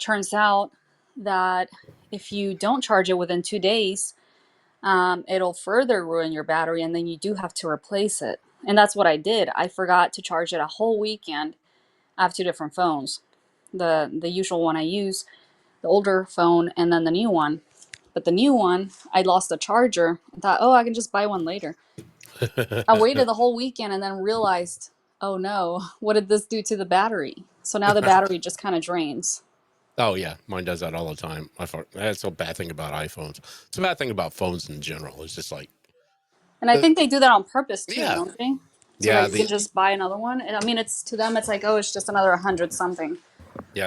turns out that if you don't charge it within 2 days, it'll further ruin your battery, and then you do have to replace it. And that's what I did. I forgot to charge it a whole weekend. I have two different phones. The usual one I use, the older phone, and then the new one. But the new one, I lost the charger. I thought, oh, I can just buy one later. I waited the whole weekend and then realized, oh no, what did this do to the battery? So now the battery just kind of drains. Oh yeah, mine does that all the time. That's a bad thing about iPhones. It's a bad thing about phones in general. It's just like, And I uh, think they do that on purpose too, yeah, don't they? So yeah, that you can just buy another one. And I mean, it's to them, it's like, oh, it's just another 100 something.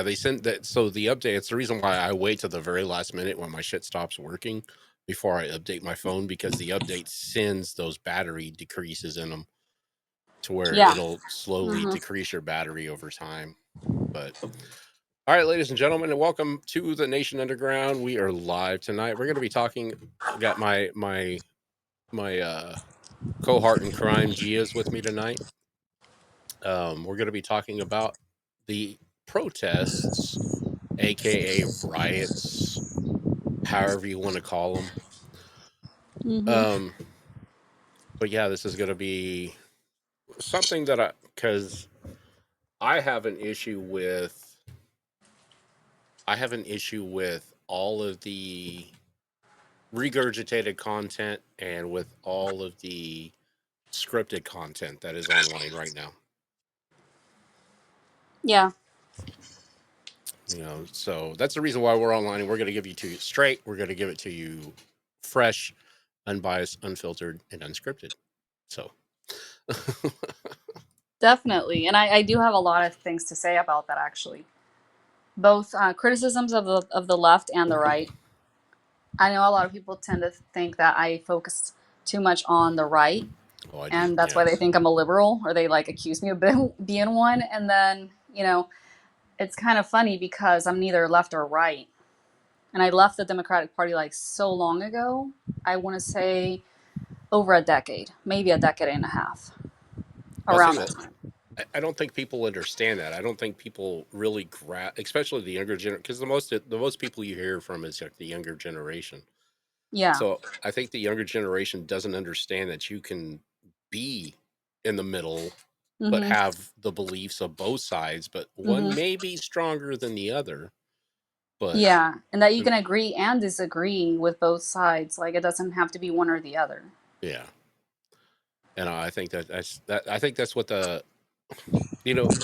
they sent that. So the update. It's the reason why I wait to the very last minute when my shit stops working before I update my phone, because the update sends those battery decreases in them to where Yeah. it'll slowly Hmm. decrease your battery over time. But all right, ladies and gentlemen, and welcome to the Nation Underground. We are live tonight. We're going to be talking. I got my cohort in crime, Gia's with me tonight. We're going to be talking about the protests, aka riots, however you want to call them. Hmm. But yeah, this is going to be something that because I have an issue with. I have an issue with all of the regurgitated content and with all of the scripted content that is online right now. Yeah. So that's the reason why we're online, and we're going to give you to you straight. We're going to give it to you fresh, unbiased, unfiltered, and unscripted. So Definitely. And I do have a lot of things to say about that actually. Both criticisms of the left and the right. I know a lot of people tend to think that I focus too much on the right, oh, I do. and that's why they Yes. think I'm a liberal, or they like accuse me of being one. And then, it's kind of funny because I'm neither left or right. And I left the Democratic Party like so long ago. I want to say over a decade, maybe a decade and a half, Well, see, around that time. I don't think people understand that. I don't think people really grasp, especially the younger generation, because the most people you hear from is like the younger generation. Yeah. So I think the younger generation doesn't understand that you can be in the middle, but Mhm. have the beliefs of both sides, but one Mhm. may be stronger than the other. But Yeah, and that you can agree and disagree with both sides. Like it doesn't have to be one or the other. yeah, and I think I think that's what you know.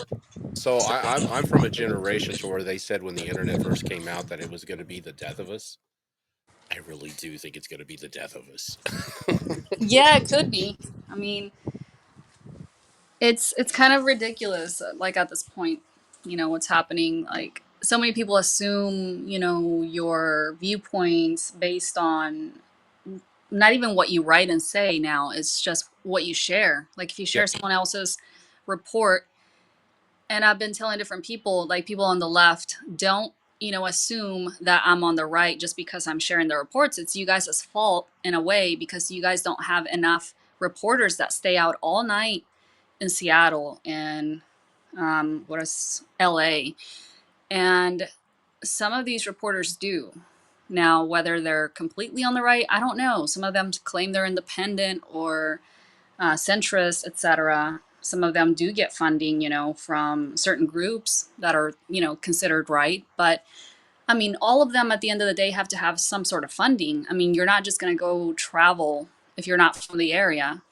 So I'm from a generation to where they said when the internet first came out that it was going to be the death of us. I really do think it's going to be the death of us. Yeah, it could be. I mean, it's kind of ridiculous like at this point, what's happening, like so many people assume, your viewpoints based on not even what you write and say now, it's just what you share. Like if you share Yep. someone else's report, and I've been telling different people, like people on the left, don't, assume that I'm on the right just because I'm sharing the reports. It's you guys' fault in a way because you guys don't have enough reporters that stay out all night in Seattle and what is LA. And some of these reporters do. Now, whether they're completely on the right, I don't know. Some of them claim they're independent or centrist, etc. Some of them do get funding, from certain groups that are, considered right. But I mean, all of them at the end of the day have to have some sort of funding. I mean, you're not just going to go travel if you're not from the area.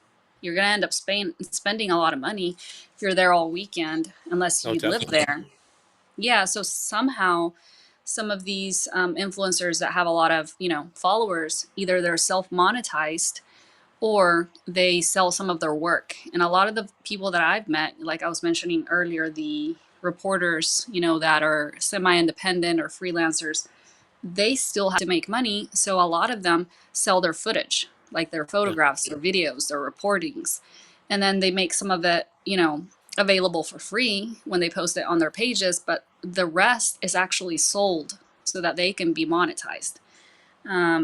You're going to end up spending a lot of money if you're there all weekend, unless Oh, you live definitely. there. Yeah, so somehow some of these influencers that have a lot of, followers, either they're self-monetized or they sell some of their work. And a lot of the people that I've met, like I was mentioning earlier, the reporters, that are semi-independent or freelancers, they still have to make money. So a lot of them sell their footage, like their Yeah. photographs, their videos, their reportings. And then they make some of it, available for free when they post it on their pages, but the rest is actually sold so that they can be monetized,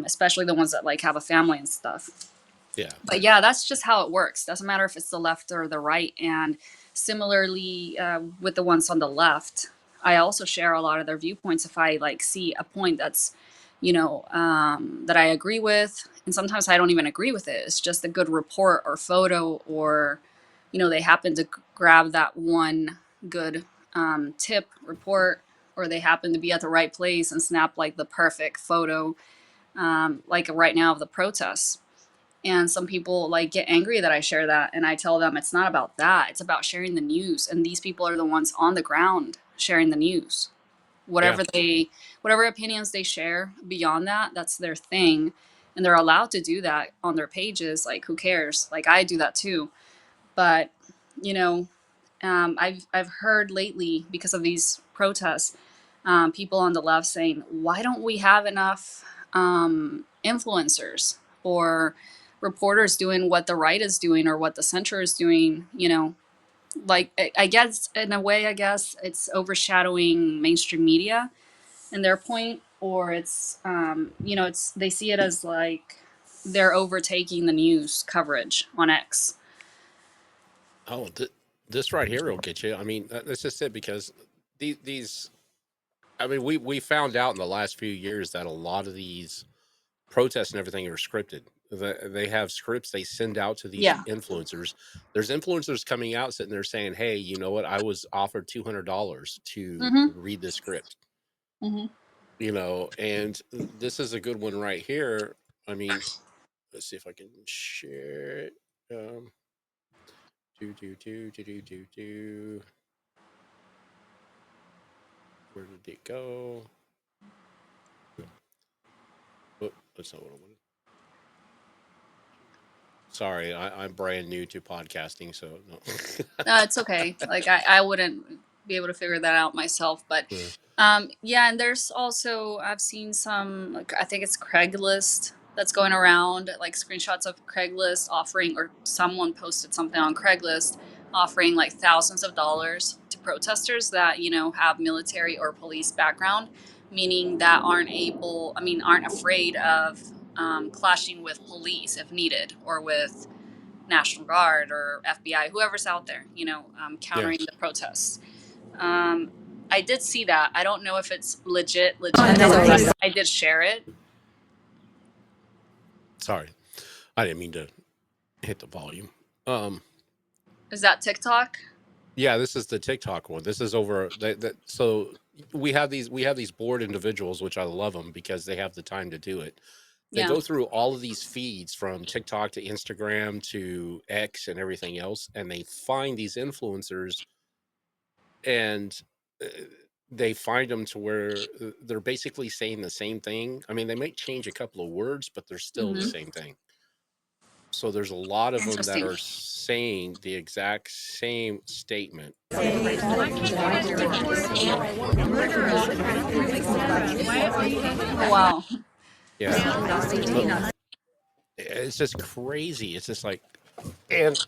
especially the ones that like have a family and stuff. Yeah. But yeah, that's just how it works. Doesn't matter if it's the left or the right. And similarly with the ones on the left, I also share a lot of their viewpoints if I like see a point that's, that I agree with. And sometimes I don't even agree with it. It's just a good report or photo, or, they happen to grab that one good tip report, or they happen to be at the right place and snap like the perfect photo, like right now of the protests. And some people like get angry that I share that, and I tell them it's not about that. It's about sharing the news, and these people are the ones on the ground sharing the news. Yeah. Whatever opinions they share beyond that, that's their thing, and they're allowed to do that on their pages. Like, who cares? Like, I do that too. But you know, I've heard lately, because of these protests, people on the left saying, "Why don't we have enough influencers or reporters doing what the right is doing or what the center is doing?" Like, I guess in a way, I guess it's overshadowing mainstream media in their point, or it's it's they see it as like they're overtaking the news coverage on X. Oh, this right here will get you. I mean, that's just it, because these. I mean, we found out in the last few years that a lot of these protests and everything are scripted. They have scripts they send out to these Yeah. influencers. There's influencers coming out sitting there saying, "Hey, you know what? I was offered $200 to Mm-hmm. read this script." Mm-hmm. And this is a good one right here. I mean, let's see if I can share it. Do. Where did it go? Oh, that's not what I wanted. Sorry, I'm brand new to podcasting, so no. It's okay. Like, I wouldn't be able to figure that out myself. But Yeah. yeah, and there's also, I've seen some, like, I think it's Craigslist that's going around, like screenshots of Craigslist offering, or someone posted something on Craigslist offering like thousands of dollars to protesters that, have military or police background, meaning that aren't afraid of clashing with police if needed, or with National Guard or FBI, whoever's out there, Yeah. countering the protests. Um, I did see that. I don't know if it's legit. I did share it. Sorry, I didn't mean to hit the volume. Um, Is that TikTok? yeah, this is the TikTok one. This is over that. So we have these bored individuals, which I love them because they have the time to do it. They Yeah. go through all of these feeds from TikTok to Instagram to X and everything else, and they find these influencers, and uh, they find them to where they're basically saying the same thing. I mean, they might change a couple of words, but they're still the Mm-hmm. same thing. So there's a lot of them that Interesting. are saying the exact same statement. Oh, wow. Yeah. But it's just crazy. It's just like, and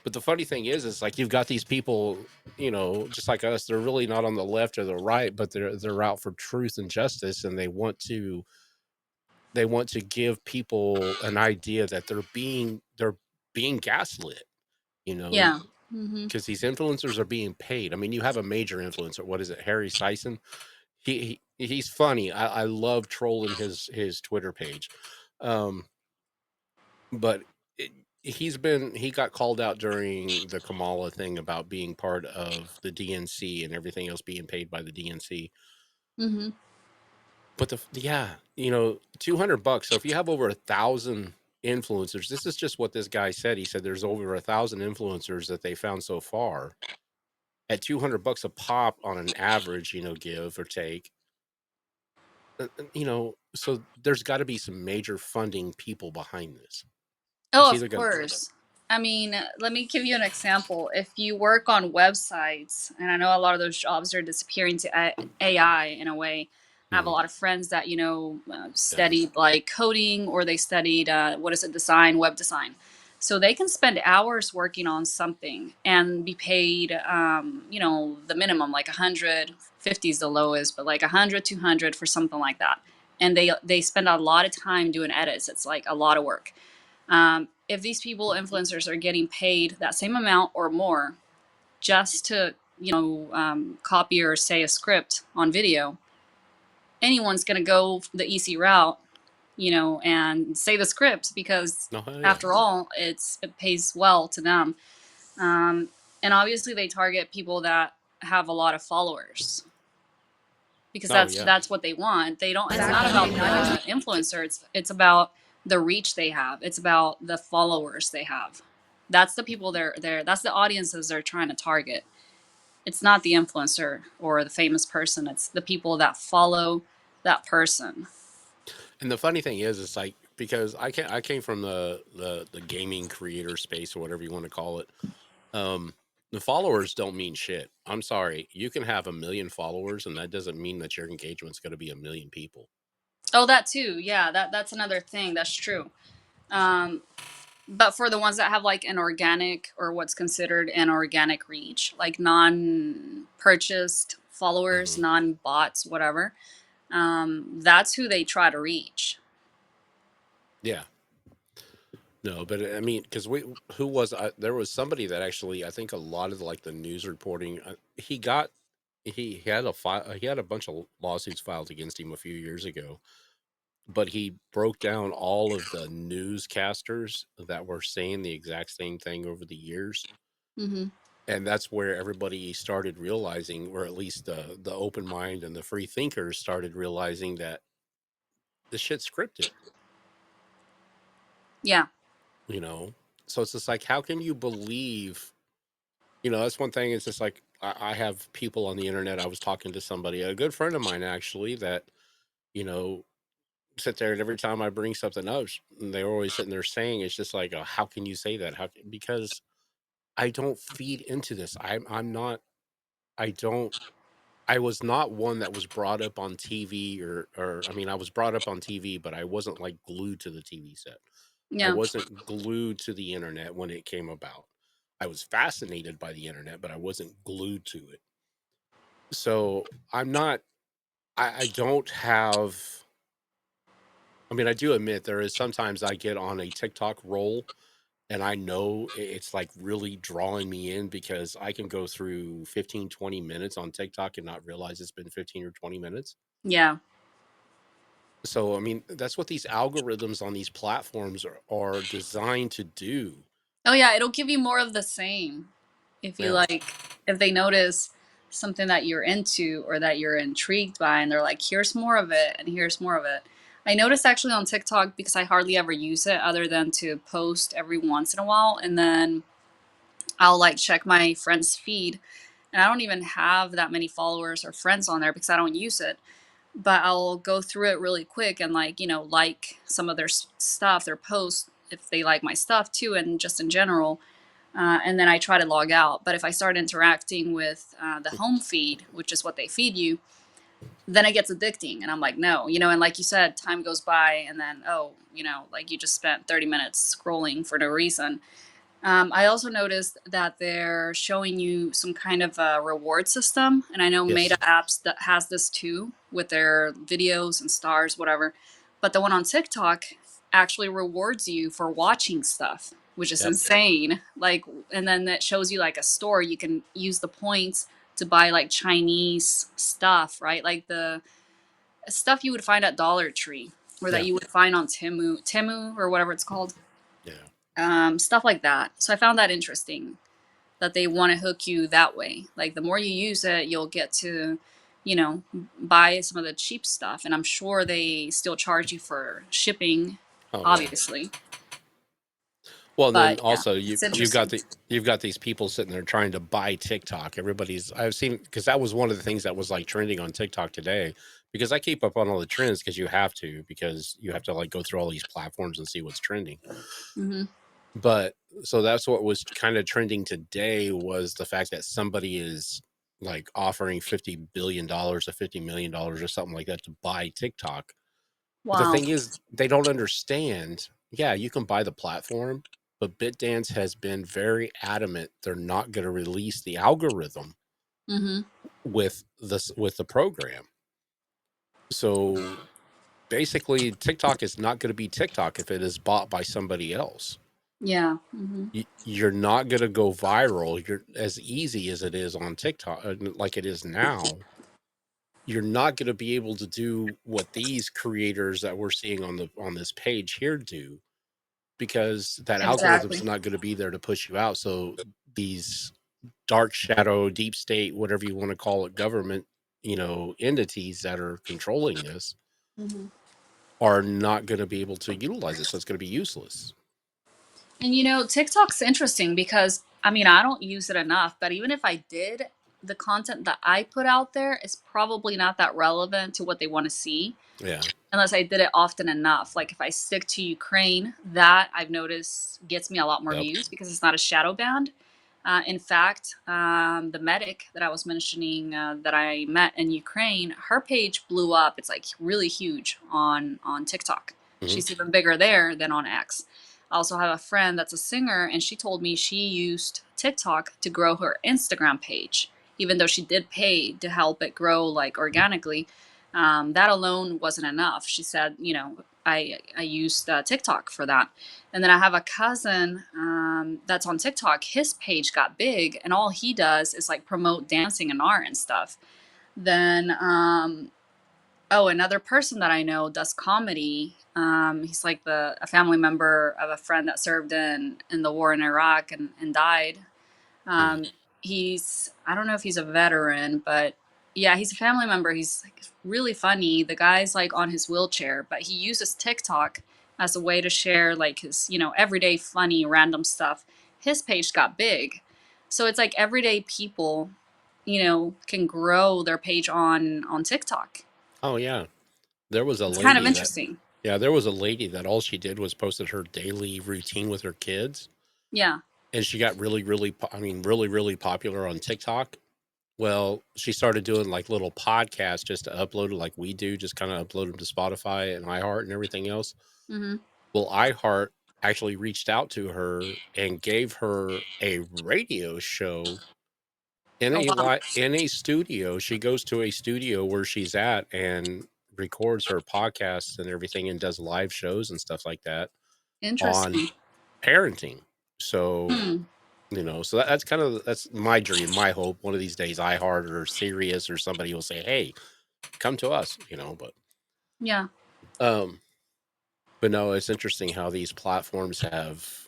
but the funny thing is like you've got these people, just like us. They're really not on the left or the right, but they're out for truth and justice, and they want to give people an idea that they're being gaslit. You know, Yeah. Mm-hmm. because these influencers are being paid. I mean, you have a major influencer. What is it, Harry Sison? He's funny. I love trolling his Twitter page. Um, but it, he got called out during the Kamala thing about being part of the DNC and everything else being paid by the DNC. Mm-hmm. But yeah, $200. So if you have over 1,000 influencers, this is just what this guy said. He said there's over 1,000 influencers that they found so far at $200 a pop on an average, give or take. So there's got to be some major funding people behind this. Oh, It's of either going to, course. I mean, let me give you an example. If you work on websites, and I know a lot of those jobs are disappearing to AI in a way. I have a Mhm. lot of friends that, Yeah, studied like coding, or they studied, what is it, design, web design. So they can spend hours working on something and be paid, the minimum, like 150 is the lowest, but like 100, 200 for something like that. And they spend a lot of time doing edits. It's like a lot of work. If these people, influencers, are getting paid that same amount or more just to copy or say a script on video, anyone's going to go the easy route, and say the script because No, hell yeah. after all, it pays well to them. Um, and obviously, they target people that have a lot of followers because Oh that's yeah. that's what they want. They don't. It's not about the influencer. It's about the reach they have. It's about the followers they have. That's the people they're. That's the audiences they're trying to target. It's not the influencer or the famous person. It's the people that follow that person. And the funny thing is, it's like because I came from the gaming creator space or whatever you want to call it. Um, the followers don't mean shit. I'm sorry. You can have 1 million followers, and that doesn't mean that your engagement's going to be 1 million people. Oh, that too. Yeah, that's another thing. That's true. Um, but for the ones that have like an organic or what's considered an organic reach, like non-purchased followers, Hmm. non-bots, whatever, that's who they try to reach. Yeah. No, but I mean, because who was there was somebody that actually I think a lot of like the news reporting he had he had a bunch of lawsuits filed against him a few years ago, but he broke down all of the newscasters that were saying the exact same thing over the years, Hmm. and that's where everybody started realizing, or at least the open mind and the free thinkers started realizing that this shit's scripted. Yeah. You know, so it's just like, how can you believe? You know, that's one thing. It's just like I have people on the internet. I was talking to somebody, a good friend of mine actually, that you know sit there, and every time I bring something up, they're always sitting there saying, "It's just like, how can you say that? Because I don't feed into this. I'm not. I don't. I was not one that was brought up on TV or I mean, I was brought up on TV, but I wasn't like glued to the TV set. I Yeah. wasn't glued to the internet when it came about. I was fascinated by the internet, but I wasn't glued to it. So I'm not. I don't have. I mean, I do admit there is sometimes I get on a TikTok roll and I know it's like really drawing me in because I can go through 15, 20 minutes on TikTok and not realize it's been 15 or 20 minutes. Yeah. So, I mean, that's what these algorithms on these platforms are designed to do. Oh yeah, it'll give you more of the same. If you Yeah. like, if they notice something that you're into or that you're intrigued by, and they're like, here's more of it, and here's more of it. I noticed actually on TikTok because I hardly ever use it other than to post every once in a while, and then I'll like check my friend's feed, and I don't even have that many followers or friends on there because I don't use it. But I'll go through it really quick and like like some of their stuff, their posts if they like my stuff too, and just in general. And then I try to log out. But if I start interacting with the home feed, which is what they feed you, then it gets addicting. And I'm like, no, and like you said, time goes by, and then, oh, like you just spent 30 minutes scrolling for no reason. I also noticed that they're showing you some kind of a reward system, and I know Meta Yes. apps that has this too with their videos and stars, whatever. But the one on TikTok actually rewards you for watching stuff, which is Yep. insane. Like, and then that shows you like a store. You can use the points to buy like Chinese stuff, right? Like the stuff you would find at Dollar Tree, or that Yeah. you would find on Temu or whatever it's called, Yeah. stuff like that. So I found that interesting that they want to hook you that way. Like the more you use it, you'll get to, buy some of the cheap stuff. And I'm sure they still charge you for shipping, Oh yeah. obviously. Well, and then But yeah, also it's you've got interesting. these people sitting there trying to buy TikTok. I've seen, because that was one of the things that was like trending on TikTok today. Because I keep up on all the trends because you have to like go through all these platforms and see what's trending. Hmm. But so that's what was kind of trending today, was the fact that somebody is like offering $50 billion or $50 million or something like that to buy TikTok. But the Wow. thing is, they don't understand. Yeah, you can buy the platform, but BitDance has been very adamant they're not going to release the algorithm Hmm. with the program. So basically, TikTok is not going to be TikTok if it is bought by somebody else. Yeah. You're not going to go viral. You're as easy as it is on TikTok, like it is now. You're not going to be able to do what these creators that we're seeing on this page here do, because that algorithm's Exactly. not going to be there to push you out. So these dark shadow, deep state, whatever you want to call it, government, entities that are controlling this Hmm. are not going to be able to utilize it. So it's going to be useless. And TikTok's interesting because I mean, I don't use it enough, but even if I did, the content that I put out there is probably not that relevant to what they want to see Yeah. unless I did it often enough. Like if I stick to Ukraine, that I've noticed gets me a lot more Yep. views because it's not a shadow banned. In fact, the medic that I was mentioning that I met in Ukraine, her page blew up. It's like really huge on TikTok. Hmm. She's even bigger there than on X. I also have a friend that's a singer, and she told me she used TikTok to grow her Instagram page, even though she did pay to help it grow like organically. That alone wasn't enough. She said, I used TikTok for that. And then I have a cousin that's on TikTok. His page got big, and all he does is like promote dancing and art and stuff. Then, oh, another person that I know does comedy. He's like a family member of a friend that served in the war in Iraq and died. Mm. Um, I don't know if he's a veteran, but yeah, he's a family member. He's like really funny. The guy's like on his wheelchair, but he uses TikTok as a way to share like his, everyday funny random stuff. His page got big. So it's like everyday people, can grow their page on TikTok. Oh yeah. There was a It's kind of lady that, interesting. yeah, there was a lady that all she did was posted her daily routine with her kids, Yeah. and she got really, really, really, really popular on TikTok. Well, she started doing like little podcasts just to upload it, like we do, just kind of upload them to Spotify and iHeart and everything else. Hmm. Well, iHeart actually reached out to her and gave her a radio show Oh wow. in a studio. She goes to a studio where she's at and records her podcasts and everything and does live shows and stuff like that on Interesting. parenting. So, Hmm. so that's my dream, my hope. One of these days, iHeart or Sirius or somebody will say, "Hey, come to us," Yeah. um, but no, it's interesting how these platforms have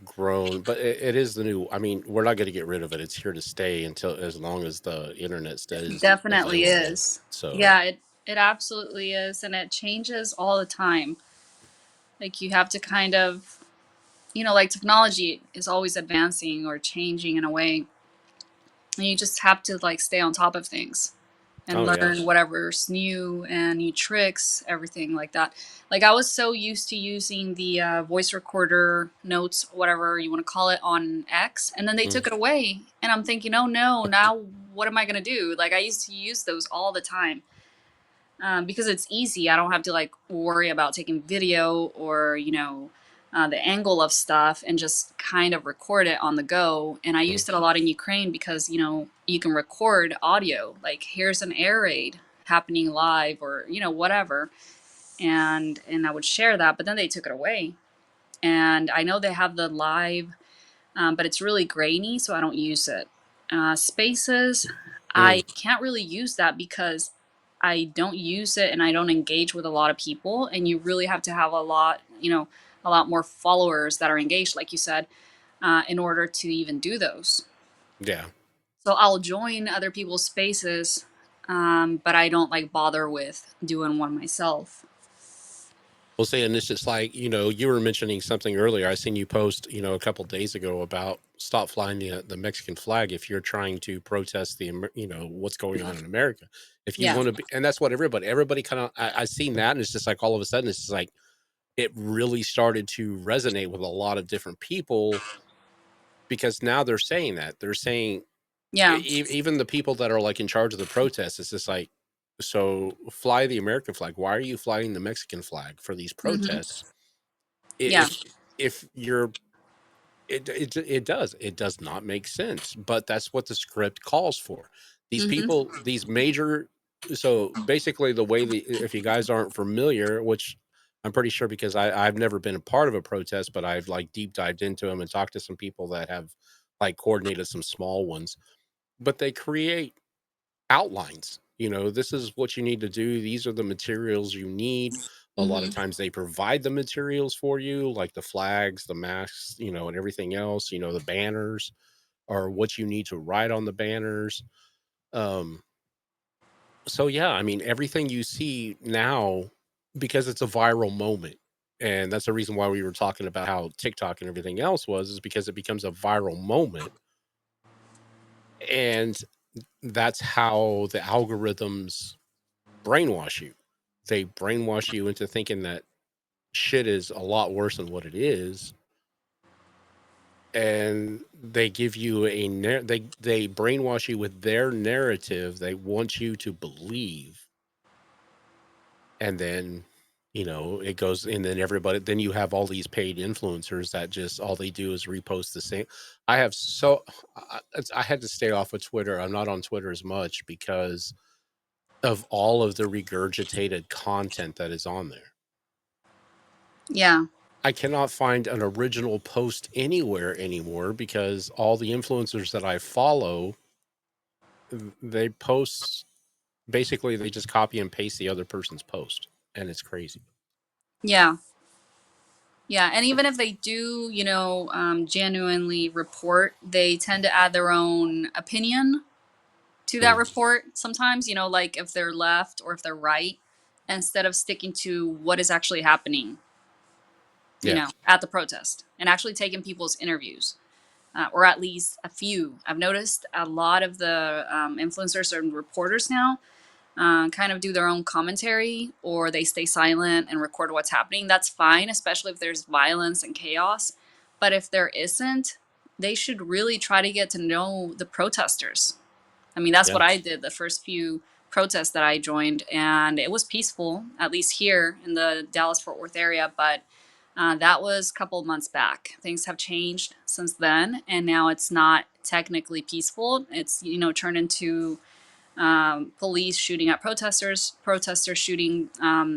grown, but it is the new. I mean, we're not going to get rid of it. It's here to stay until as long as the internet stays Definitely available. is. So, Yeah, it absolutely is, and it changes all the time. Like you have to kind of, like technology is always advancing or changing in a way, and you just have to like stay on top of things and oh yeah. learn whatever's new and new tricks, everything like that. Like I was so used to using the voice recorder notes, whatever you want to call it, on X, and then they Mm, took it away, and I'm thinking, oh no, now what am I gonna do? Like I used to use those all the time because it's easy. I don't have to like worry about taking video or the angle of stuff and just kind of record it on the go. And I mm, used it a lot in Ukraine because you can record audio. Like here's an air raid happening live or whatever, and I would share that. But then they took it away, and I know they have the live but it's really grainy, so I don't use it. Spaces, mm. I can't really use that because I don't use it and I don't engage with a lot of people. And you really have to have a lot more followers that are engaged, like you said, in order to even do those. Yeah. So I'll join other people's spaces, but I don't like bother with doing one myself. We'll say, and it's just like, you were mentioning something earlier. I seen you post, a couple days ago about stop flying the Mexican flag if you're trying to protest what's going on in America. If you Yeah. want to be, and that's what everybody kind of, I seen that, and it's just like all of a sudden, it's just like it really started to resonate with a lot of different people because now they're saying that they're saying Yeah. even the people that are like in charge of the protests, it's just like, so fly the American flag. Why are you flying the Mexican flag for these Hmm. protests? Yeah. If you're it does not make sense, but that's what the script calls for. These Hmm. people, these major, so basically the way the, if you guys aren't familiar, which I'm pretty sure because I've never been a part of a protest, but I've like deep dived into them and talked to some people that have like coordinated some small ones. But they create outlines. You know, this is what you need to do. These are the materials you need. A lot of Mm-hmm. times they provide the materials for you, like the flags, the masks, you know, and everything else, you know, the banners or what you need to write on the banners. Um, so yeah, I mean, everything you see now, because it's a viral moment. And that's the reason why we were talking about how TikTok and everything else was, is because it becomes a viral moment. And that's how the algorithms brainwash you. They brainwash you into thinking that shit is a lot worse than what it is, and they give you they brainwash you with their narrative. They want you to believe, and then you know it goes, and then everybody. Then you have all these paid influencers that just all they do is repost the same. I have so I had to stay off of Twitter. I'm not on Twitter as much because of all of the regurgitated content that is on there. Yeah. I cannot find an original post anywhere anymore because all the influencers that I follow, they post basically they just copy and paste the other person's post, and it's crazy. Yeah. Yeah. And even if they do, genuinely report, they tend to add their own opinion to that Mhm. report sometimes, like if they're left or if they're right, instead of sticking to what is actually happening, Yeah. at the protest and actually taking people's interviews. Or at least a few. I've noticed a lot of the influencers and reporters now kind of do their own commentary or they stay silent and record what's happening. That's fine, especially if there's violence and chaos. But if there isn't, they should really try to get to know the protesters. I mean, that's Yeah. what I did the first few protests that I joined, and it was peaceful, at least here in the Dallas Fort Worth area. But that was a couple of months back. Things have changed since then, and now it's not technically peaceful. It's turned into police shooting at protesters, protesters shooting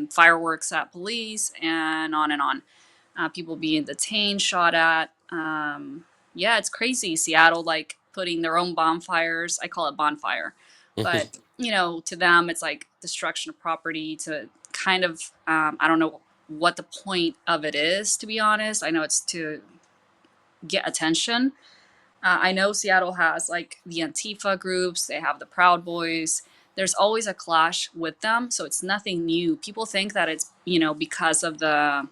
fireworks at police, and on and on. People being detained, shot at. Yeah, it's crazy. Seattle, like putting their own bonfires. I call it bonfire, but to them, it's like destruction of property. To kind of, I don't know what the point of it is. To be honest, I know it's to get attention. I know Seattle has like the Antifa groups, they have the Proud Boys. There's always a clash with them, so it's nothing new. People think that it's, because of the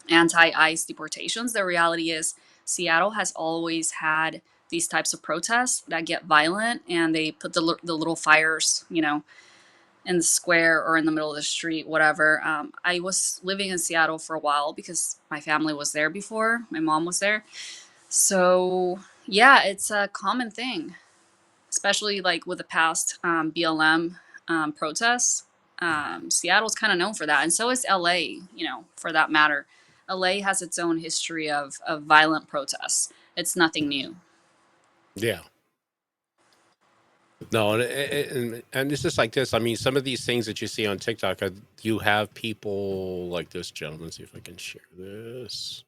anti ICE deportations. The reality is, Seattle has always had these types of protests that get violent and they put the little fires, in the square or in the middle of the street, whatever. I was living in Seattle for a while because my family was there before, my mom was there. So yeah, it's a common thing, especially like with the past BLM protests. Seattle's kind of known for that, and so is LA. For that matter, LA has its own history of violent protests. It's nothing new. Yeah. No, and it's just like this. I mean, some of these things that you see on TikTok, you have people like this gentleman. See if I can share this.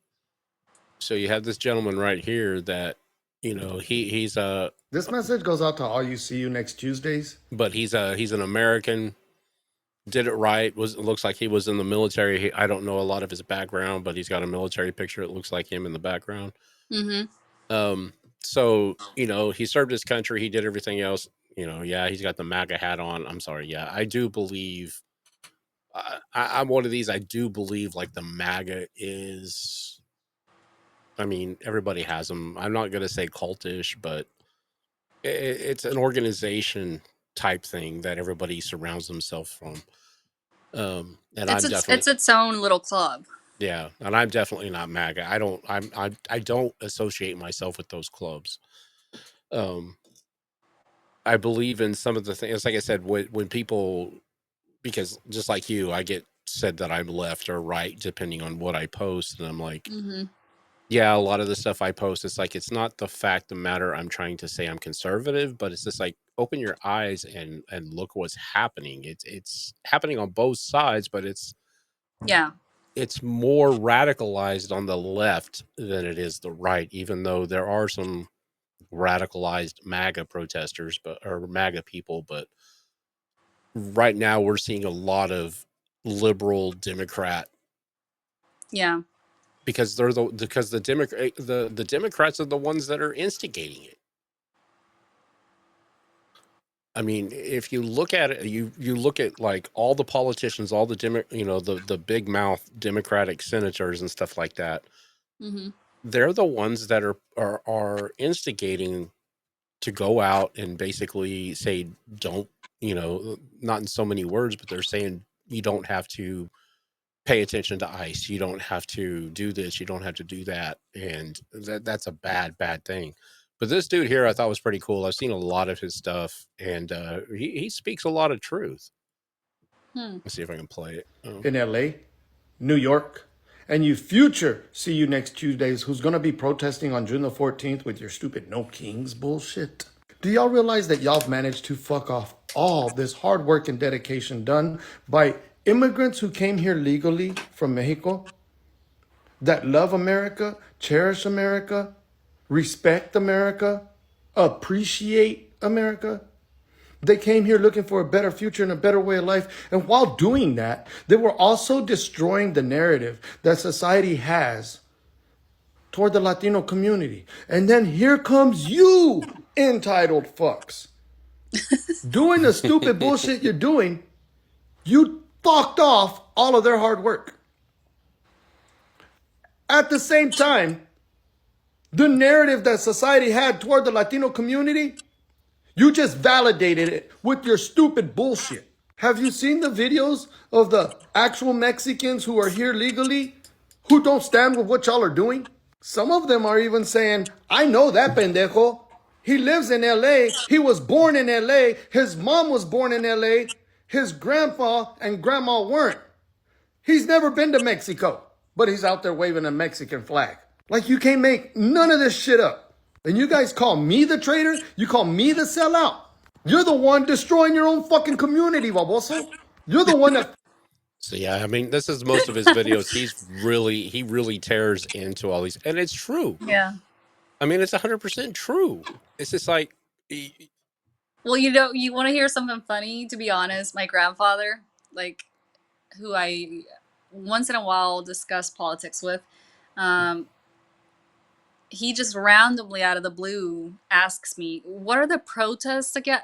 So you have this gentleman right here that, you know, he's a, This message goes out to all you. See you next Tuesdays. but he's an American. Did it right. Was looks like he was in the military. I don't know a lot of his background, but he's got a military picture. It looks like him in the background. Mm-hmm. Um, so you know, he served his country. He did everything else. You know, yeah, he's got the MAGA hat on. I'm sorry. Yeah, I do believe. I'm one of these. I do believe like the MAGA is. I mean, everybody has them. I'm not gonna say cultish, but it's an organization type thing that everybody surrounds themselves from. And It's I'm its definitely, it's its own little club. yeah, and I'm definitely not MAGA. I don't associate myself with those clubs. Um, I believe in some of the things. Like I said, when people, because just like you, I get said that I'm left or right depending on what I post, and I'm like, Mm-hmm. yeah, a lot of the stuff I post, it's like it's not the fact the matter. I'm trying to say I'm conservative, but it's just like open your eyes and look what's happening. It's happening on both sides, but it's Yeah. it's more radicalized on the left than it is the right, even though there are some radicalized MAGA protesters, or MAGA people, but right now we're seeing a lot of liberal Democrat, Yeah. because the Democrats are the ones that are instigating it. I mean, if you look at it, you look at like all the politicians, all the the big mouth Democratic senators and stuff like that. Mm-hmm. They're the ones that are instigating to go out and basically say, don't, not in so many words, but they're saying you don't have to pay attention to ICE, you don't have to do this, you don't have to do that, and that's a bad thing. But this dude here, I thought was pretty cool. I've seen a lot of his stuff, and he speaks a lot of truth. Hmm. Let's see if I can play it. In LA, New York, and you future see you next Tuesdays who's gonna be protesting on June the 14th with your stupid no kings bullshit. Do y'all realize that y'all have managed to fuck off all this hard work and dedication done by immigrants who came here legally from Mexico, that love America, cherish America, respect America, appreciate America? They came here looking for a better future and a better way of life. And while doing that, they were also destroying the narrative that society has toward the Latino community. And then here comes you, entitled fucks. Doing the stupid bullshit you're doing, you fucked off all of their hard work. At the same time, the narrative that society had toward the Latino community, you just validated it with your stupid bullshit. Have you seen the videos of the actual Mexicans who are here legally who don't stand with what y'all are doing? Some of them are even saying, I know that pendejo. He lives in LA. He was born in LA. His mom was born in LA. His grandpa and grandma weren't. He's never been to Mexico, but he's out there waving a Mexican flag. Like, you can't make none of this shit up. And you guys call me the traitor? You call me the sellout? You're the one destroying your own fucking community, baboso. You're the one that... So yeah, I mean, this is most of his videos. He really tears into all these, and it's true. Yeah. I mean, it's 100% true. It's just like, Well, you want to hear something funny? To be honest, my grandfather, like, who I once in a while discuss politics with, um, he just randomly out of the blue asks me, "What are the protests again?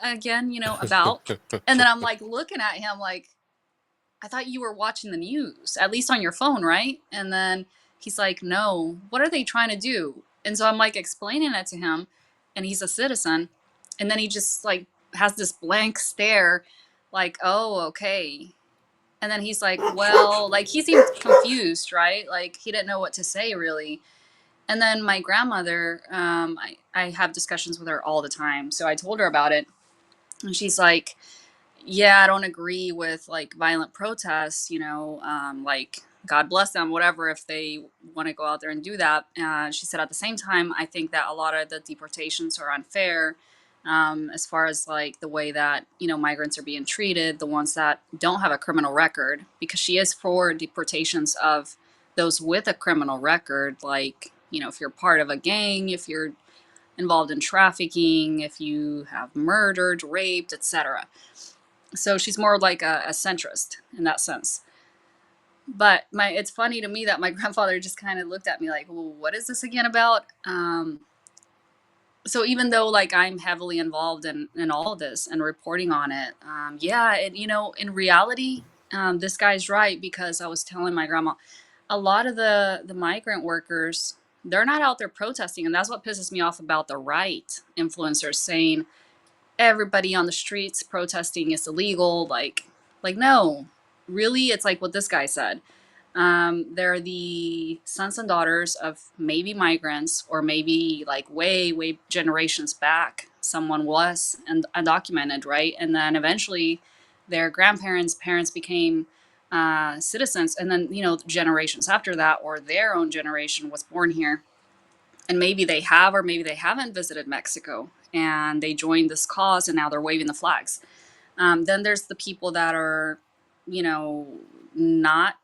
About?" And then I'm like looking at him like, I thought you were watching the news, at least on your phone, right? And then he's like, no, what are they trying to do? And so I'm like explaining it to him, and he's a citizen. And then he just like has this blank stare, like, oh, okay. And then he's like, well, like he seemed confused, right? Like he didn't know what to say really. And then my grandmother, I have discussions with her all the time. So I told her about it. And she's like, yeah, I don't agree with like violent protests, like God bless them, whatever, if they want to go out there and do that. She said at the same time, I think that a lot of the deportations are unfair, as far as like the way that, migrants are being treated, the ones that don't have a criminal record, because she is for deportations of those with a criminal record. Like, if you're part of a gang, if you're involved in trafficking, if you have murdered, raped, etc. So she's more like a centrist in that sense. But it's funny to me that my grandfather just kind of looked at me like, well, what is this again about? So even though like I'm heavily involved in all of this and reporting on it, yeah, and in reality, this guy's right, because I was telling my grandma, a lot of the migrant workers, they're not out there protesting, and that's what pisses me off about the right influencers saying everybody on the streets protesting is illegal. Like no, really, it's like what this guy said. They're the sons and daughters of maybe migrants, or maybe like way generations back someone was and undocumented, right? And then eventually their grandparents parents became citizens, and then generations after that, or their own generation was born here, and maybe they have or maybe they haven't visited Mexico, and they joined this cause and now they're waving the flags. Then there's the people that are, not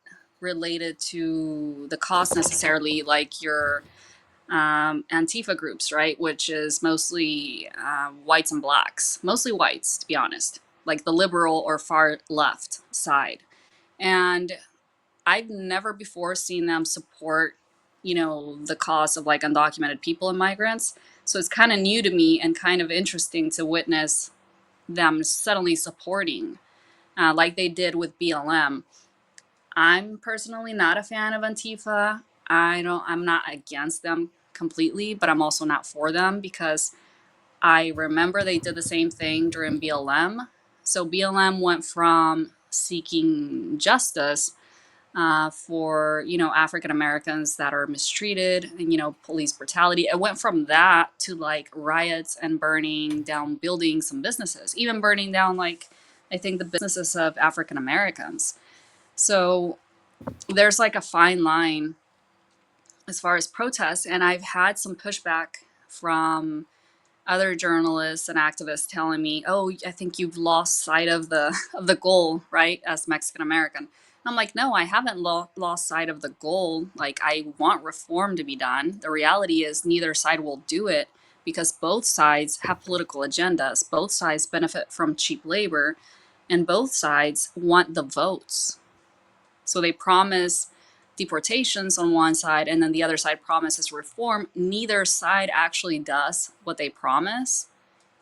related to the cause necessarily, like your Antifa groups, right? Which is mostly whites and blacks, mostly whites, to be honest, like the liberal or far left side. And I've never before seen them support, the cause of like undocumented people and migrants. So it's kind of new to me and kind of interesting to witness them suddenly supporting, like they did with BLM. I'm personally not a fan of Antifa. I'm not against them completely, but I'm also not for them because I remember they did the same thing during BLM. So BLM went from seeking justice for African Americans that are mistreated and police brutality. It went from that to like riots and burning down buildings and businesses, even burning down like I think the businesses of African Americans. So there's like a fine line as far as protests, and I've had some pushback from other journalists and activists telling me, "Oh, I think you've lost sight of the of the goal, right?" As Mexican American, I'm like, "No, I haven't lost sight of the goal. Like, I want reform to be done. The reality is, neither side will do it because both sides have political agendas. Both sides benefit from cheap labor, and both sides want the votes. So they promise." Deportations on one side, and then the other side promises reform. Neither side actually does what they promise,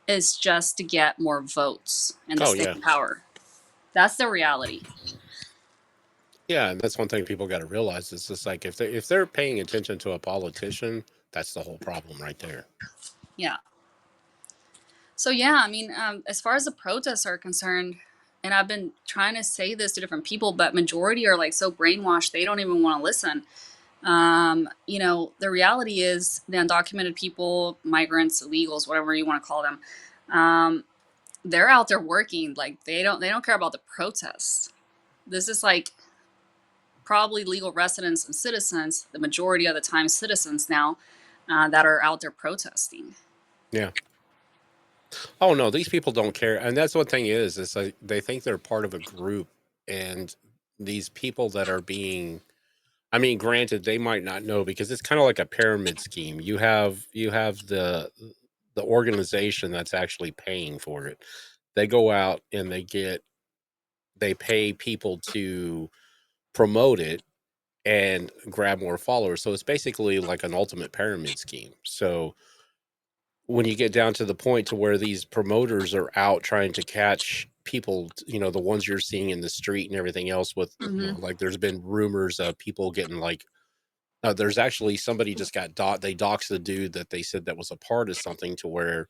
is just to get more votes and to Oh stay yeah, in power. That's the reality. yeah, and that's one thing people got to realize. It's just like if they're paying attention to a politician, that's the whole problem right there. Yeah. So yeah, I mean, as far as the protests are concerned, and I've been trying to say this to different people, but majority are like so brainwashed they don't even want to listen. The reality is the undocumented people, migrants, illegals, whatever you want to call them, um, they're out there working. Like they don't care about the protests. This is like probably legal residents and citizens, the majority of the time citizens now, that are out there protesting. Yeah. Oh no, these people don't care, and that's one thing is, it's like they think they're part of a group, and these people that are being, I mean, granted, they might not know because it's kind of like a pyramid scheme. You have the organization that's actually paying for it. They go out and they pay people to promote it and grab more followers. So it's basically like an ultimate pyramid scheme. So when you get down to the point to where these promoters are out trying to catch people, the ones you're seeing in the street and everything else with, Mm-hmm. like there's been rumors of people getting like, there's actually somebody just got they doxed the dude that they said that was a part of something to where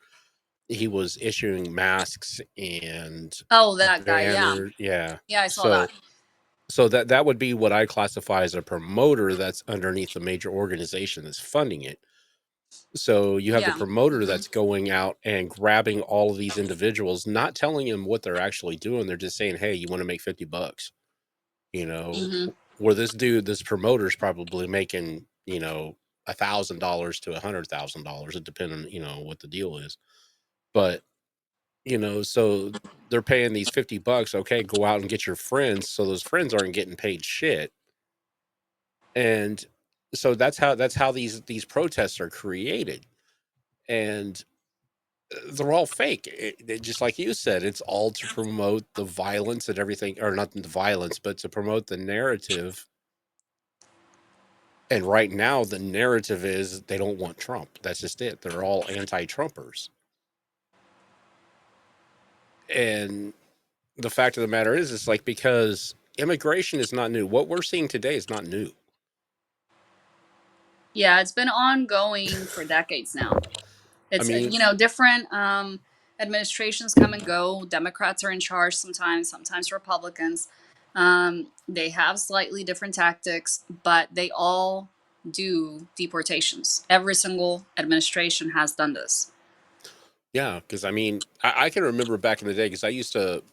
he was issuing masks and Oh, that guy. Yeah. banners. Yeah. Yeah, I saw So that. that would be what I classify as a promoter that's underneath the major organization that's funding it. So you have the Yeah. promoter Mm-hmm. that's going out and grabbing all of these individuals, not telling them what they're actually doing. They're just saying, "Hey, you want to make $50?" You know, Mm-hmm. where this promoter's probably making, $1,000 to $100,000, depending, what the deal is. But so they're paying these $50. Okay, go out and get your friends. So those friends aren't getting paid shit, and so that's how these protests are created, and they're all fake. Just like you said, it's all to promote the violence and everything, or not the violence, but to promote the narrative. And right now, the narrative is they don't want Trump. That's just it. They're all anti-Trumpers. And the fact of the matter is, it's like because immigration is not new. What we're seeing today is not new. Yeah, it's been ongoing for decades now. I It's mean, different administrations come and go. Democrats are in charge sometimes, sometimes Republicans. They have slightly different tactics, but they all do deportations. Every single administration has done this. yeah, because I mean, I can remember back in the day because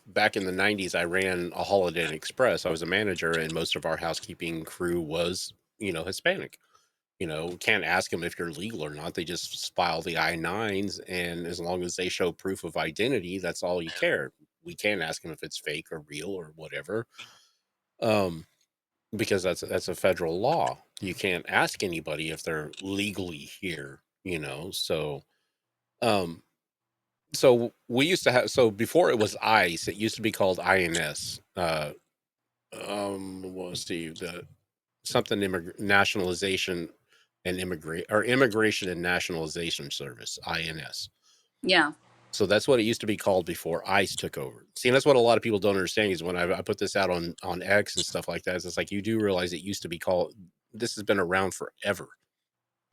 back in the 90s, I ran a Holiday Inn Express. I was a manager, and most of our housekeeping crew was, Hispanic. Can't ask them if you're legal or not. They just file the I-9s, and as long as they show proof of identity, that's all you care. We can't ask them if it's fake or real or whatever. Um, because that's a federal law. You can't ask anybody if they're legally here, So, um, so we used to have, so before it was ICE, it used to be called INS. What was the something nationalization and immigration and nationalization service, INS. Yeah. So that's what it used to be called before ICE took over. See, and that's what a lot of people don't understand is when I put this out on X and stuff like that, is it's like, you do realize it used to be called, this has been around forever.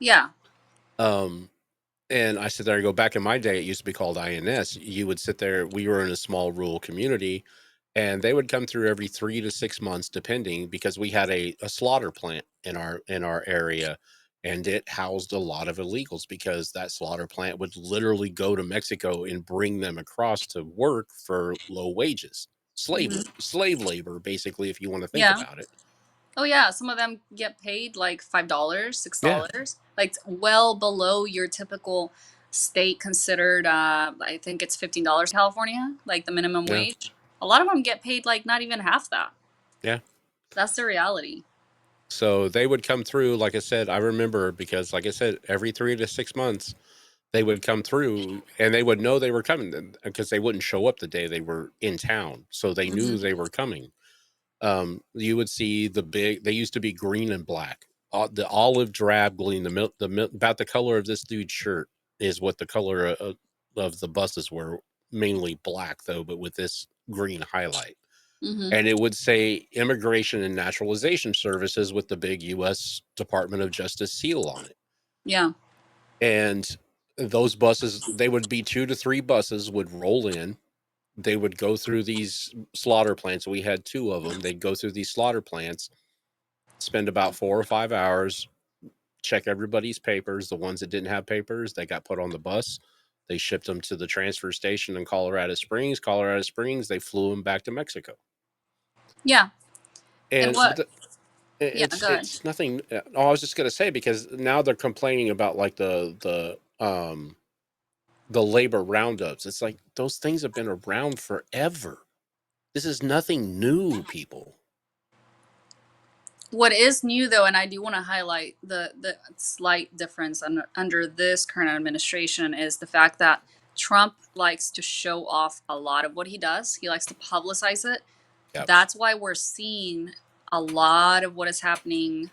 Yeah. Um, and I sit there and go, back in my day, it used to be called INS. You would sit there, we were in a small rural community, and they would come through every 3 to 6 months, depending, because we had a slaughter plant in our area, and it housed a lot of illegals because that slaughter plant would literally go to Mexico and bring them across to work for low wages, Hmm. slave labor, basically, if you want to think Yeah. about it. Oh yeah, some of them get paid like $5, Yeah, $6, like well below your typical state considered. I think it's $15 in California, like the minimum yeah, wage. A lot of them get paid like not even half that. yeah. That's the reality. So they would come through, like I said, I remember, because like I said, every 3 to 6 months they would come through, and they would know they were coming because they wouldn't show up the day they were in town. So they Hmm. knew they were coming. You would see they used to be green and black. The olive drab green, about the color of this dude's shirt is what the color of the buses were, mainly black though, but with this green highlight. Hmm. And it would say Immigration and Naturalization Services with the big U.S. Department of Justice seal on it. Yeah. And those buses, they would be 2 to 3 buses would roll in. They would go through these slaughter plants. We had 2 of them. They'd go through these slaughter plants, spend about 4 or 5 hours, check everybody's papers. The ones that didn't have papers, they got put on the bus. They shipped them to the transfer station in Colorado Springs. Colorado Springs, they flew them back to Mexico. Yeah. And And what? Yeah. Good. it's nothing. I was just gonna say, because now they're complaining about like the labor roundups. It's like, those things have been around forever. This is nothing new, people. What is new though, and I do want to highlight the slight difference under this current administration, is the fact that Trump likes to show off a lot of what he does. He likes to publicize it. Yep. That's why we're seeing a lot of what is happening,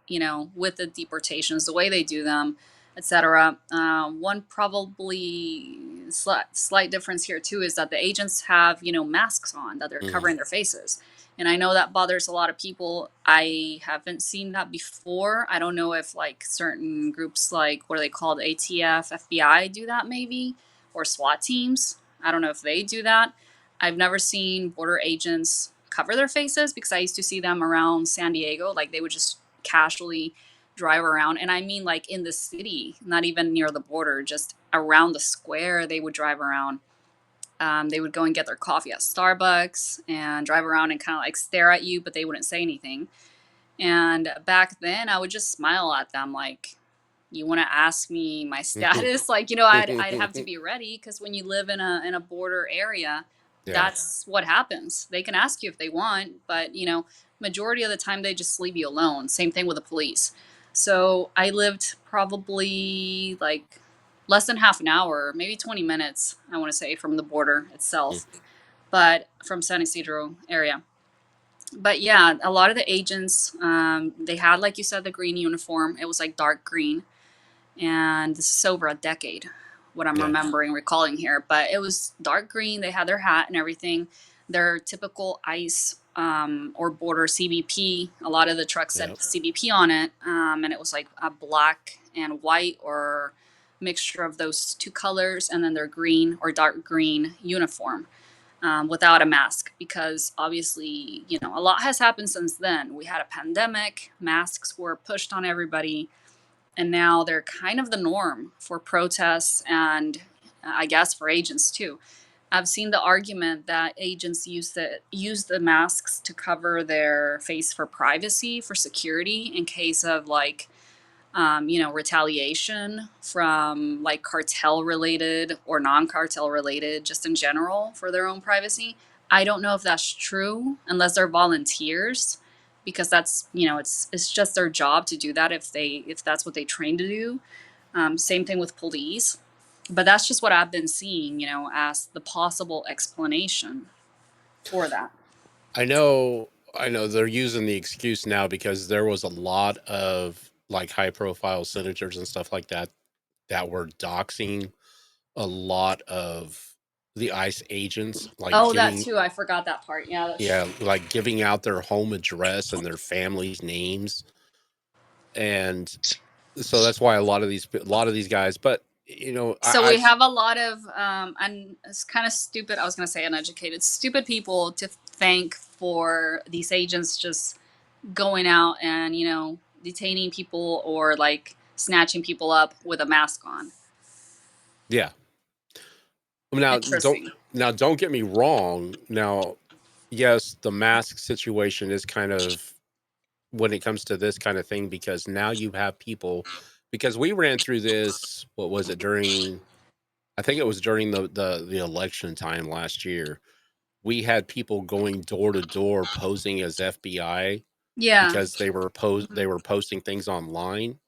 with the deportations, the way they do them, etc. One probably slight difference here too is that the agents have, masks on, that they're Hmm. covering their faces. And I know that bothers a lot of people. I haven't seen that before. I don't know if like certain groups, like what are they called, ATF, FBI, do that maybe, or SWAT teams. I don't know if they do that. I've never seen border agents cover their faces because I used to see them around San Diego. Like they would just casually drive around. And I mean, like in the city, not even near the border, just around the square, they would drive around. They would go and get their coffee at Starbucks and drive around and kind of like stare at you, but they wouldn't say anything. And back then, I would just smile at them like, you want to ask me my status? Like, I'd have to be ready because when you live in a border area, Yeah. that's what happens. They can ask you if they want, but majority of the time they just leave you alone. Same thing with the police. So I lived probably like less than half an hour, maybe 20 minutes, I want to say, from the border itself, but from San Isidro area. But yeah, a lot of the agents, they had, like you said, the green uniform. It was like dark green, and this is over a decade, what I'm Yeah. remembering, recalling here. But it was dark green. They had their hat and everything. Their typical ICE or border CBP. A lot of the trucks said Yep. CBP on it, and it was like a black and white or mixture of those two colors, and then their green or dark green uniform. Without a mask, because obviously, a lot has happened since then. We had a pandemic, masks were pushed on everybody, and now they're kind of the norm for protests and I guess for agents too. I've seen the argument that agents use the masks to cover their face for privacy, for security, in case of like retaliation from like cartel related or non cartel related, just in general for their own privacy. I don't know if that's true unless they're volunteers, because that's, it's just their job to do that if that's what they train to do. Same thing with police, but that's just what I've been seeing, as the possible explanation for that. I know they're using the excuse now because there was a lot of like high profile senators and stuff like that that were doxing a lot of the ICE agents, like Oh, that giving, too. I forgot that part. Yeah, that's yeah, true. like giving out their home address and their family's names. And so that's why a lot of these guys, but So we have a lot of, and it's kind of stupid. I was going to say uneducated, stupid people to thank for these agents just going out and, detaining people or like snatching people up with a mask on. yeah. Now Interesting. don't get me wrong. Now, yes, the mask situation is kind of when it comes to this kind of thing because now you have people because we ran through this, what was it, during I think it was during the election time last year. We had people going door to door posing as FBI Yeah. because they were posting things online.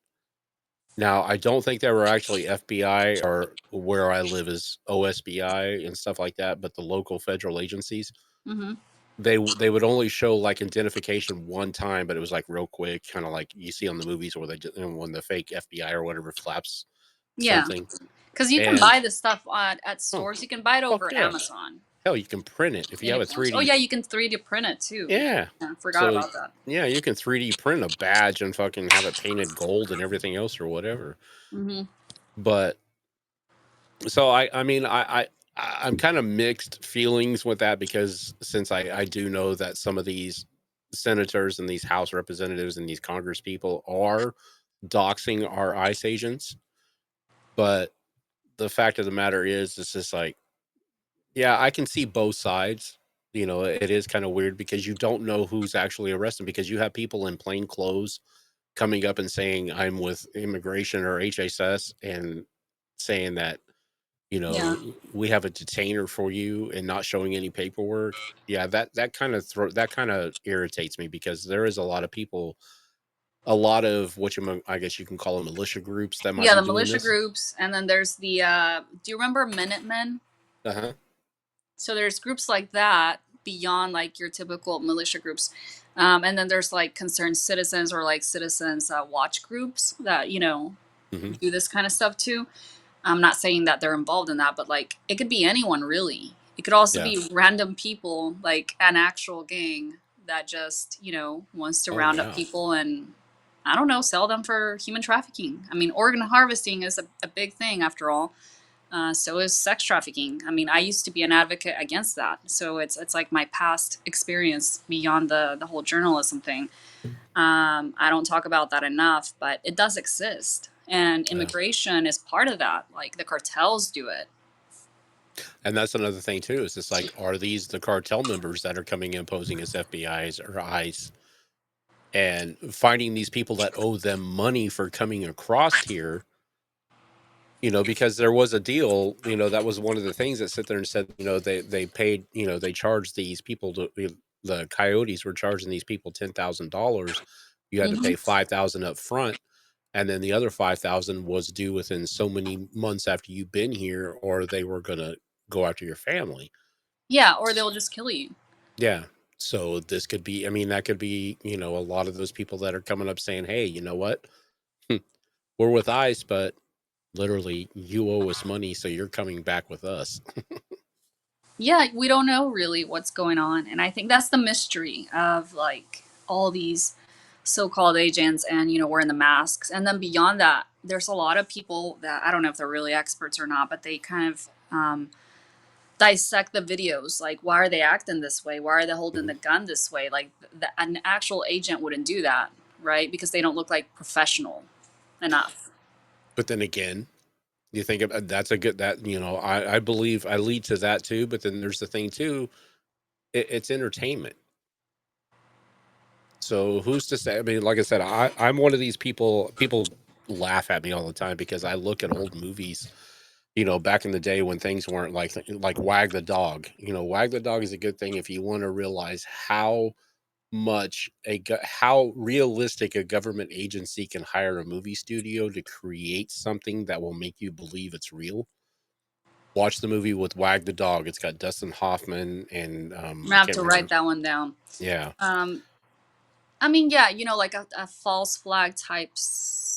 Now, I don't think they were actually FBI, or where I live is OSBI and stuff like that, but the local federal agencies, Hmm. they would only show like identification one time, but it was like real quick, kind of like you see on the movies where when the fake FBI or whatever flaps Yeah. something. Because you can And buy this stuff at oh, stores. You can buy it fuck over yeah. Amazon. Hell, you can print it if you have Any a forms. Oh 3D. yeah, you can 3D print it too. Yeah. Yeah, forgot So about that. yeah, you can 3D print a badge and fucking have it painted gold and everything else or whatever. Hmm. But so I'm kind of mixed feelings with that because since I do know that some of these senators and these House representatives and these Congress people are doxing our ICE agents, but the fact of the matter is, it's just like, yeah, I can see both sides. It is kind of weird because you don't know who's actually arresting because you have people in plain clothes coming up and saying I'm with immigration or HSS and saying that Yeah. we have a detainer for you and not showing any paperwork. Yeah, that kind of irritates me because there is a lot of people, a lot of I guess you can call them militia groups that might Yeah, be the doing militia this. groups, and then there's the. Do you remember Minutemen? Uh-huh. So there's groups like that beyond like your typical militia groups, and then there's like concerned citizens or like citizens watch groups that Hmm. do this kind of stuff too. I'm not saying that they're involved in that, but like it could be anyone really. It could also Yeah. be random people, like an actual gang that just, wants to Oh round up yeah. people and I don't know, sell them for human trafficking. I mean, organ harvesting is a big thing after all. So is sex trafficking. I mean, I used to be an advocate against that. So it's like my past experience beyond the whole journalism thing. I don't talk about that enough, but it does exist. And Yeah. immigration is part of that. Like the cartels do it. And that's another thing too. Is it's like, are these the cartel members that are coming in posing as FBI's or ICE and finding these people that owe them money for coming across here? Because there was a deal, that was one of the things that sit there and said, they paid, they charged these people the coyotes were charging these people $10,000. You had to Hmm. pay 5,000 up front. And then the other 5,000 was due within so many months after you've been here, or they were going to go after your family. Yeah, or they'll just kill you. Yeah. So this could be, I mean, that could be, a lot of those people that are coming up saying, hey, you know what? We're with ICE, but literally you owe us money. So you're coming back with us. Yeah, we don't know really what's going on. And I think that's the mystery of like all these so-called agents and wearing the masks. And then beyond that, there's a lot of people that I don't know if they're really experts or not, but they kind of dissect the videos. Like, why are they acting this way? Why are they holding Mhm. the gun this way? Like, an actual agent wouldn't do that, right? Because they don't look like professional enough. But then again, you think about that's a good, that, I believe I lead to that too. But then there's the thing too, it's entertainment. So who's to say? I mean, like I said, I'm one of these people laugh at me all the time because I look at old movies, back in the day when things weren't like Wag the Dog. Wag the Dog is a good thing if you want to realize how how realistic a government agency can hire a movie studio to create something that will make you believe it's real. Watch the movie with Wag the Dog. It's got Dustin Hoffman and I'm I gonna have can't to remember. write that one down. Yeah, I mean, yeah, like a false flag type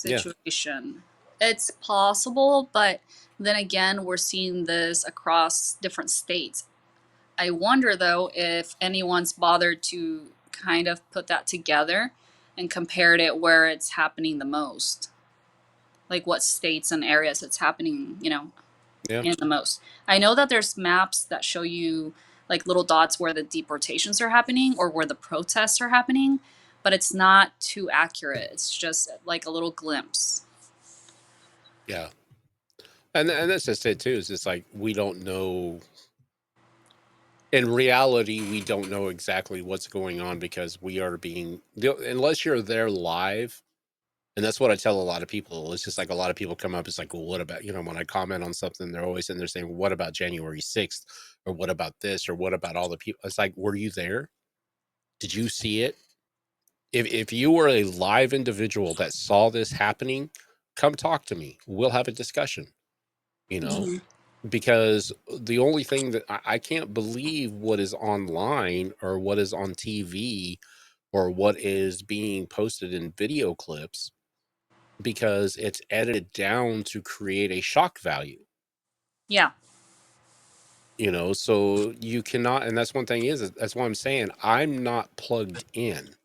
yeah, situation. It's possible, but then again, we're seeing this across different states. I wonder though if anyone's bothered to kind of put that together and compared it where it's happening the most. Like what states and areas it's happening, yeah, in the most. I know that there's maps that show you like little dots where the deportations are happening or where the protests are happening, but it's not too accurate. It's just like a little glimpse. yeah. And that's just it too. Is it's like we don't know. In reality, we don't know exactly what's going on because we are unless you're there live. And that's what I tell a lot of people. It's just like a lot of people come up. It's like, well, what about, when I comment on something, they're always in there saying, well, what about January 6th? Or what about this? Or what about all the people? It's like, were you there? Did you see it? If you were a live individual that saw this happening, come talk to me. We'll have a discussion, you know, Hmm. because the only thing that I can't believe what is online or what is on TV or what is being posted in video clips because it's edited down to create a shock value, Yeah. so you cannot. And that's one thing that's why I'm saying I'm not plugged in.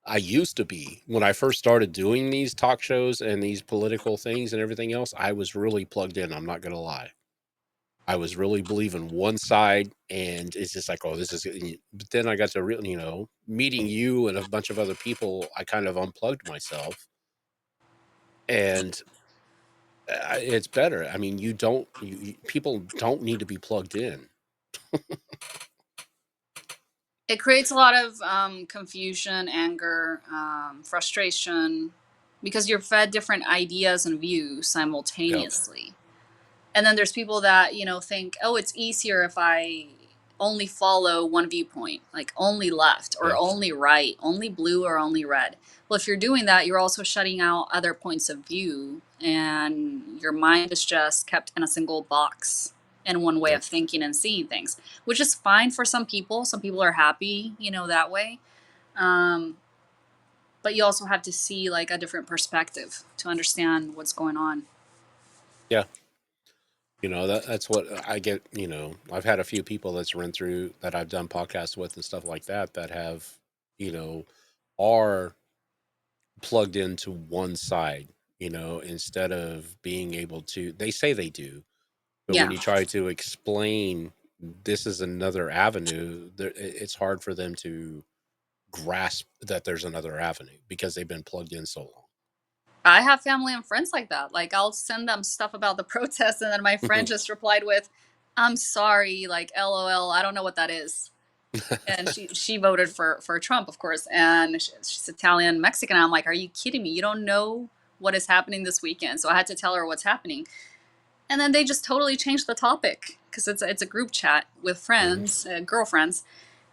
I used to be. When I first started doing these talk shows and these political things and everything else, I was really plugged in. I'm not going to lie. I was really believing one side, and it's just like, oh, this is. But then I got to really, meeting you and a bunch of other people. I kind of unplugged myself, and it's better. I mean, people don't need to be plugged in. It creates a lot of confusion, anger, frustration, because you're fed different ideas and views Yep. simultaneously. And then there's people that think, oh, it's easier if I only follow one viewpoint, like only left or Yeah. only right, only blue or only red. Well, if you're doing that, you're also shutting out other points of view, and your mind is just kept in a single box and one way Yep. of thinking and seeing things, which is fine for some people. Some people are happy, that way. Um, but you also have to see like a different perspective to understand what's going on. Yeah. That's what I get. I've had a few people that's run through that I've done podcasts with and stuff like that have, you know, are plugged into one side, instead of being able to. They say they do, but when Yeah. you try to explain this is another avenue, it's hard for them to grasp that there's another avenue because they've been plugged in so I have family and friends like that. Like I'll send them stuff about the protest and then my long. friend just replied with, "I'm sorry, like LOL, I don't know what that is." And she voted for Trump, of course, and she's Italian Mexican. I'm like, "Are you kidding me? You don't know what is happening this weekend." So I had to tell her what's happening. And then they just totally changed the topic because it's a group chat with Mhm. friends, girlfriends,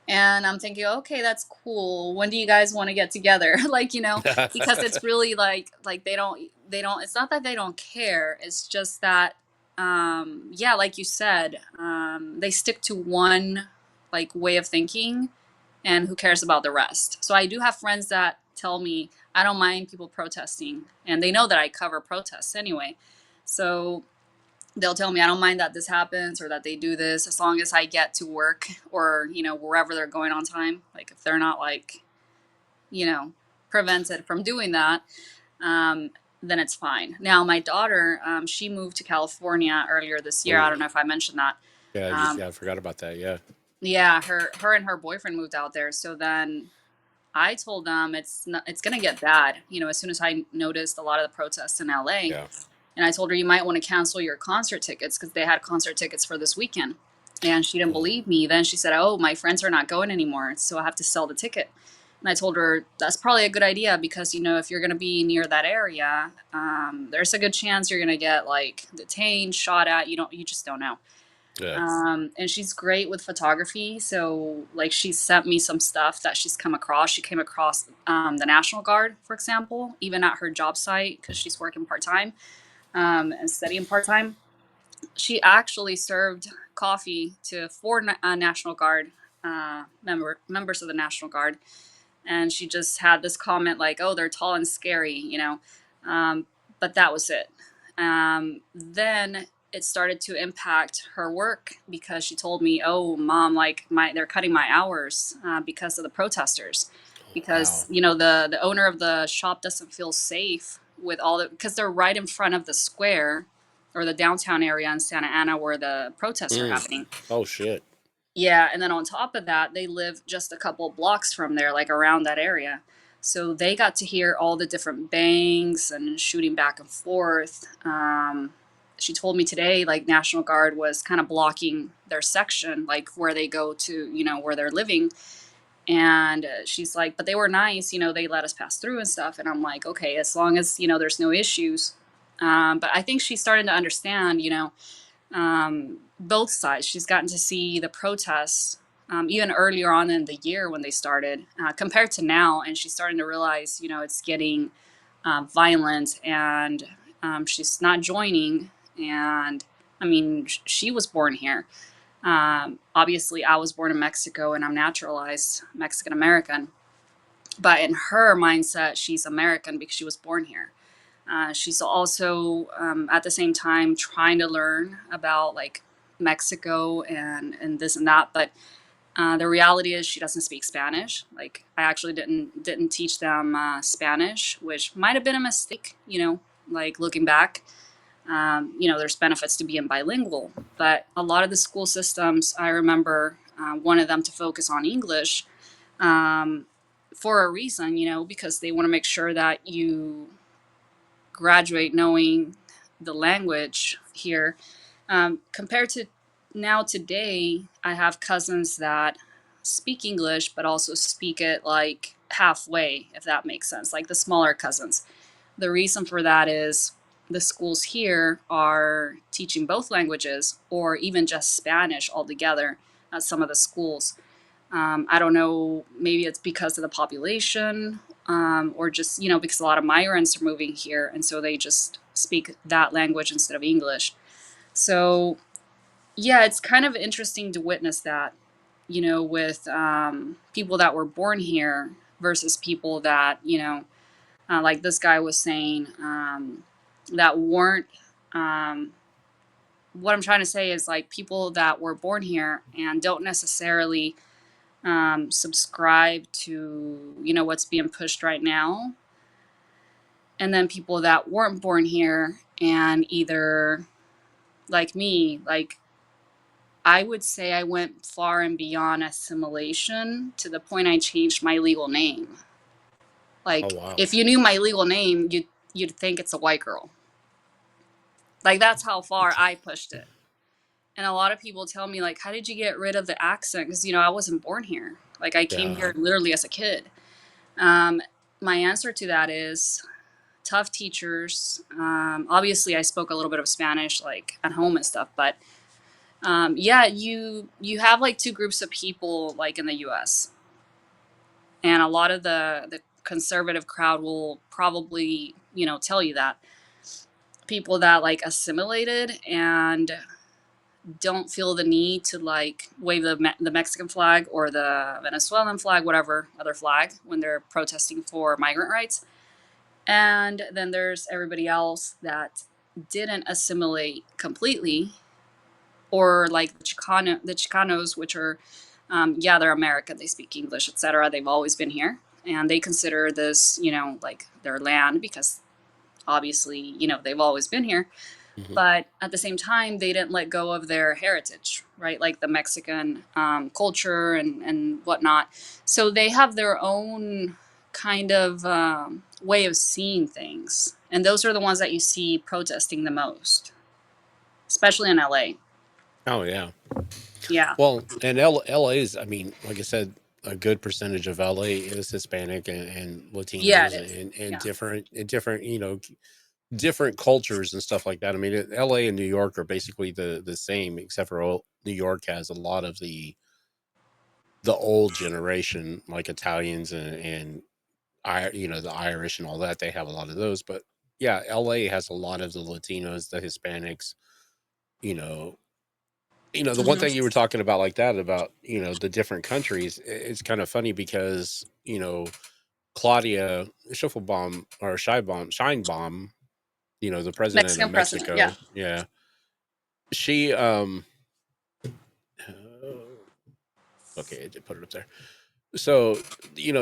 and I'm thinking, okay, that's cool. When do you guys want to get together? Like, because it's really like they don't. It's not that they don't care. It's just that, yeah, like you said, they stick to one like way of thinking, and who cares about the rest? So I do have friends that tell me I don't mind people protesting, and they know that I cover protests anyway. So they'll tell me I don't mind that this happens or that they do this as long as I get to work or wherever they're going on time. Like if they're not like you know prevented from doing that, um, then it's fine. Now my daughter, she moved to California earlier this year. I Oh, don't know if I mentioned that. yeah, Um, yeah, I forgot about that. Yeah. yeah, her and her boyfriend moved out there. So then I told them it's gonna get bad. As soon as I noticed a lot of the protests in LA, Yeah. and I told her you might want to cancel your concert tickets because they had concert tickets for this weekend. And she didn't Oh, believe me. Then she said, "Oh, my friends are not going anymore, so I have to sell the ticket." And I told her that's probably a good idea because if you're going to be near that area, there's a good chance you're going to get like detained, shot at. You just don't know. Yeah. And she's great with photography. So like she sent me some stuff that she's come across. She came across the National Guard, for example, even at her job site because she's working part time and studying part time. She actually served coffee to four National Guard members of the National Guard, and she just had this comment like, "Oh, they're tall and scary," you know. Um, but that was it. Then it started to impact her work because she told me, "Oh, mom, like they're cutting my hours because of the protesters, Wow. because you know the owner of the shop doesn't feel safe with all the because they're right in front of the square or the downtown area in Santa Ana where the protests are Mm. happening." Oh shit. Yeah, and then on top of that, they live just a couple of blocks from there, like around that area. So they got to hear all the different bangs and shooting back and forth. She told me today, like National Guard was kind of blocking their section, like where they go to, you know, where they're living. And she's like, but they were nice, you know, they let us pass through and stuff. And I'm like, okay, as long as, you know, there's no issues. But I think she's starting to understand, you know, both sides. She's gotten to see the protests even earlier on in the year when they started, compared to now, and she's starting to realize, you know, it's getting violent, and she's not joining. And I mean, she was born here. Obviously, I was born in Mexico, and I'm naturalized Mexican American. But in her mindset, she's American because she was born here. She's also at the same time trying to learn about like Mexico and this and that. But the reality is she doesn't speak Spanish. Like I actually didn't teach them Spanish, which might have been a mistake. You know, like looking back. You know, there's benefits to being bilingual, but a lot of the school systems, I remember, wanted them to focus on English um, for a reason. You know, because they want to make sure that you graduate knowing the language here. Compared to now today, I have cousins that speak English, but also speak it like halfway, if that makes sense, like the smaller cousins. The reason for that is the schools here are teaching both languages or even just Spanish altogether at some of the schools. I don't know, maybe it's because of the population, or just, you know, because a lot of migrants are moving here. And so they just speak that language instead of English. So, yeah, it's kind of interesting to witness that, you know, with people that were born here versus people that, you know, like this guy was saying, that weren't. Um, what I'm trying to say is like people that were born here and don't necessarily subscribe to, you know, what's being pushed right now, and then people that weren't born here and either like me, like I would say I went far and beyond assimilation to the point I changed my legal name. Oh Like wow. if you knew my legal name, you'd think it's a white girl. Like that's how far I pushed it. And a lot of people tell me like, how did you get rid of the accent? Because you know I wasn't born here. Like I came Yeah. here literally as a kid. Um, my answer to that is tough teachers. Obviously, I spoke a little bit of Spanish like at home and stuff, but yeah, you have like two groups of people like in the U.S. and a lot of the conservative crowd will probably, you know, tell you that people that like assimilated and don't feel the need to like wave the Mexican flag or the Venezuelan flag, whatever other flag, when they're protesting for migrant rights. And then there's everybody else that didn't assimilate completely, or like the Chicanos, which are, yeah, they're American, they speak English, etc. They've always been here, and they consider this, you know, like their land because obviously, you know, they've always been here. Hmm. But at the same time, they didn't let go of their heritage, right? Like the Mexican culture and whatnot. So they have their own kind of way of seeing things. And those are the ones that you see protesting the most, especially in LA. Oh yeah. Yeah. Well, and LA is, I mean, like I said, a good percentage of LA is Hispanic and Yeah, it Latinos is. and Yeah. different, you know, different cultures and stuff like that. I mean, LA and New York are basically the same, except for New York has a lot of the old generation, like Italians and the Irish and all that. They have a lot of those, but yeah, LA has a lot of the Latinos, the Hispanics. You know, the one Hmm. thing you were talking about, like that, about the different countries. It's kind of funny because Claudia Schiffelbaum or Scheinbaum, the president of Mexican president, yeah. Mexico. Yeah, she okay, I did put it up there. So,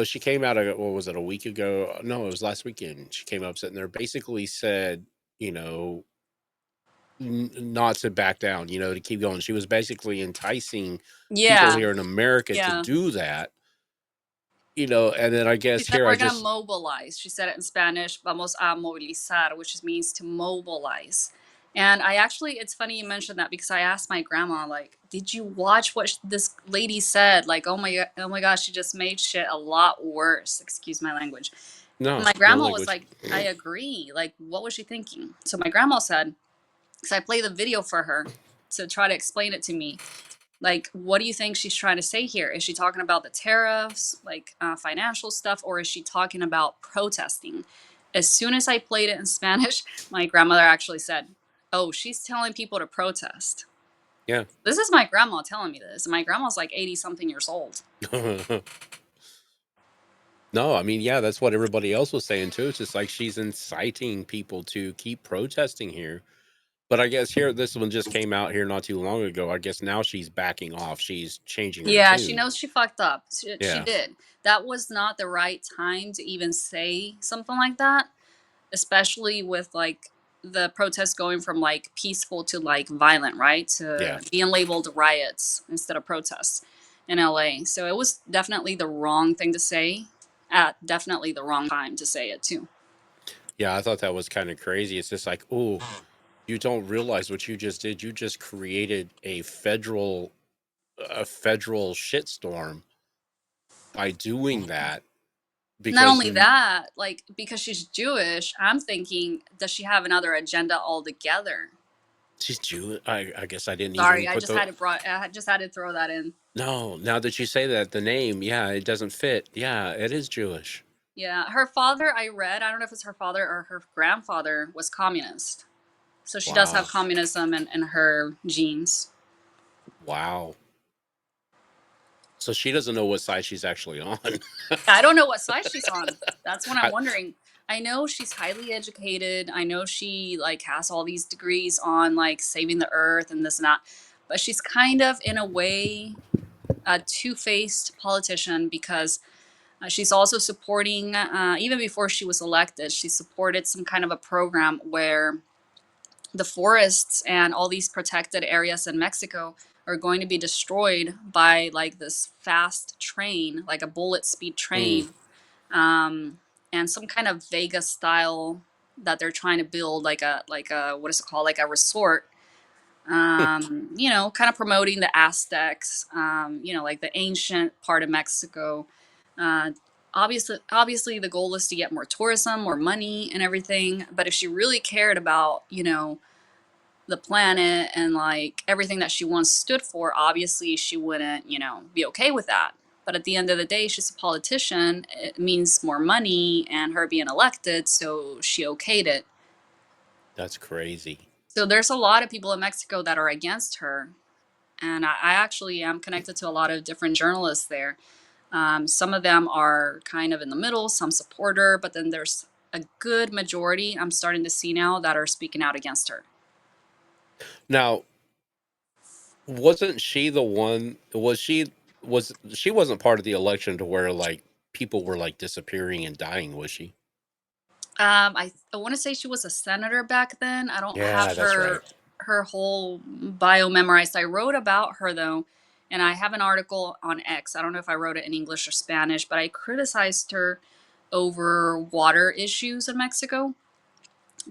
she came out of, what was it, a week ago? No, it was last weekend. She came up sitting there, basically said, you know, not to back down, to keep going. She was basically enticing people Yeah, here in America to yeah. do that, and then I She guess said here I we're gonna just, mobilize. She said it in Spanish, vamos a movilizar, which means to mobilize. And I actually, it's funny you mentioned that because I asked my grandma, like, did you watch what this lady said? Like, oh my gosh, she just made shit a lot worse. Excuse my language. And no, my no grandma was language. like, I agree. Like, what was she thinking? So my grandma said, because I played the video for her to try to explain it to me. Like, what do you think she's trying to say here? Is she talking about the tariffs, like financial stuff, or is she talking about protesting? As soon as I played it in Spanish, my grandmother actually said, oh, she's telling people to protest. Yeah. This is my grandma telling me this. And my grandma's like 80 something years old. No, I mean, yeah, that's what everybody else was saying too. It's just like she's inciting people to keep protesting here. But I guess here, this one just came out here not too long ago. I guess now she's backing off. She's changing her Yeah, she tune. knows she fucked up. She Yeah. did. That was not the right time to even say something like that, especially with like the protests going from like peaceful to like violent, right? Yeah. To being labeled riots instead of protests in LA. So it was definitely the wrong thing to say at definitely the wrong time to say it too. Yeah. I thought that was kind of crazy. It's just like, oh, you don't realize what you just did. You just created a federal shitstorm by doing that Not because only that, like because she's Jewish, I'm thinking, does she have another agenda altogether? she's Jewish. I guess I didn't Sorry, even put the. I just had to throw that in. No, now that you say that, the name, yeah, it doesn't fit. Yeah, it is Jewish. Yeah, her father, I read, I don't know if it's her father or her grandfather, was communist. So she does Wow. have communism in her genes. Wow. So she doesn't know what side she's actually on. I don't know what side she's on. That's what I'm I, wondering. I know she's highly educated. I know she like has all these degrees on like saving the earth and this and that. But she's kind of in a way a two-faced politician because she's also supporting even before she was elected, she supported some kind of a program where the forests and all these protected areas in Mexico are going to be destroyed by like this fast train, like a bullet speed mm, train, and some kind of Vegas style that they're trying to build, like a what is it called, like a resort. Kind of promoting the Aztecs, like the ancient part of Mexico. Uh, obviously, the goal is to get more tourism, more money, and everything. But if she really cared about, the planet and like everything that she once stood for, obviously she wouldn't, be okay with that. But at the end of the day, she's a politician. It means more money and her being elected, so she okayed it. that's crazy. So there's a lot of people in Mexico that are against her. And I actually am connected to a lot of different journalists there. Some of them are kind of in the middle, some support her, but then there's a good majority I'm starting to see now that are speaking out against her. Now, wasn't she the one? She wasn't part of the election to where like people were like disappearing and dying, was she? I want to say she was a senator back then. I don't have Yeah, that's right. her whole bio memorized. I wrote about her though, and I have an article on X. I don't know if I wrote it in English or Spanish, but I criticized her over water issues in Mexico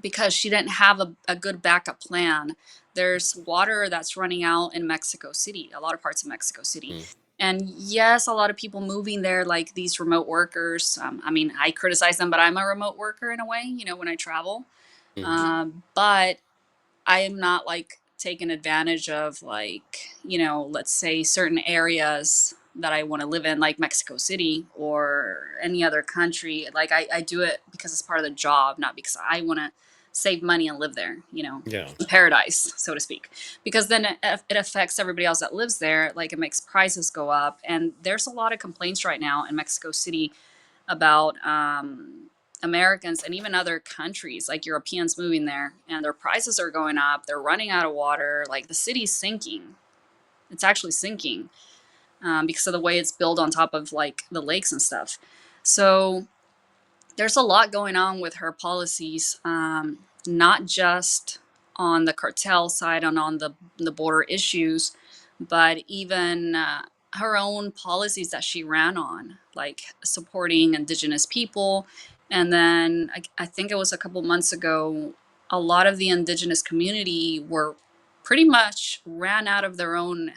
because she didn't have a good backup plan. There's water that's running out in Mexico City, a lot of parts of Mexico City. Mm. And yes, a lot of people moving there, like these remote workers. I mean, I criticize them, but I'm a remote worker in a way, when I travel. Mhm. But I am not like taking advantage of, like, let's say certain areas that I want to live in, like Mexico City or any other country. Like I do it because it's part of the job, not because I want to save money and live there, Yeah. paradise, so to speak. Because then it affects everybody else that lives there. Like it makes prices go up. And there's a lot of complaints right now in Mexico City about Americans and even other countries like Europeans moving there, and their prices are going up. They're running out of water. Like the city's sinking. It's actually sinking because of the way it's built on top of like the lakes and stuff. So there's a lot going on with her policies, not just on the cartel side and on the border issues, but even her own policies that she ran on, like supporting indigenous people. And then I think it was a couple months ago, a lot of the indigenous community were pretty much ran out of their own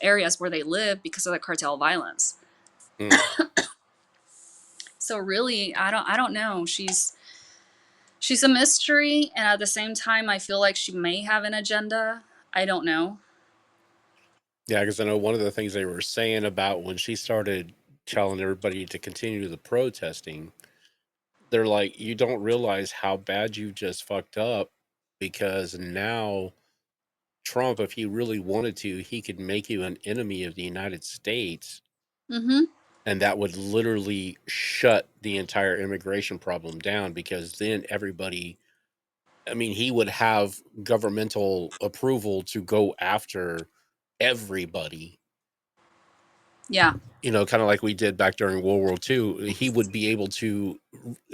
areas where they live because of the cartel violence. Mm. So really, I don't know. She's a mystery, and at the same time I feel like she may have an agenda. I don't know. Yeah, because I know one of the things they were saying about when she started telling everybody to continue the protesting, they're like, you don't realize how bad you just fucked up, because now Trump, if he really wanted to, he could make you an enemy of the United States, Mm-hmm. and that would literally shut the entire immigration problem down, because then everybody, I mean, he would have governmental approval to go after everybody, Yeah. kind of like we did back during World War II. He would be able to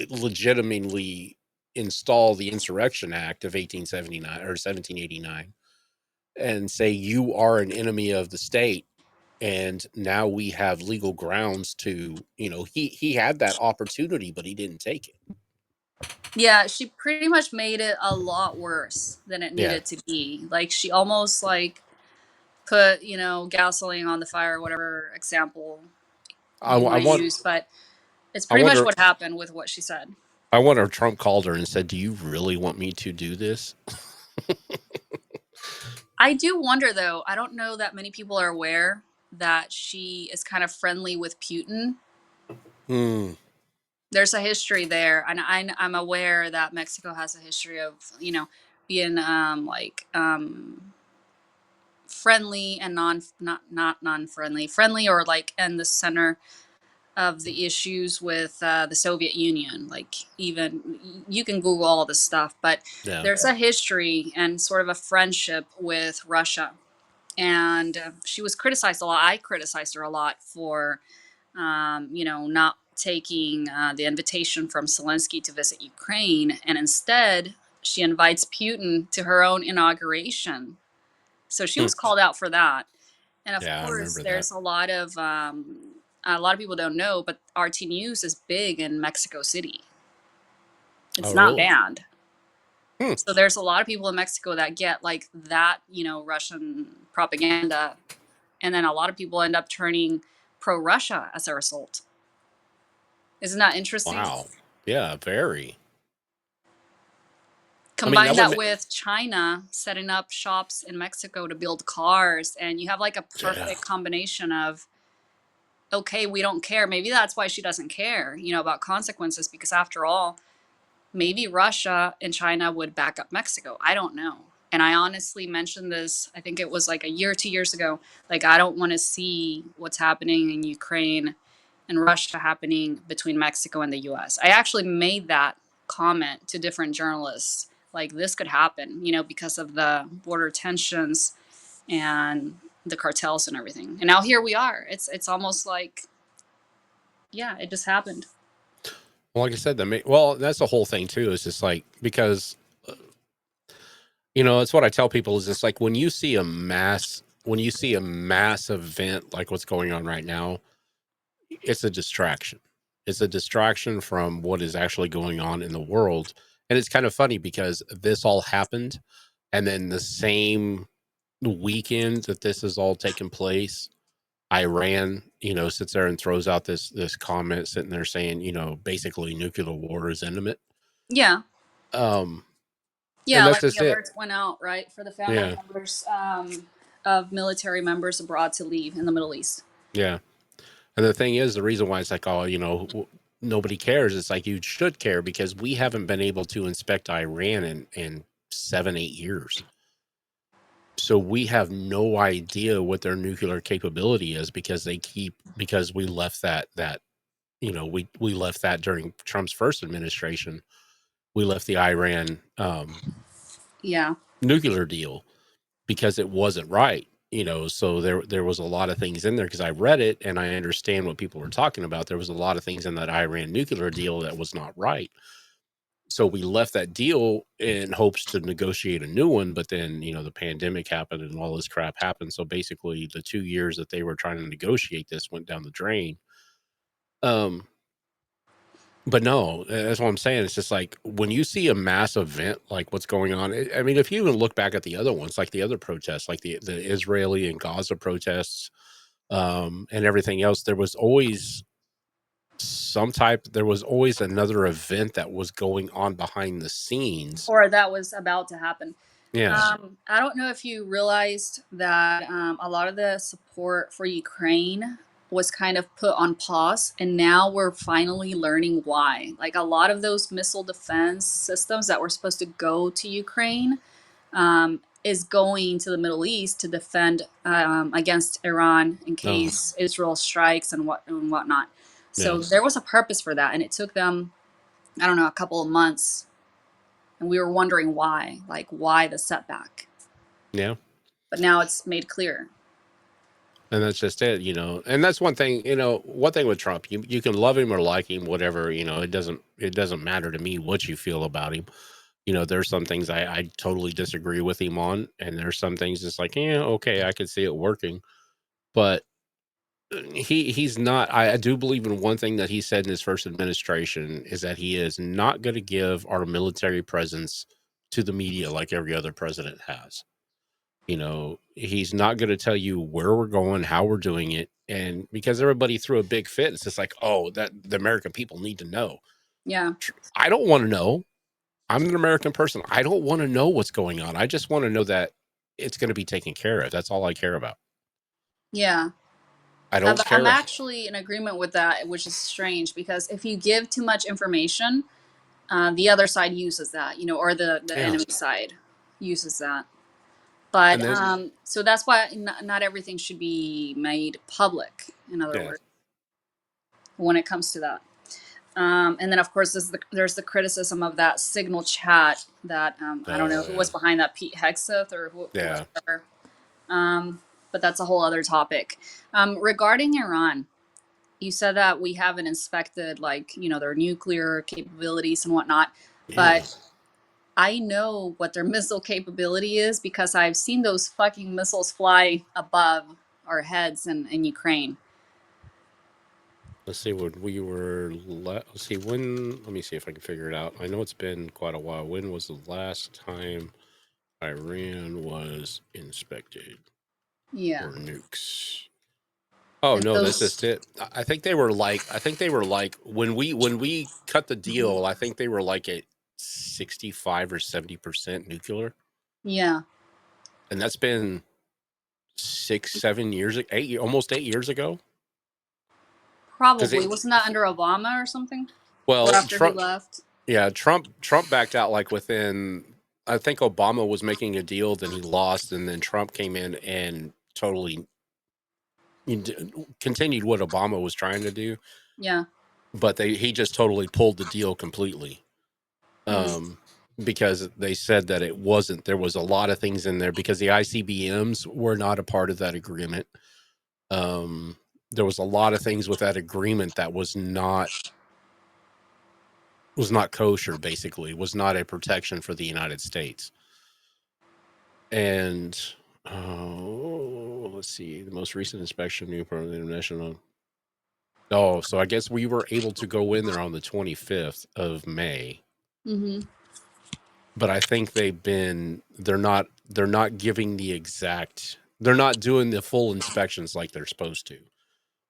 legitimately install the Insurrection Act of 1879 or 1789 and say, you are an enemy of the state. And now we have legal grounds to, he had that opportunity, but he didn't take it. Yeah, she pretty much made it a lot worse than it Yeah. needed to be. Like she almost like put, gasoline on the fire, whatever example I, you I want to want, use, but it's I pretty much wonder, what happened with what she said. I wonder if Trump called her and said, do you really want me to do this? I do wonder though, I don't know that many people are aware that she is kind of friendly with Putin. Hmm. There's a history there, and I'm aware that Mexico has a history of being friendly and not non-friendly, friendly, or like in the center of the issues with the Soviet Union. Like even you can Google all this stuff, but Yeah. there's a history and sort of a friendship with Russia. And she was criticized a lot. I criticized her a lot for not taking the invitation from Zelensky to visit Ukraine. And instead, she invites Putin to her own inauguration. So she Hmm. was called out for that. And of Yeah, I course, remember that. there's a lot of people don't know, but RT News is big in Mexico City. It's Oh, not really? banned. Hmm. So there's a lot of people in Mexico that get like that, Russian propaganda. And then a lot of people end up turning pro Russia as a result. Isn't that interesting? Wow. Yeah, very. I mean, that Combine would that make, with China setting up shops in Mexico to build cars, and you have like a yeah. perfect combination of, okay, we don't care. Maybe that's why she doesn't care, about consequences, because after all, maybe Russia and China would back up Mexico. I don't know. And I honestly mentioned this, I think it was like a year, 2 years ago. Like, I don't want to see what's happening in Ukraine and Russia happening between Mexico and the US. I actually made that comment to different journalists. Like, this could happen, because of the border tensions and the cartels and everything. And now here we are. It's almost like, yeah, it just happened. Well, like I said, well, that's the whole thing too. Is just like, because it's what I tell people, is it's like when you see a mass event like what's going on right now, it's a distraction. It's a distraction from what is actually going on in the world. And it's kind of funny because this all happened, and then the same weekend that this is all taking place, Iran, sits there and throws out this comment, sitting there saying, basically nuclear war is imminent. Yeah. Yeah, that's like the just it. alerts went out, right, for the family Yeah, members of military members abroad to leave in the Middle East. yeah. And the thing is, the reason why it's like, oh, nobody cares. It's like you should care because we haven't been able to inspect Iran in 7, 8 years. So we have no idea what their nuclear capability is because we left that we left that during Trump's first administration. We left the Iran Yeah. nuclear deal because it wasn't right. So there was a lot of things in there because I read it and I understand what people were talking about. There was a lot of things in that Iran nuclear deal that was not right. So we left that deal in hopes to negotiate a new one, but then the pandemic happened and all this crap happened. So basically, the 2 years that they were trying to negotiate this went down the drain. But no, that's what I'm saying. It's just like when you see a mass event like what's going on. I mean, if you even look back at the other ones, like the other protests, like the Israeli and Gaza protests, and everything else, there was always there was always another event that was going on behind the scenes. Or that was about to happen. Yeah. I don't know if you realized that a lot of the support for Ukraine was kind of put on pause, and now we're finally learning why. Like a lot of those missile defense systems that were supposed to go to Ukraine is going to the Middle East to defend against Iran in Oh, case Israel strikes and whatnot. So yes. there was a purpose for that, and it took them, I don't know, a couple of months, and we were wondering why, like why the setback. Yeah. But now it's made clear. And that's just it, and that's one thing, one thing with Trump, you can love him or like him, whatever, it doesn't matter to me what you feel about him. There's some things I totally disagree with him on, and there's some things it's like, yeah, okay, I could see it working. But he's not, I do believe in one thing that he said in his first administration is that he is not going to give our military presence to the media like every other president has. He's not going to tell you where we're going, how we're doing it. And because everybody threw a big fit, it's just like, oh, that the American people need to know. Yeah. I don't want to know. I'm an American person. I don't want to know what's going on. I just want to know that it's going to be taken care of. That's all I care about. Yeah. I don't I'm care if, actually in agreement with that, which is strange because if you give too much information, the other side uses that, or the yeah. enemy side uses that. But And then, so that's why not everything should be made public, in other yeah. words, when it comes to that. And then, of course, there's the criticism of that signal chat that I don't know who was behind that, Pete Hegseth or Yeah. whoever. But that's a whole other topic. Regarding Iran, you said that we haven't inspected, like, their nuclear capabilities and whatnot. Yeah. But I know what their missile capability is because I've seen those fucking missiles fly above our heads in Ukraine. Let's see what we were. Let's see when. Let me see if I can figure it out. I know it's been quite a while. When was the last time Iran was inspected Yeah. for nukes? Oh And no, that's those, just it. I think they were like. I think they were like when we cut the deal. I think they were like at 65 or 70% nuclear, yeah, and that's been 6, 7 years, almost 8 years ago. Because probably. Wasn't that under Obama or something? Or well, after he Trump. left? Yeah, Trump backed out like within. I think Obama was making a deal, then he lost, and then Trump came in and totally continued what Obama was trying to do, Yeah. but he just totally pulled the deal completely. Mm. Because they said that it wasn't. There was a lot of things in there because the ICBMs were not a part of that agreement. There was a lot of things with that agreement that was not kosher. Basically, was not a protection for the United States. And let's see, the most recent inspection new part of the international. Oh, so I guess we were able to go in there on the 25th of May. Mm-hmm. But I think they're not giving the exact, they're not doing the full inspections like they're supposed to.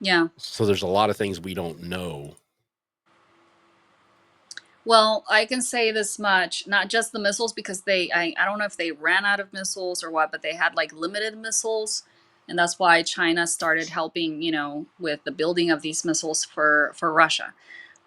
Yeah. So there's a lot of things we don't know. Well, I can say this much, not just the missiles, because I don't know if they ran out of missiles or what, but they had like limited missiles. And that's why China started helping, with the building of these missiles for Russia.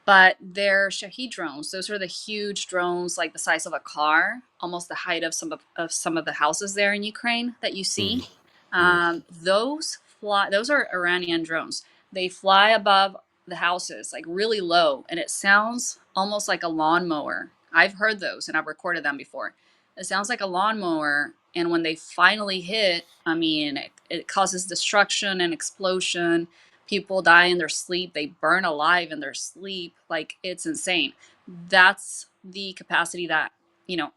But they're Shahed drones. Those are the huge drones, like the size of a car, almost the height of some of the houses there in Ukraine that you see. Mm, mm. Those fly. Those are Iranian drones. They fly above the houses, like really low, and it sounds almost like a lawnmower. I've heard those, and I've recorded them before. It sounds like a lawnmower, and when they finally hit, I mean, it causes destruction and explosion. People die in their sleep. They burn alive in their sleep. Like, it's insane. That's the capacity that,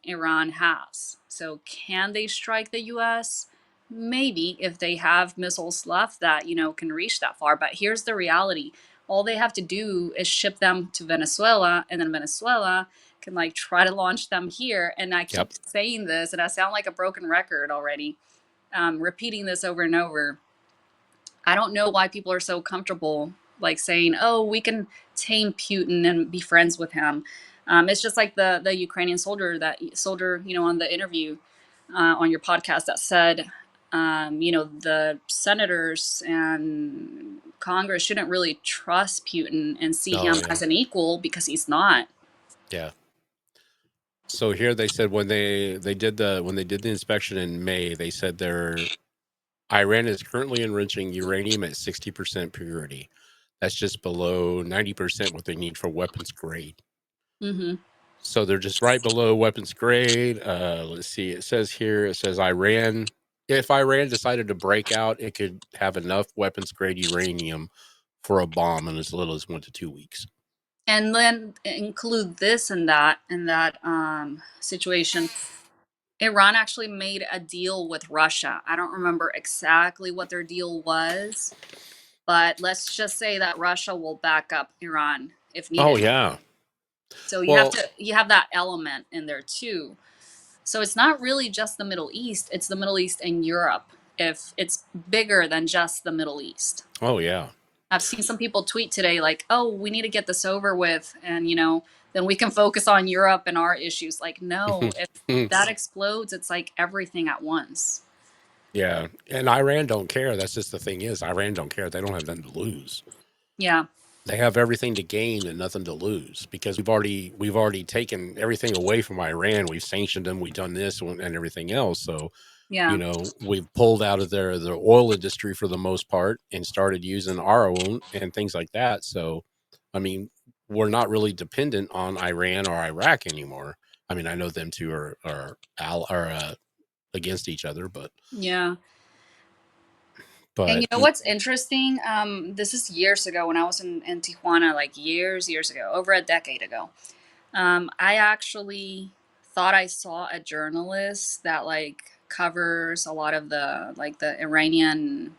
Iran has. So can they strike the US? Maybe, if they have missiles left that, can reach that far. But here's the reality. All they have to do is ship them to Venezuela, and then Venezuela can like try to launch them here. And I keep Yep. saying this, and I sound like a broken record already, repeating this over and over. I don't know why people are so comfortable like saying, "Oh, we can tame Putin and be friends with him." It's just like the Ukrainian soldier, on the interview on your podcast that said, the senators and Congress shouldn't really trust Putin and see Oh him yeah. as an equal, because he's not. Yeah. So here they said when they did the inspection in May, they said Iran is currently enriching uranium at 60% purity. That's just below 90% what they need for weapons grade. Hmm. So they're just right below weapons grade. Let's see. It says Iran. If Iran decided to break out, it could have enough weapons grade uranium for a bomb in as little as 1 to 2 weeks. And then include this and that in that situation. Iran actually made a deal with Russia. I don't remember exactly what their deal was, but let's just say that Russia will back up Iran if Oh needed. yeah. So Well, you have that element in there too. So it's not really just the Middle East, it's the Middle East and Europe. If it's bigger than just the Middle East. oh yeah. I've seen some people tweet today like, "Oh, we need to get this over with, and then we can focus on Europe and our issues." Like, no, if that explodes, it's like everything at once. Yeah, and Iran don't care. That's just the thing is, Iran don't care. They don't have nothing to lose. Yeah. They have everything to gain and nothing to lose because we've already taken everything away from Iran. We've sanctioned them. We've done this and everything else. So Yeah. we've pulled out of the oil industry for the most part and started using our own and things like that. So, I mean, we're not really dependent on Iran or Iraq anymore. I mean, I know them two are against each other, but Yeah. And but what's interesting? This is years ago when I was in Tijuana, like years ago, over a decade ago. I actually thought I saw a journalist that like covers a lot of the Iranian,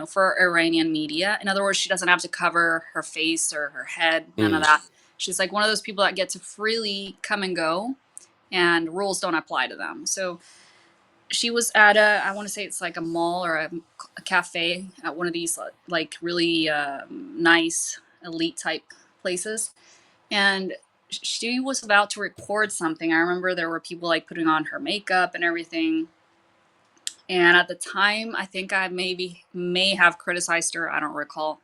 for Iranian media. In other words, she doesn't have to cover her face or her head, none of mm, that. She's like one of those people that get to freely come and go, and rules don't apply to them. So she was at I want to say it's like a mall or a cafe at one of these like really nice elite type places, and she was about to record something. I remember there were people like putting on her makeup and everything. And at the time, I think I may have criticized her. I don't recall,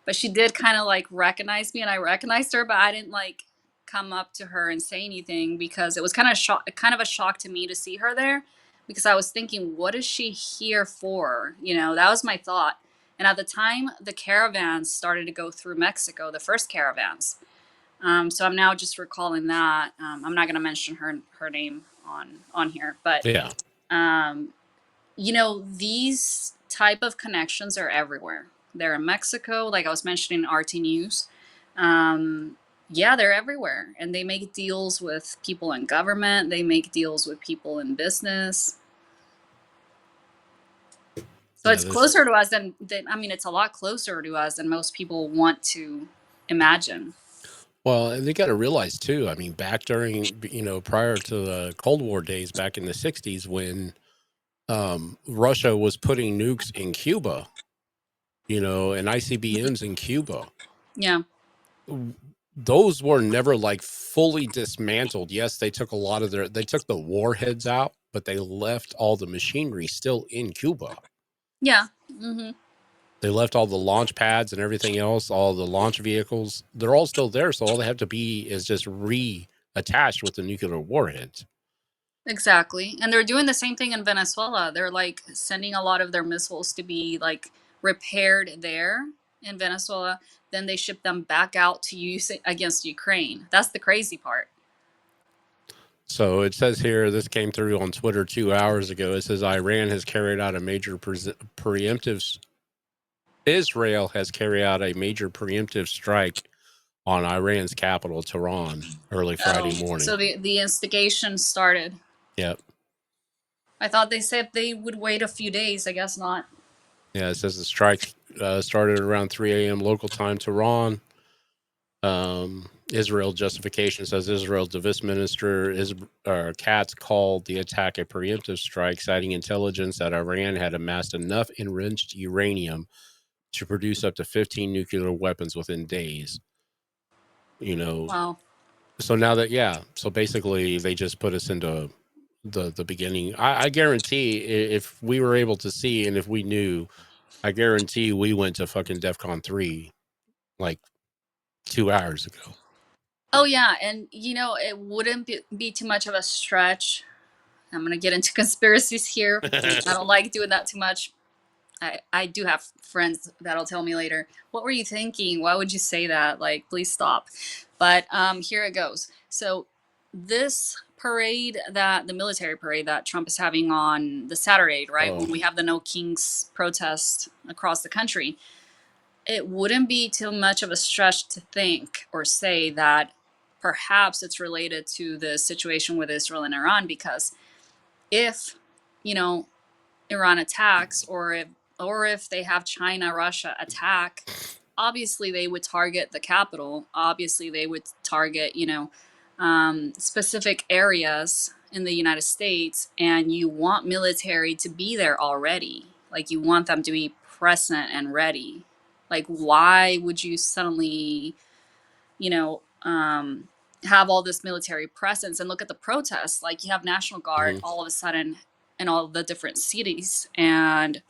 but she did kind of like recognize me, and I recognized her, but I didn't like come up to her and say anything because it was kind of a shock to me to see her there, because I was thinking, what is she here for? That was my thought. And at the time, the caravans started to go through Mexico, the first caravans. So I'm now just recalling that. I'm not going to mention her name on here, but yeah. um, these type of connections are everywhere. They're in Mexico, like I was mentioning in RT News. Yeah, they're everywhere, and they make deals with people in government. They make deals with people in business. So Yeah, it's closer to us than I mean, it's a lot closer to us than most people want to imagine. well, and they got to realize too. I mean, back during prior to the Cold War days, back in the '60s, when Russia was putting nukes in Cuba, and ICBMs in Cuba. Yeah. those were never like fully dismantled. Yes, they took they took the warheads out, but they left all the machinery still in Cuba. Yeah. Mm-hmm. They left all the launch pads and everything else, all the launch vehicles. They're all still there. So all they have to be is just reattached with the nuclear warheads. Exactly. And they're doing the same thing in Venezuela. They're like sending a lot of their missiles to be like repaired there in Venezuela. Then they ship them back out to use it against Ukraine. That's the crazy part. So it says here, this came through on Twitter 2 hours ago. It says Iran has carried out a major preemptive. Israel has carried out a major preemptive strike on Iran's capital, Tehran, early Friday morning. So the instigation started. Yep. I thought they said they would wait a few days. I guess not. Yeah, it says the strike started around 3 a.m. local time, Tehran. Israel justification says Israel Defense Minister Katz called the attack a preemptive strike, citing intelligence that Iran had amassed enough enriched uranium to produce up to 15 nuclear weapons within days. You know, Wow. so now that, so basically they just put us into the beginning. I guarantee if we were able to see and if we knew, I guarantee we went to fucking DEFCON 3 like 2 hours ago. Oh yeah, and it wouldn't be too much of a stretch. I'm gonna get into conspiracies here. I don't like doing that too much. I do have friends that'll tell me later, what were you thinking? Why would you say that? Like, please stop. But here it goes. So this parade, the military parade that Trump is having on the Saturday, right? When we have the No Kings protest across the country, it wouldn't be too much of a stretch to think or say that perhaps it's related to the situation with Israel and Iran, because if, Iran attacks, or if they have China, Russia attack, obviously they would target the capital. Obviously they would target, specific areas in the United States, and you want military to be there already. Like, you want them to be present and ready. Like, why would you suddenly, have all this military presence? And look at the protests. Like, you have National Guard all of a sudden in all the different cities, and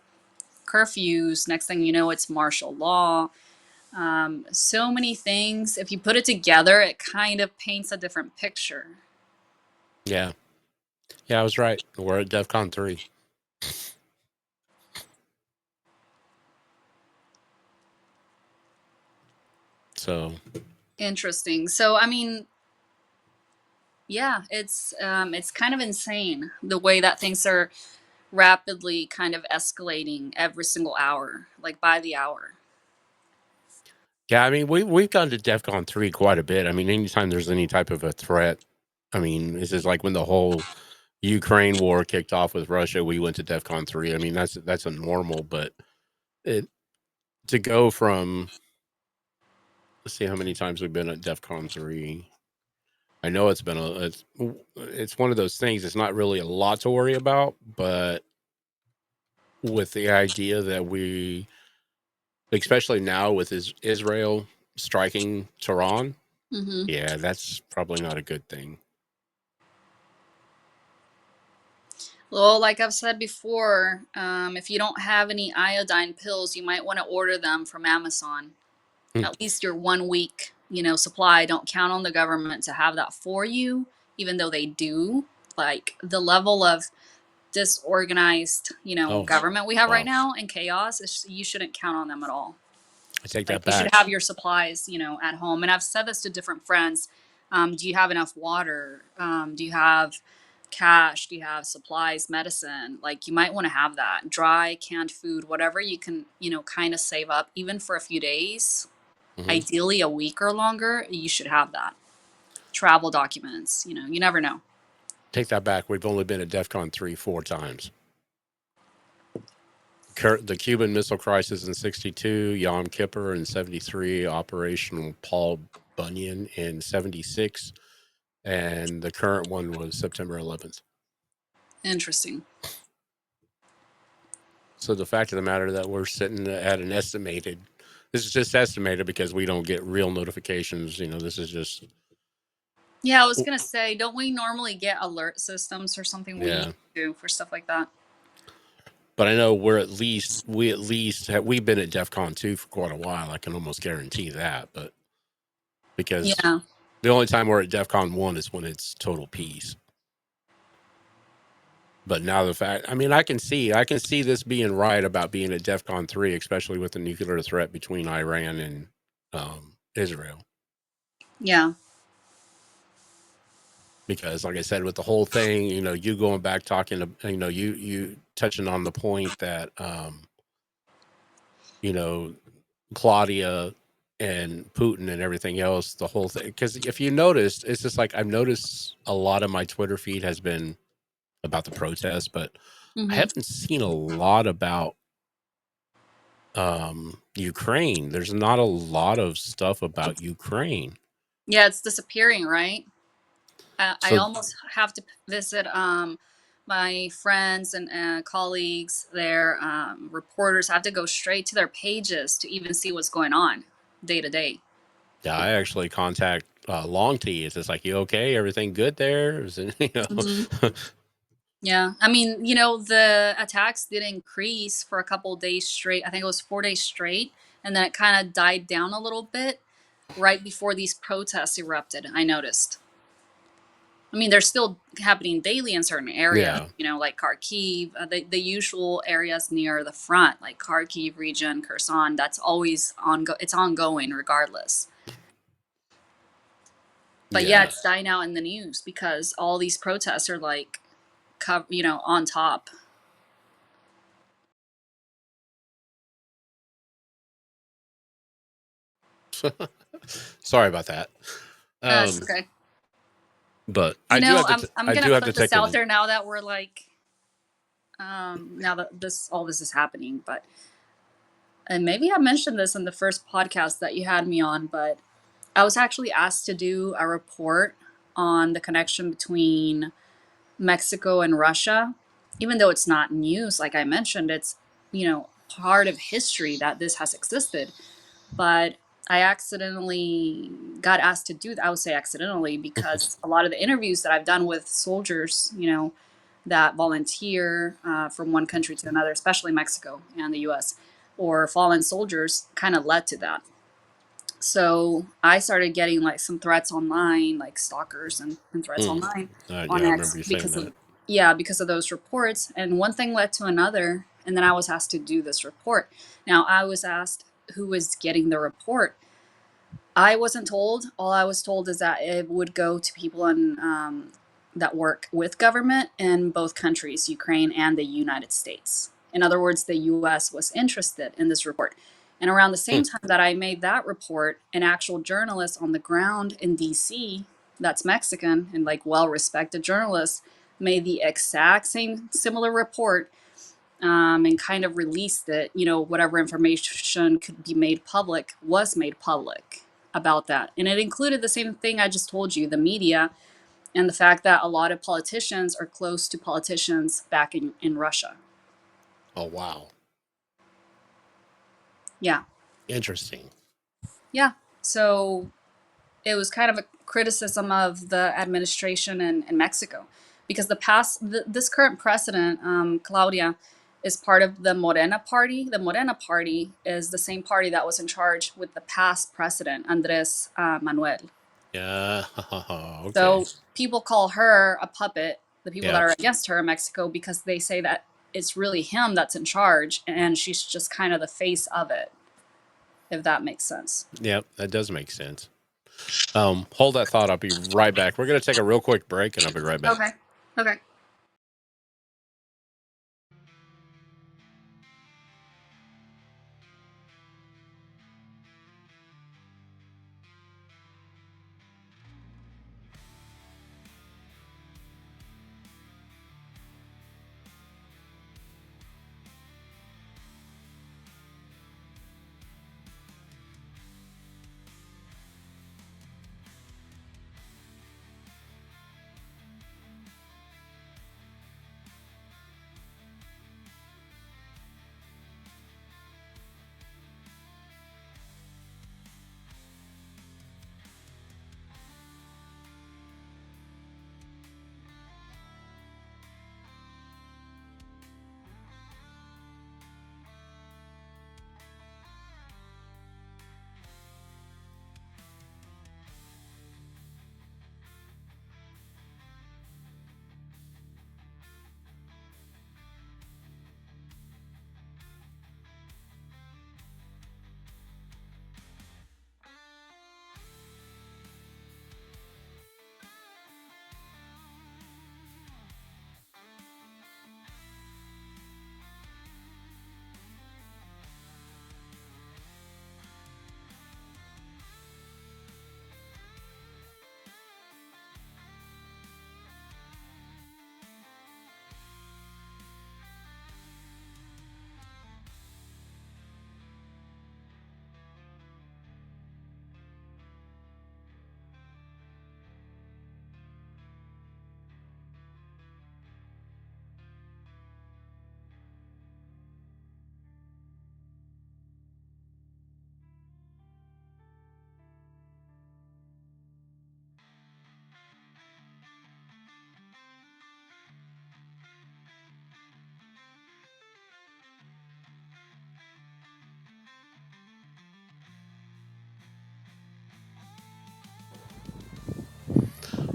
curfews. Next thing you know, it's martial law. So many things. If you put it together, it kind of paints a different picture. Yeah, I was right. We're at DEFCON 3. So interesting. So I mean, yeah, it's kind of insane the way that things are rapidly kind of escalating every single hour, like by the hour. Yeah, I mean, we've gone to DEFCON 3 quite a bit. I mean, anytime there's any type of a threat, I mean, this is like when the whole Ukraine war kicked off with Russia, we went to DEFCON 3. I mean, that's a normal, but to go from, let's see how many times we've been at DEFCON 3. I know it's one of those things. It's not really a lot to worry about, but with the idea that we, especially now with Israel striking Tehran, yeah, that's probably not a good thing. Well, like I've said before, if you don't have any iodine pills, you might want to order them from Amazon. At least your 1 week, supply. Don't count on the government to have that for you, even though they do. Like, the level of disorganized, government we have right now and chaos, you shouldn't count on them at all. I take that back. You should have your supplies, at home. And I've said this to different friends. Do you have enough water? Do you have cash? Do you have supplies, medicine? Like, you might want to have that. Dry, canned food, whatever you can, kind of save up, even for a few days. Ideally a week or longer, you should have that. Travel documents, you never know. Take that back. We've only been at DEFCON 3 4 times. The Cuban Missile Crisis in 62, Yom Kippur in 73, Operational Paul Bunyan in 76, and the current one was September 11th. Interesting. So the fact of the matter that we're sitting at an estimated, This is just estimated because we don't get real notifications. This is just Yeah, I was gonna say, don't we normally get alert systems or something we yeah. do for stuff like that? But I know we've been at DEF CON 2 for quite a while. I can almost guarantee that. But because Yeah. the only time we're at DEF CON 1 is when it's total peace. But now I can see this being right about being at DEF CON 3, especially with the nuclear threat between Iran and Israel. Yeah. Because like I said, with the whole thing, you going back talking to, you touching on the point that, Claudia and Putin and everything else, the whole thing. Because if you noticed, it's just like I've noticed a lot of my Twitter feed has been about the protests, but I Hmm. haven't seen a lot about Ukraine. There's not a lot of stuff about Ukraine. Yeah, it's disappearing, right? I So almost have to visit my friends and colleagues, their reporters. I have to go straight to their pages to even see what's going on day to day. yeah, I actually contact Long T. It's just like, you okay? Everything good there? Is it, Hmm. Yeah, I mean, the attacks did increase for a couple of days straight. I think it was 4 days straight, and then it kind of died down a little bit right before these protests erupted. I noticed. I mean, they're still happening daily in certain areas, yeah. like Kharkiv, the usual areas near the front, like Kharkiv region, Kherson. That's always it's ongoing regardless. But yeah, Yeah. it's dying out in the news because all these protests are like, on top. Sorry about that. That's okay. But I do have to. I'm I gonna do have to put this take out a. there now that we're like, now that all this is happening, but and maybe I mentioned this in the first podcast that you had me on, but I was actually asked to do a report on the connection between Mexico and Russia. Even though it's not news, like I mentioned, it's, part of history that this has existed. But I accidentally got asked to do that. I would say accidentally because a lot of the interviews that I've done with soldiers, that volunteer from one country to another, especially Mexico and the US, or fallen soldiers, kind of led to that. So I started getting like some threats online, like stalkers and threats Hmm. online on Yeah, I remember X you saying because that. of, yeah, because of those reports. And one thing led to another, and then I was asked to do this report. Now I was asked who was getting the report. I wasn't told. All I was told is that it would go to people that work with government in both countries, Ukraine and the United States. In other words, the US was interested in this report. And around the Hmm. same time that I made that report, an actual journalist on the ground in DC, that's Mexican and like well respected journalist, made the exact same similar report, and kind of released it. Whatever information could be made public was made public about that. And it included the same thing I just told you, the media, and the fact that a lot of politicians are close to politicians back in Russia. Oh wow, Yeah. interesting. Yeah. So it was kind of a criticism of the administration in Mexico because this current president, Claudia, is part of the Morena party. The Morena party is the same party that was in charge with the past president, Andres Manuel. Yeah. Okay. So people call her a puppet, the people that Yep. are against her in Mexico, because they say that it's really him that's in charge and she's just kind of the face of it, if that makes sense. Yep. That does make sense. Hold that thought. I'll be right back. We're gonna take a real quick break, and I'll be right back. Okay. Okay.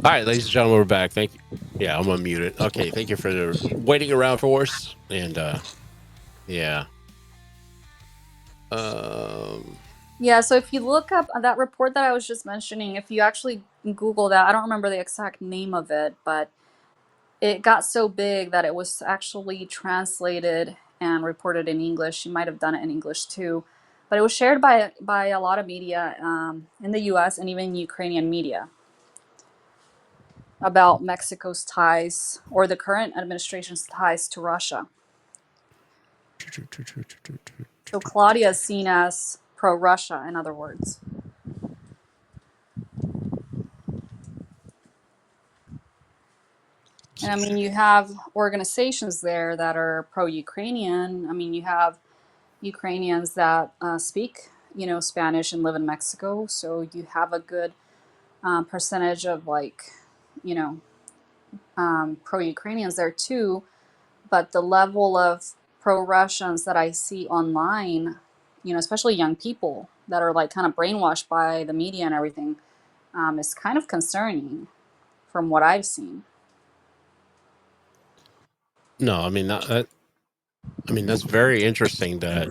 All right, ladies and gentlemen, we're back. Thank you. Yeah, I'm unmuted. Okay, thank you for waiting around for us. And yeah. Um Yeah, so if you look up that report that I was just mentioning, if you actually Google that, I don't remember the exact name of it, but it got so big that it was actually translated and reported in English. You might have done it in English too, but it was shared by a lot of media in the U.S. and even Ukrainian media about Mexico's ties or the current administration's ties to Russia. So Claudia is seen as pro-Russia, in other words. And I mean, you have organizations there that are pro-Ukrainian. I mean, you have Ukrainians that speak, Spanish and live in Mexico. So you have a good percentage of you know, pro-Ukrainians there too. But the level of pro-Russians that I see online, especially young people that are like kind of brainwashed by the media and everything, is kind of concerning from what I've seen. no, I mean that's very interesting that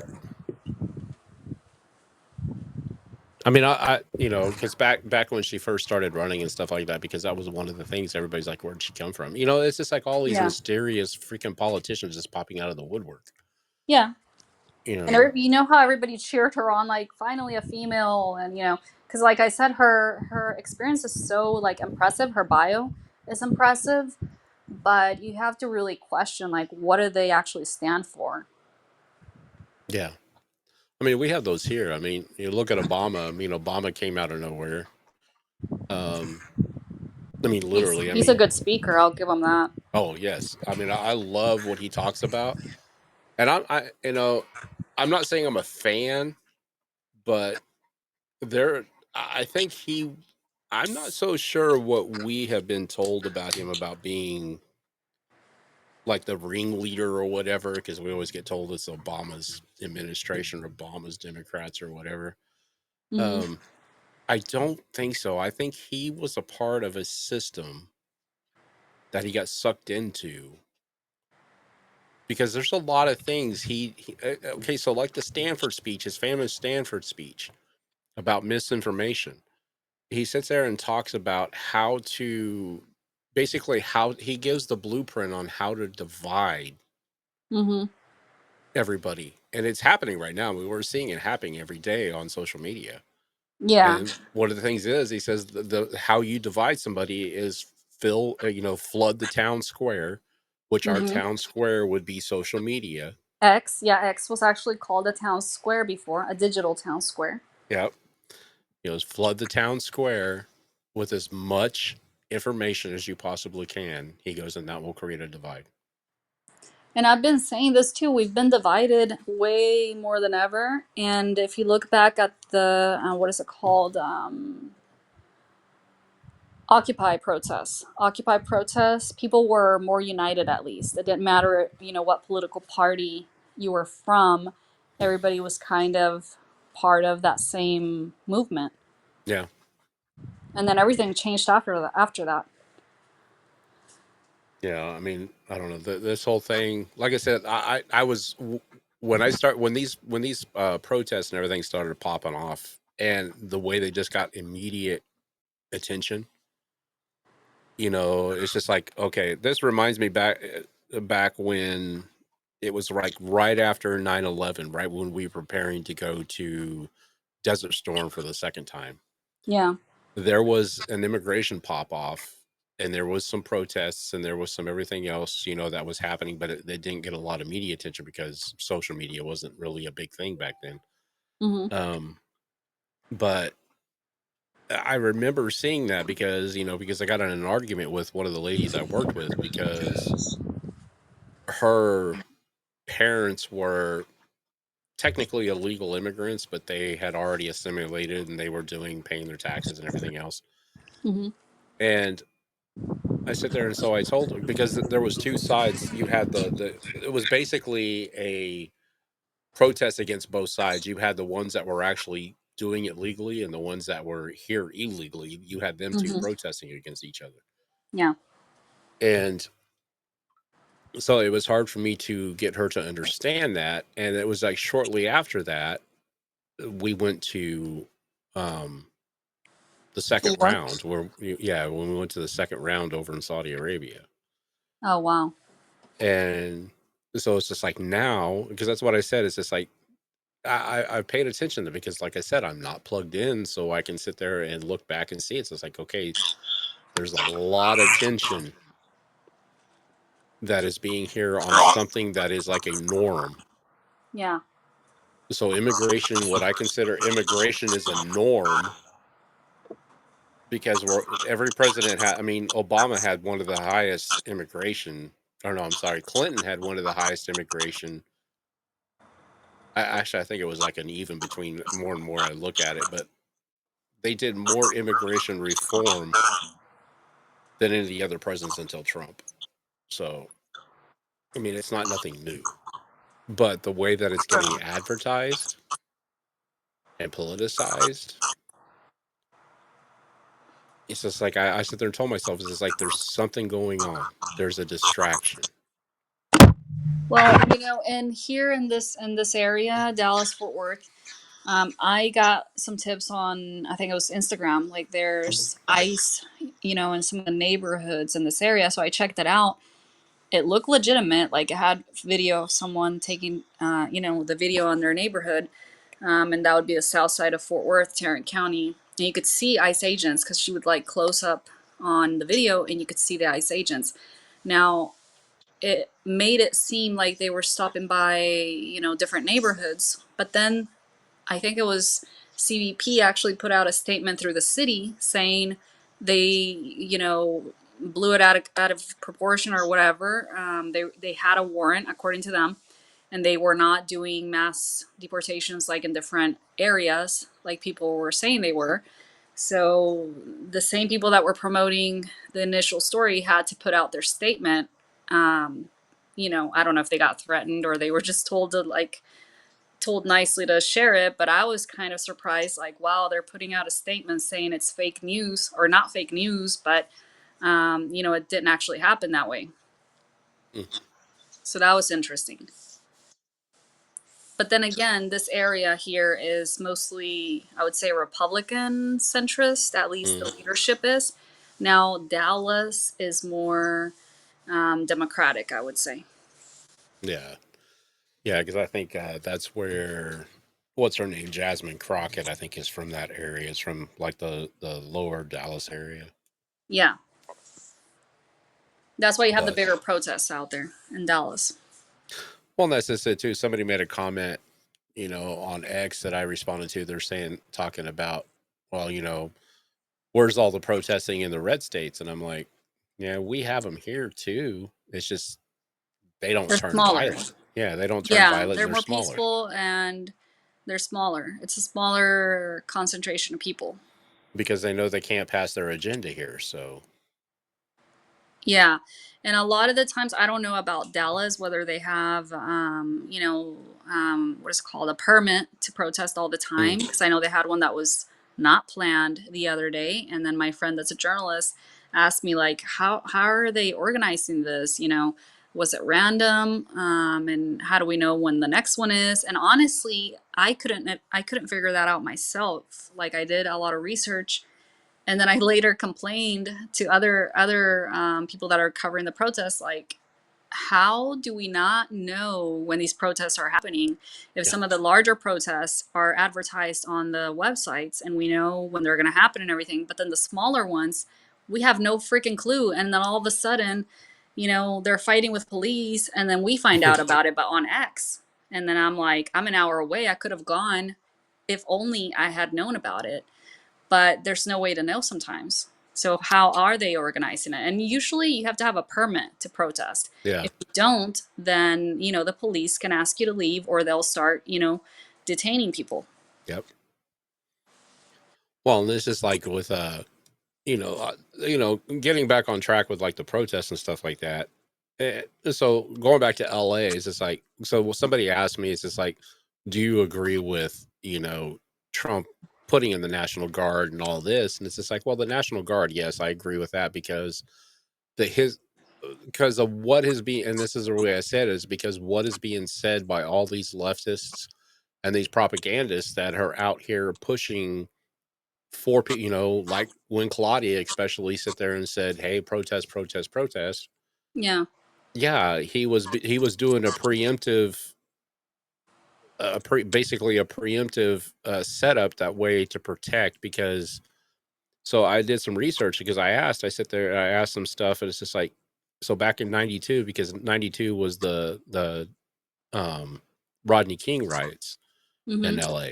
I because back when she first started running and stuff like that, because that was one of the things everybody's like, where'd she come from? It's just like all these Yeah. mysterious freaking politicians just popping out of the woodwork. Yeah. You And know, you know how everybody cheered her on, like finally a female, and because like I said, her experience is so like impressive. Her bio is impressive, but you have to really question like what do they actually stand for? yeah. I mean, we have those here. I mean, you look at Obama. I mean, Obama came out of nowhere. I mean, literally. I He's a mean, good speaker. I'll give him that. oh yes. I mean, I love what he talks about, and I'm not saying I'm a fan, but there, I think I'm not so sure what we have been told about him about being like the ringleader or whatever, because we always get told it's Obama's administration or Obama's Democrats or whatever. Hmm. Um, I don't think so. I think he was a part of a system that he got sucked into, because there's a lot of things okay, so like the Stanford speech, his famous Stanford speech about misinformation. He sits there and talks about how he gives the blueprint on how to divide Hmm. everybody. And it's happening right now. We're seeing it happening every day on social media. Yeah. And one of the things is, he says the how you divide somebody is flood the town square, which our Hmm. town square would be social media. X. Yeah, X was actually called a town square before, a digital town square. Yep. Flood the town square with as much information as you possibly can. He goes, and that will create a divide. And I've been saying this too. We've been divided way more than ever. And if you look back at the what is it called? Occupy protests, people were more united. At least it didn't matter what political party you were from. Everybody was kind of part of that same movement, Yeah. and then everything changed after that. Yeah. I mean, I don't know. This whole thing, like I said, I was, when these protests and everything started popping off, and the way they just got immediate attention, it's just like, okay, this reminds me back when it was like right after 9/11, right when we were preparing to go to Desert Storm for the second time. Yeah. There was an immigration pop off, and there was some protests, and there was some everything else, that was happening, but they didn't get a lot of media attention because social media wasn't really a big thing back then. Hmm. But I remember seeing that because I got in an argument with one of the ladies I worked with, because her parents were technically illegal immigrants, but they had already assimilated, and they were paying their taxes and everything else. Hmm. And I sit there, and so I told her, because there was two sides. You had it was basically a protest against both sides. You had the ones that were actually doing it legally and the ones that were here illegally. You had them two Hmm. protesting against each other. Yeah. And so it was hard for me to get her to understand that. And it was like shortly after that, we went to the second War. round when we went to the second round over in Saudi Arabia. Oh, wow. And so it's just like now, because that's what I said, it's just like I paid attention to, because like I said, I'm not plugged in, so I can sit there and look back and see it. So it's like, okay, there's a lot of tension that is being here on something that is like a norm. Yeah. So immigration, what I consider immigration, is a norm, because every president had, I mean, Obama had one of the highest immigration, or no, I'm sorry, Clinton had one of the highest immigration. I think it was like an even between, more and more I look at it, but they did more immigration reform than any of the other presidents until Trump. So, I mean, it's not nothing new, but the way that it's getting advertised and politicized, it's just like I sit there and told myself, it's just like there's something going on. There's a distraction. Well, and here in this area, Dallas Fort Worth, I got some tips on, I think it was Instagram. Like there's ice, in some of the neighborhoods in this area. So I checked it out. It looked legitimate. Like it had video of someone taking, the video on their neighborhood, and that would be the south side of Fort Worth, Tarrant County. And you could see ICE agents because she would like close up on the video, and you could see the ICE agents. Now, it made it seem like they were stopping by, different neighborhoods. But then I think it was CBP actually put out a statement through the city saying they, blew it out of proportion or whatever. They had a warrant according to them, and they were not doing mass deportations like in different areas like people were saying they were. So the same people that were promoting the initial story had to put out their statement. Um, I don't know if they got threatened or they were just told nicely to share it, but I was kind of surprised, like, wow, they're putting out a statement saying it's fake news, or not fake news, but it didn't actually happen that way. Mm. So that was interesting. But then again, this area here is mostly, I would say, Republican centrist, at least the Mm. leadership is. Now, Dallas is more Democratic, I would say. Yeah. Yeah, because I think that's where, what's her name, Jasmine Crockett, I think, is from that area. It's from like the lower Dallas area. Yeah. That's why you have the But bigger protests out there in Dallas. well, and that's just it too. Somebody made a comment, on X that I responded to. They're talking about, well, where's all the protesting in the red states? And I'm like, yeah, we have them here too. It's just they don't They're turn smaller. violent. Yeah, they don't turn Yeah, violent, they're and they're more smaller peaceful and they're smaller. It's a smaller concentration of people. because they know they can't pass their agenda here. So, Yeah. And a lot of the times, I don't know about Dallas, whether they have, what is it called, a permit to protest all the time. mm, Because I know they had one that was not planned the other day. And then my friend that's a journalist asked me, like, how are they organizing this? Was it random? And how do we know when the next one is? And honestly, I couldn't figure that out myself. Like I did a lot of research, and then I later complained to other people that are covering the protests, like, how do we not know when these protests are happening? If yeah, some of the larger protests are advertised on the websites and we know when they're going to happen and everything, but then the smaller ones, we have no freaking clue. And then all of a sudden, they're fighting with police, and then we find out about it, but on X. And then I'm like, I'm an hour away. I could have gone if only I had known about it, but there's no way to know sometimes. So how are they organizing it? And usually you have to have a permit to protest. yeah, If you don't, then, the police can ask you to leave, or they'll start, detaining people. yep. Well, and this is like with getting back on track with like the protests and stuff like that. So going back to LA, is just like, so somebody asked me, it's just like, do you agree with Trump putting in the National Guard and all this. And it's just like, well, the National Guard, yes, I agree with that because because of what is being, and this is the way I said it, is because what is being said by all these leftists and these propagandists that are out here pushing for, like when Claudia especially sit there and said, hey, protest, protest, protest. Yeah. Yeah, he was doing a preemptive, basically a preemptive setup that way to protect. Because so I did some research because I asked some stuff, and it's just like, so back in 92, because 92 was the Rodney King riots in LA.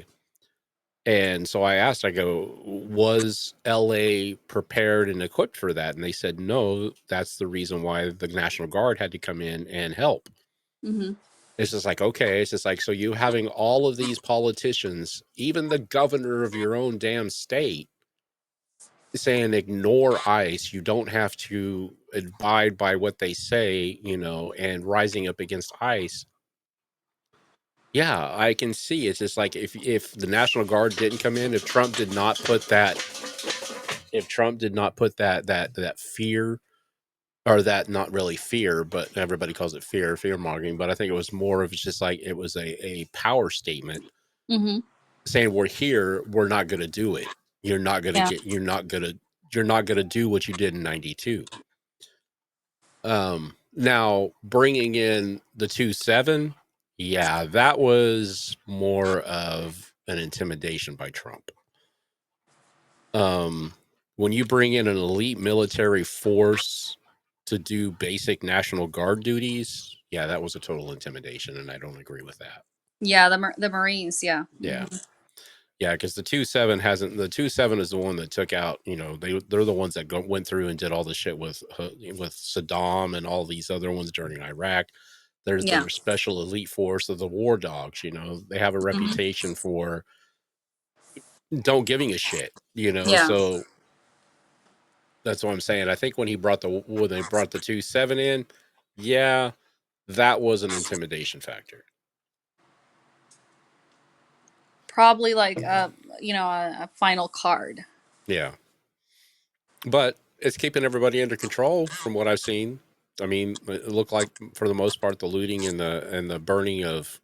And so I asked, I go, was LA prepared and equipped for that? And they said, no, that's the reason why the National Guard had to come in and help. It's just like, okay, it's just like, so you having all of these politicians, even the governor of your own damn state, saying ignore ICE, you don't have to abide by what they say, and rising up against ICE. Yeah, I can see. It's just like if the National Guard didn't come in, if Trump did not put that fear, or that, not really fear, but everybody calls it fear mongering, but I think it was more of just like, it was a power statement saying, we're here, we're not going to do it. You're not going to you're not going to do what you did in 92. Now bringing in the 2-7, yeah, that was more of an intimidation by Trump. When you bring in an elite military force to do basic National Guard duties, yeah, that was a total intimidation, and I don't agree with that. Yeah, the Marines, yeah. Yeah. Yeah, because the 2-7 hasn't. The 2-7 is the one that took out. They're the ones that went through and did all the shit with Saddam and all these other ones during Iraq. There's their special elite force of the war dogs. They have a reputation for don't giving a shit. So that's what I'm saying. I think when they brought the 2-7 in, yeah, that was an intimidation factor. Probably like a final card. Yeah. But it's keeping everybody under control from what I've seen. I mean, it looked like for the most part, the looting and the burning of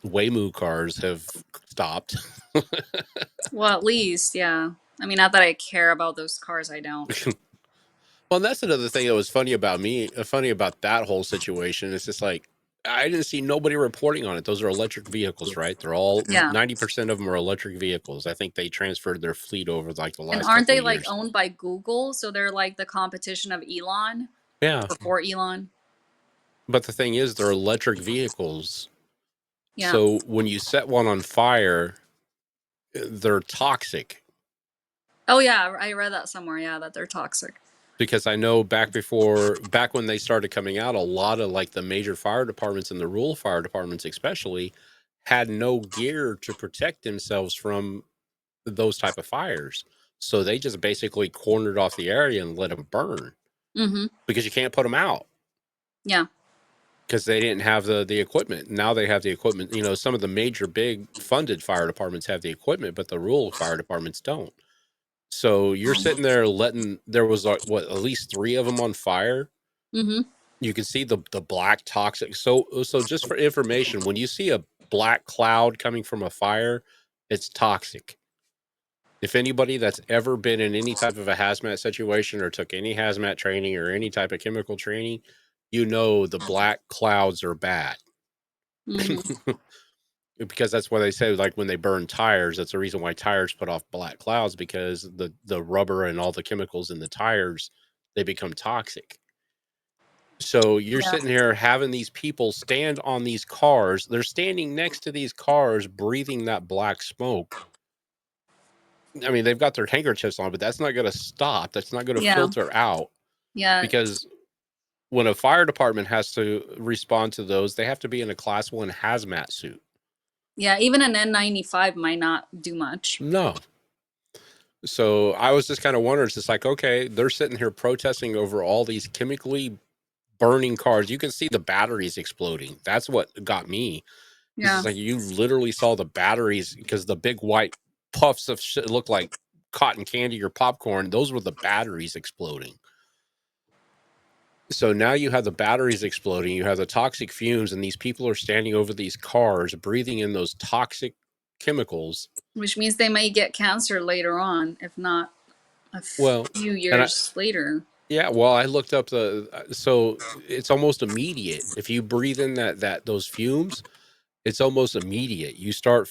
Waymo cars have stopped. Well, at least, yeah. I mean, not that I care about those cars. I don't. Well, and that's another thing that was funny about that whole situation. It's just like, I didn't see nobody reporting on it. Those are electric vehicles, right? They're all 90% of them are electric vehicles. I think they transferred their fleet over like the last. And aren't they couple of like years. owned by Google? So they're like the competition of Elon. Yeah. For Elon. But the thing is, they're electric vehicles. Yeah. So when you set one on fire, they're toxic. Oh yeah, I read that somewhere. Yeah, that they're toxic. Because I know back when they started coming out, a lot of like the major fire departments and the rural fire departments especially had no gear to protect themselves from those type of fires. So they just basically cornered off the area and let them burn. Because you can't put them out. Yeah. Because they didn't have the equipment. Now they have the equipment. Some of the major big funded fire departments have the equipment, but the rural fire departments don't. So you're sitting there there was at least 3 of them on fire. You can see the black toxic. So just for information, when you see a black cloud coming from a fire, it's toxic. If anybody that's ever been in any type of a hazmat situation or took any hazmat training or any type of chemical training, the black clouds are bad. Because that's why they say, like, when they burn tires, that's the reason why tires put off black clouds, because the rubber and all the chemicals in the tires, they become toxic. So you're sitting here having these people stand on these cars. They're standing next to these cars, breathing that black smoke. I mean, they've got their handkerchiefs on, but that's not going to stop. That's not going to filter out. Yeah. Because when a fire department has to respond to those, they have to be in a Class 1 hazmat suit. Yeah, even an N95 might not do much. No. So I was just kind of wondering, it's just like, okay, they're sitting here protesting over all these chemically burning cars. You can see the batteries exploding. That's what got me. Yeah. It's like you literally saw the batteries, because the big white puffs of shit that look like cotton candy or popcorn. Those were the batteries exploding. So now you have the batteries exploding, you have the toxic fumes, and these people are standing over these cars, breathing in those toxic chemicals. Which means they may get cancer later on, if not a Well, few and years later. yeah, well, I looked up so it's almost immediate. If you breathe in those fumes, it's almost immediate. You start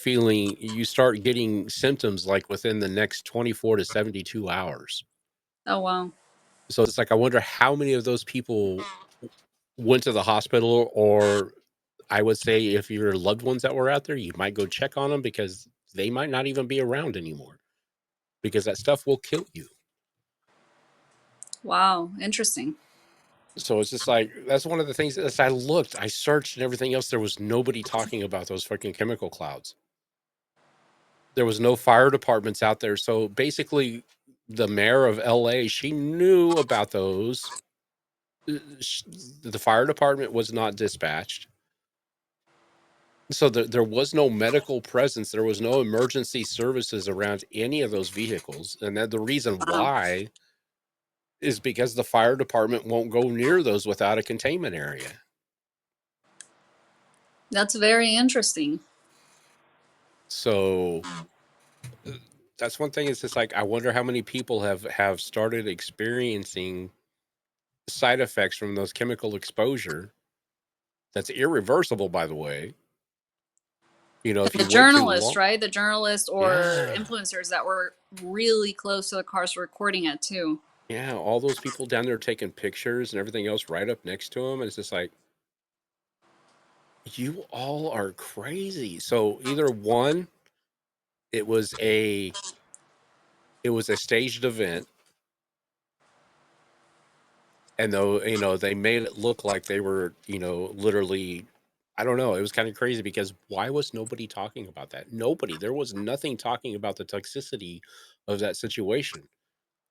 getting symptoms like within the next 24 to 72 hours. Oh, wow. So it's like, I wonder how many of those people went to the hospital, or I would say if your loved ones that were out there, you might go check on them because they might not even be around anymore because that stuff will kill you. Wow. Interesting. So it's just like, that's one of the things. As I searched and everything else, there was nobody talking about those fucking chemical clouds. There was no fire departments out there. So basically, the mayor of LA, she knew about those. The fire department was not dispatched. So there was no medical presence. There was no emergency services around any of those vehicles. And then the reason Wow. why is because the fire department won't go near those without a containment area. That's very interesting. So that's one thing. It's just like, I wonder how many people have started experiencing side effects from those chemical exposure. That's irreversible, by the way. You know, if The you wait too journalists, long. right? The journalists or Yeah. influencers that were really close to the cars recording it too. Yeah, all those people down there taking pictures and everything else right up next to them. And it's just like, you all are crazy. So either one, it was a staged event, and though, you know, they made it look like they were, you know, literally, I don't know, it was kind of crazy because why was nobody talking about that? Nobody. There was nothing talking about the toxicity of that situation.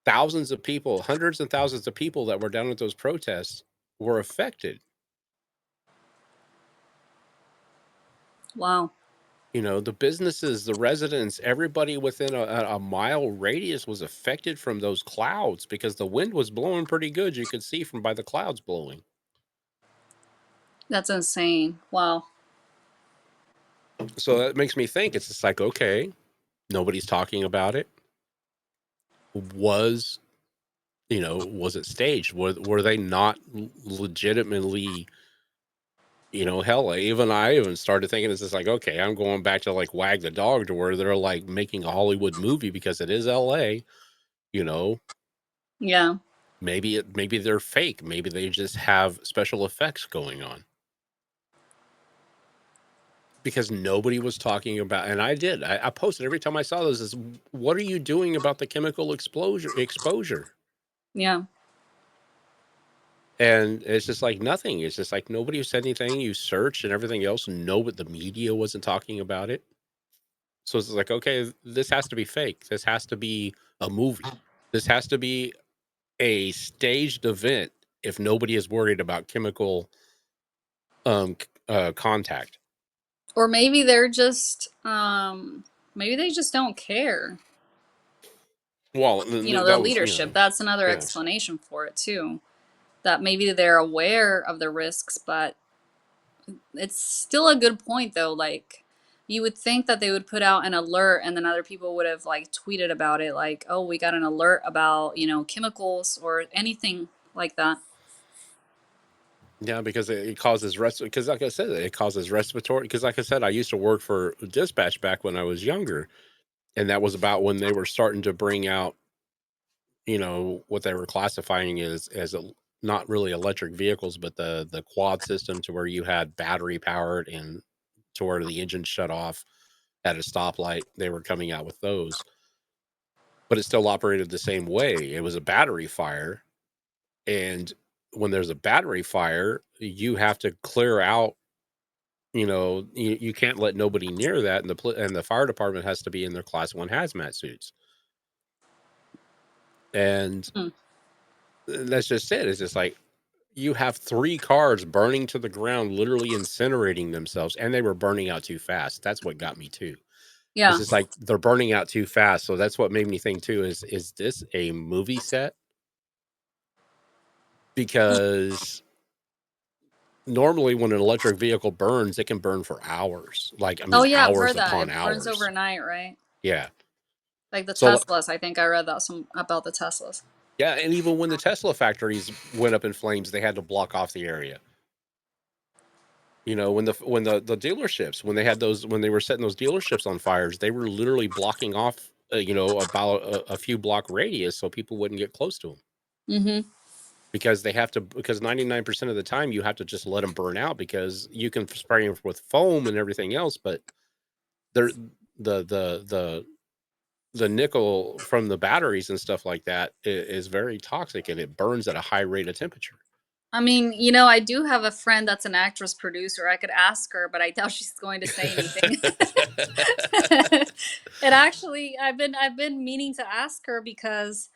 Thousands of people, hundreds and thousands of people that were down at those protests were affected. Wow. You know, the businesses, the residents, everybody within a mile radius was affected from those clouds because the wind was blowing pretty good. You could see from by the clouds blowing. That's insane. Wow. So that makes me think, it's just like, okay, nobody's talking about it. Was, you know, was it staged? Were they not legitimately, you know, hell, I even started thinking, it's just like, okay, I'm going back to like Wag the Dog, to where they're like making a Hollywood movie because it is LA, you know. Yeah. Maybe they're fake. Maybe they just have special effects going on. Because nobody was talking about, and I posted every time I saw this, is, what are you doing about the chemical exposure? Yeah. And it's just like nothing. It's just like nobody said anything. You searched and everything else. No, but the media wasn't talking about it. So it's like, okay, this has to be fake. This has to be a movie. This has to be a staged event if nobody is worried about chemical contact. Or maybe they're just maybe they just don't care. Well, You know, the that was, you leadership. know, That's another yeah. explanation for it too. That maybe they're aware of the risks, but it's still a good point though. Like, you would think that they would put out an alert and then other people would have like tweeted about it, like, oh, we got an alert about, you know, chemicals or anything like that. Yeah, because it causes because like I said, it causes respiratory, because like I said, I used to work for dispatch back when I was younger, and that was about when they were starting to bring out, you know, what they were classifying as not really electric vehicles, but the quad system, to where you had battery powered, and to where the engine shut off at a stoplight. They were coming out with those, but it still operated the same way. It was a battery fire, and when there's a battery fire, you have to clear out. You know, you can't let nobody near that, and the fire department has to be in their class 1 hazmat suits. And Hmm. that's just it. It's just like, you have 3 cars burning to the ground, literally incinerating themselves, and they were burning out too fast. That's what got me too. Yeah. It's just like they're burning out too fast. So that's what made me think too, is this a movie set? Because normally when an electric vehicle burns, it can burn for hours. Like, I Oh mean, yeah, I've hours heard that. upon It burns hours. overnight, right? Yeah. Like the So, Teslas. I think I read that some about the Teslas. yeah. And even when the Tesla factories went up in flames, they had to block off the area. You know, when the dealerships, when they had those, when they were setting those dealerships on fires, they were literally blocking off, you know, about a few block radius so people wouldn't get close to them. Mm-hmm. Because they have to, because 99% of the time you have to just let them burn out, because you can spray them with foam and everything else, but they're the the the the nickel from the batteries and stuff like that is very toxic, and it burns at a high rate of temperature. I mean, you know, I do have a friend that's an actress producer. I could ask her, but I doubt she's going to say anything. And actually, I've been meaning to ask her because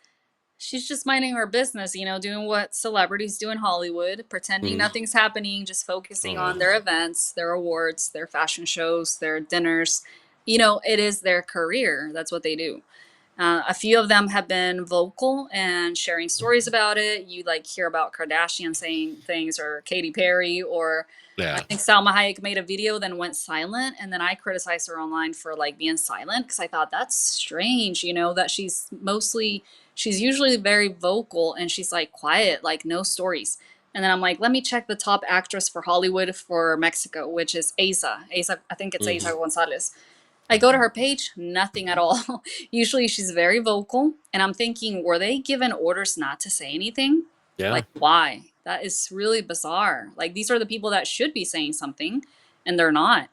she's just minding her business, you know, doing what celebrities do in Hollywood, pretending Mhm. nothing's happening, just focusing Oh, on their events, their awards, their fashion shows, their dinners. You know, it is their career. That's what they do. A few of them have been vocal and sharing stories about it. You like hear about Kardashian saying things, or Katy Perry, or I yeah. think Salma Hayek made a video, then went silent, and then I criticized her online for like being silent because I thought that's strange. You know that she's usually very vocal and she's like quiet, like no stories. And then I'm like, let me check the top actress for Hollywood for Mexico, which is Asa. Asa, I think it's Hmm. Asa Gonzalez. I go to her page, nothing at all. Usually she's very vocal, and I'm thinking, were they given orders not to say anything? Yeah. Like, why? That is really bizarre. Like, these are the people that should be saying something, and they're not.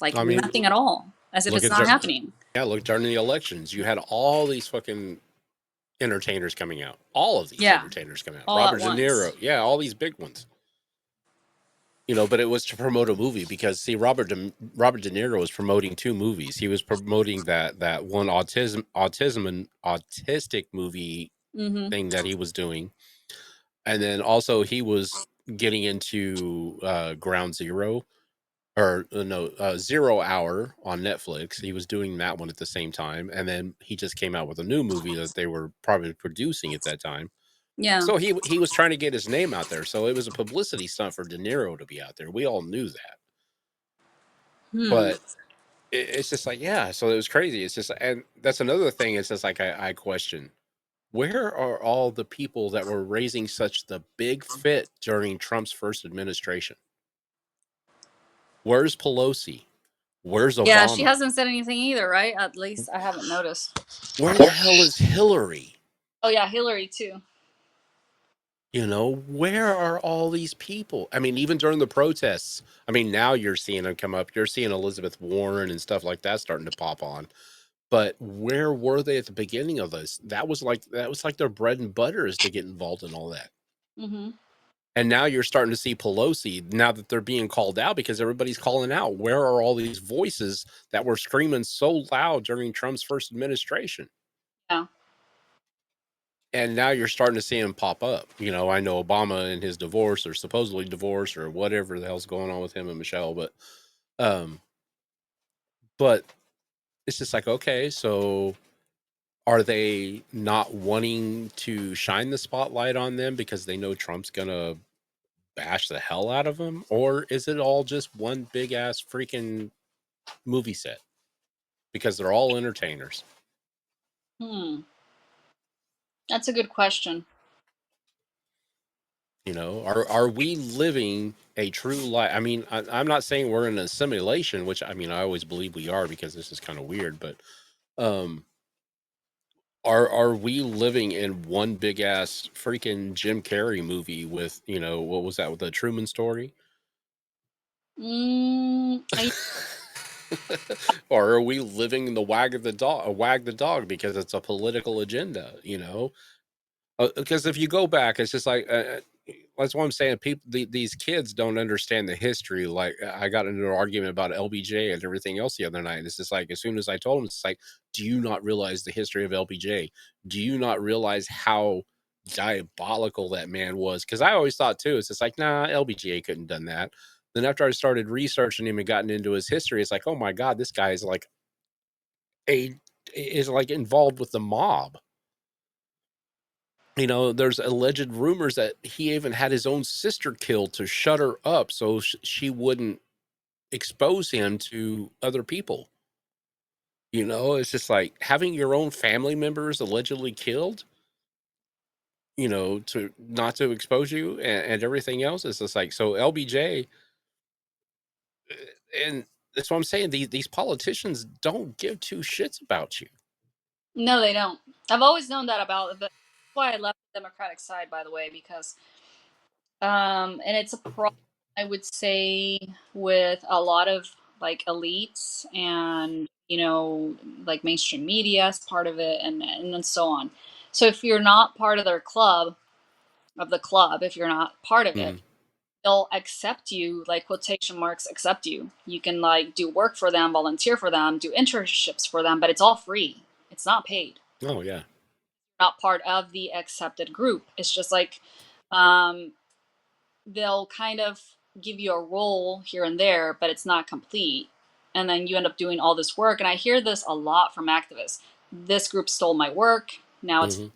Like, I mean, nothing at all, as if look it's at not happening. yeah, look, during the elections, you had all these fucking entertainers coming out. All of these Yeah, entertainers coming out. all at Robert De Niro, once. yeah, all these big ones. You know, but it was to promote a movie, because see, Robert De Niro was promoting two movies. He was promoting that one and autistic movie Mm-hmm. thing that he was doing, and then also he was getting into Ground Zero, or no, 0 Hour on Netflix. He was doing that one at the same time, and then he just came out with a new movie that they were probably producing at that time. Yeah. So he was trying to get his name out there. So it was a publicity stunt for De Niro to be out there. We all knew that, Hmm. but it's just like, yeah. So it was crazy. It's just, and that's another thing. It's just like I question, where are all the people that were raising such the big fit during Trump's first administration? Where's Pelosi? Where's Yeah, she Obama? hasn't said anything either, right? At least I haven't noticed. Where the hell is Hillary? Oh yeah, Hillary too. You know, where are all these people? I mean, even during the protests, I mean, now you're seeing them come up. You're seeing Elizabeth Warren and stuff like that starting to pop on. But where were they at the beginning of this? That was like their bread and butter, is to get involved in all that. Mm-hmm. And now you're starting to see Pelosi, now that they're being called out, because everybody's calling out. Where are all these voices that were screaming so loud during Trump's first administration? Yeah. And now you're starting to see him pop up. You know, I know Obama and his divorce, or supposedly divorce, or whatever the hell's going on with him and Michelle, um but it's just like, okay, so are they not wanting to shine the spotlight on them because they know Trump's gonna bash the hell out of them? Or is it all just one big ass freaking movie set? Because they're all entertainers. Hmm. That's a good question. You know, are we living a true life? I mean, I'm not saying we're in a simulation, which, I mean, I always believe we are, because this is kind of weird, but um are we living in one big ass freaking Jim Carrey movie with, you know, what was that, with the Truman Story? I Or are we living the wag the dog, because it's a political agenda, you know? Because if you go back, it's just like, that's what I'm saying. People, these kids don't understand the history. Like, I got into an argument about LBJ and everything else the other night. And it's just like, as soon as I told them, it's like, do you not realize the history of LBJ? Do you not realize how diabolical that man was? Because I always thought too, it's just like, nah, LBJ couldn't done that. Then after I started researching him and gotten into his history, it's like, oh my God, this guy is like a is like involved with the mob. You know, there's alleged rumors that he even had his own sister killed to shut her up so she wouldn't expose him to other people. You know, it's just like having your own family members allegedly killed, you know, to not to expose you and everything else. It's just like, so LBJ, and that's what I'm saying. These politicians don't give two shits about you. No, they don't. I've always known that about. That's why I left the Democratic side, by the way, because and it's a problem, I would say, with a lot of like elites and like mainstream media is part of it, and then so on. So if you're not part of their club, if you're not part of it, Mm. they'll accept you, like quotation marks, accept you. You can like do work for them, volunteer for them, do internships for them, but it's all free. It's not paid. Oh yeah. Not part of the accepted group. It's just like um, they'll kind of give you a role here and there, but it's not complete. And then you end up doing all this work. And I hear this a lot from activists. This group stole my work. Now it's Hmm.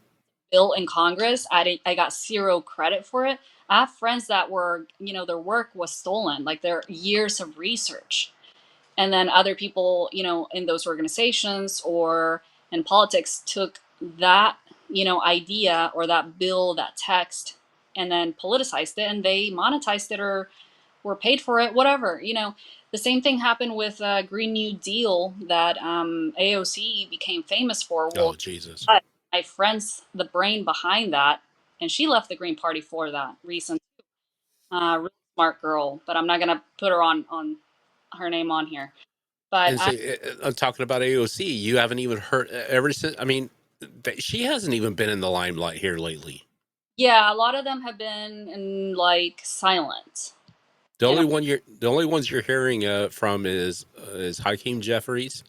bill in Congress. I got zero credit for it. I have friends that were, their work was stolen, like their years of research. And then other people, in those organizations or in politics took that, idea or that bill, that text, and then politicized it and they monetized it or were paid for it, whatever. The same thing happened with Green New Deal that AOC became famous for. Oh Well, Jesus. my friend's the brain behind that, and she left the Green Party for that reason. Really smart girl, but I'm not gonna put her on her name on here. But And say, I'm talking about AOC. You haven't even heard ever since. I mean, she hasn't even been in the limelight here lately. yeah, a lot of them have been in like silent. And The only ones you're hearing from is Hakeem Jeffries.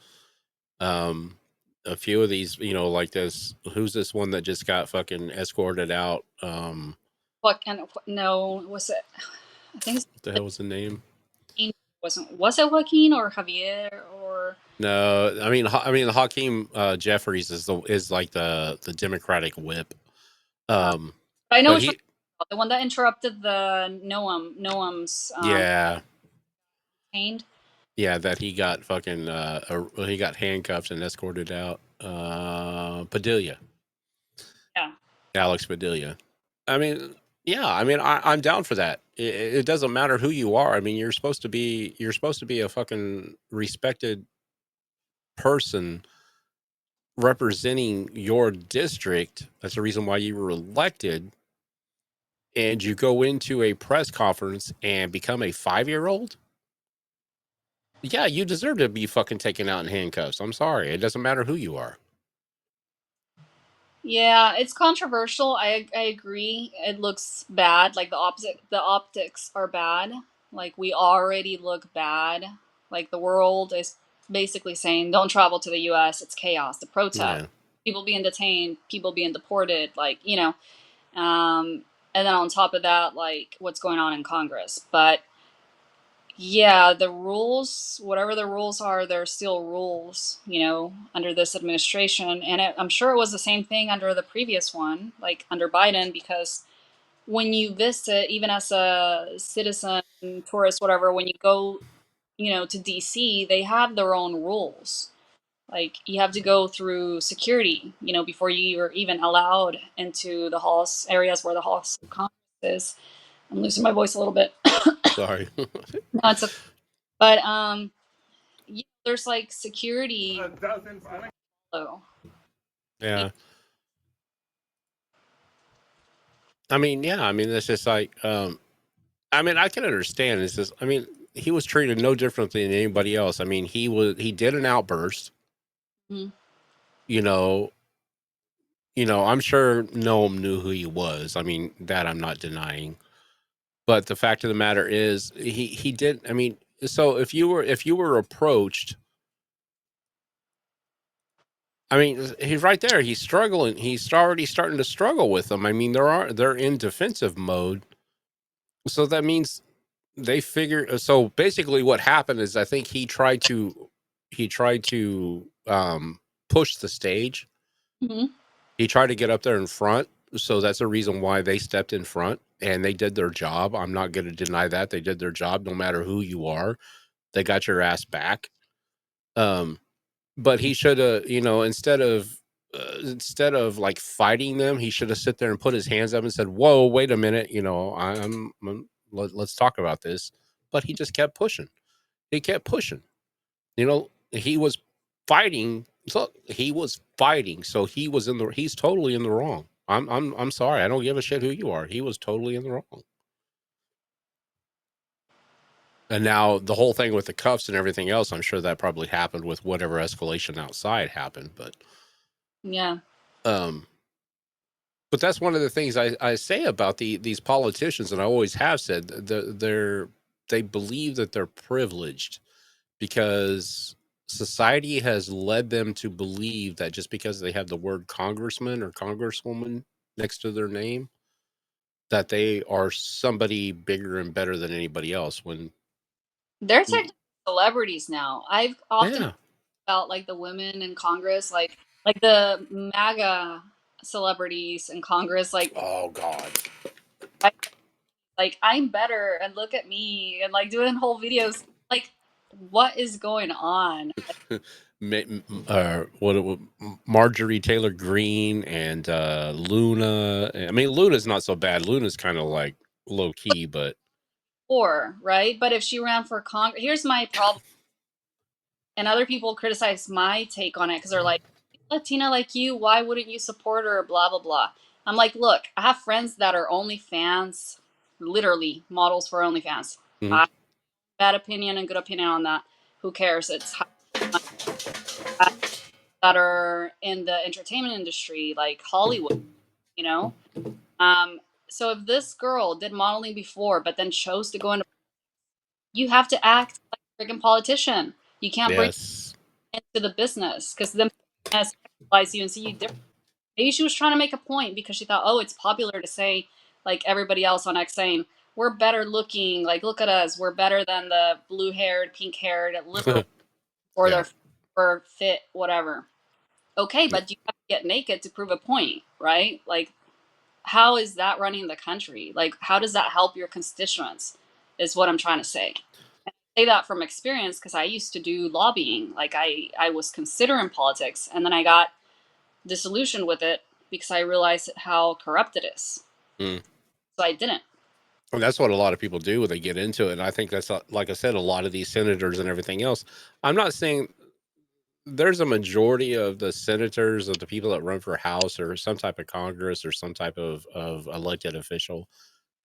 Um, a few of these, you know, like this. Who's this one that just got fucking escorted out? what kind of no was it? I think What the hell was the name? was it Joaquin or Javier or No, I mean, Hakeem Jeffries is like the Democratic whip. uh, Um, I know but which one, he, the one that interrupted the Noam's yeah, pain. yeah, that he got fucking he got handcuffed and escorted out. Padilla, Yeah. Alex Padilla. I mean, yeah, I mean, I'm down for that. It doesn't matter who you are. I mean, you're supposed to be a fucking respected person representing your district. That's the reason why you were elected. And you go into a press conference and become a 5-year-old. Yeah, you deserve to be fucking taken out in handcuffs. I'm sorry. It doesn't matter who you are. Yeah, it's controversial. I agree. It looks bad. Like the optics are bad. Like we already look bad. Like the world is basically saying don't travel to the US. It's chaos. The protest, Yeah. people being detained, people being deported, and then on top of that like what's going on in Congress. But yeah, the rules, whatever the rules are, they're still rules, under this administration. And I'm sure it was the same thing under the previous one, like under Biden, because when you visit, even as a citizen, tourist, whatever, when you go, to DC, they have their own rules. Like you have to go through security, before you are even allowed into the halls, areas where the halls of Congress is. I'm losing my voice a little bit. Sorry. No, it's a, but yeah, there's like security. Oh, Yeah. I mean, yeah. I mean, it's just like, I mean, I can understand. It's just, I mean, he was treated no differently than anybody else. I mean, he did an outburst. mhm. You know, I'm sure Noam knew who he was. I mean, that I'm not denying. But the fact of the matter is, he did. I mean, so if you were approached, I mean, he's right there. He's struggling. He's already starting to struggle with them. I mean, they're in defensive mode. So that means they figure. So basically, what happened is, I think he tried to push the stage. Hmm. He tried to get up there in front, so that's the reason why they stepped in front, and they did their job. I'm not going to deny that they did their job. No matter who you are, they got your ass back. But he should have, instead of like fighting them, he should have sit there and put his hands up and said, "Whoa, wait a minute, let's talk about this." But he just kept pushing. He kept pushing. He was fighting. So he was fighting. So he's totally in the wrong. I'm sorry. I don't give a shit who you are. He was totally in the wrong. And now the whole thing with the cuffs and everything else, I'm sure that probably happened with whatever escalation outside happened. But Yeah. um but that's one of the things I say about these politicians, and I always have said they believe that they're privileged because society has led them to believe that just because they have the word congressman or congresswoman next to their name, that they are somebody bigger and better than anybody else. When They're technically celebrities now. I've often yeah, about like the women in Congress, like the MAGA celebrities in Congress, oh god, I, like I'm better and look at me and like doing whole videos. Like, what is going on? what Marjorie Taylor Greene and Luna. I mean, Luna's not so bad. Luna's kind of like low key, but Or right, but if she ran for Congress, here's my problem. And other people criticize my take on it because they're like, Latina like you, why wouldn't you support her? Blah blah blah. I'm like, look, I have friends that are OnlyFans, literally models for OnlyFans. mhm. I have bad opinion and good opinion on that. Who cares? It's that are in the entertainment industry, like Hollywood, you know. Um, so if this girl did modeling before, but then chose to go into, you have to act like a freaking politician. You can't bring Yes. it into the business because then sexualize you and see you different. Maybe she was trying to make a point because she thought, oh, it's popular to say like everybody else on X saying we're better looking, like look at us, we're better than the blue haired, pink haired liberal or Yeah. their fit, whatever. Okay, but you have to get naked to prove a point, right? Like, how is that running the country? Like, how does that help your constituents? Is what I'm trying to say. I say that from experience because I used to do lobbying. Like, I was considering politics, and then I got disillusioned with it because I realized how corrupt it is. Mm. So I didn't. And that's what a lot of people do when they get into it. And I think that's like I said, a lot of these senators and everything else. I'm not saying there's a majority of the senators, of the people that run for House or some type of Congress or some type of elected official.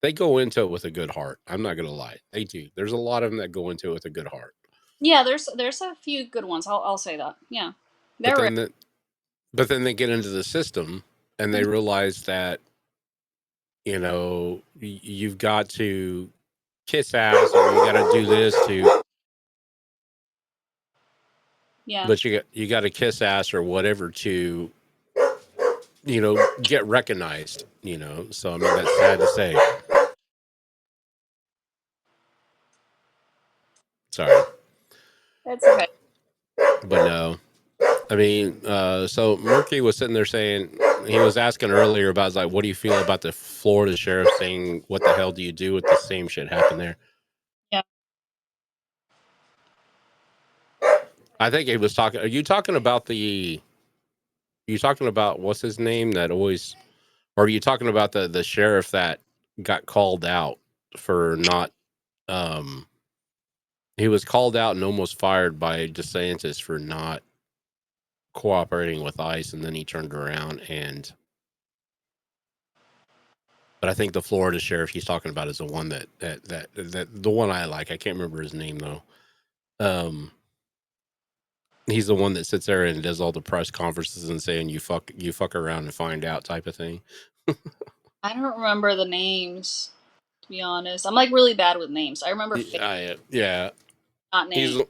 They go into it with a good heart. I'm not going to lie. They do. There's a lot of them that go into it with a good heart. Yeah, there's a few good ones. I'll say that. Yeah, But they're rare. then they get into the system and they Mhm. realize that, you've got to kiss ass or you got to do this to, Yeah, but you got to kiss ass or whatever to, get recognized, So I mean, that's sad to say. Sorry. it's okay. But no. I mean, so Murky was sitting there saying, he was asking earlier about, like, what do you feel about the Florida sheriff saying, what the hell do you do with the same shit happened there? Yeah. I think he was talking, are you talking about what's his name that always, or are you talking about the sheriff that got called out for not, um, he was called out and almost fired by DeSantis for not cooperating with ICE, and then he turned around but I think the Florida sheriff he's talking about is the one that the one I like. I can't remember his name though. He's the one that sits there and does all the press conferences and saying you fuck around and find out type of thing. I don't remember the names, to be honest. I'm like really bad with names. I remember face, Yeah. not He's name.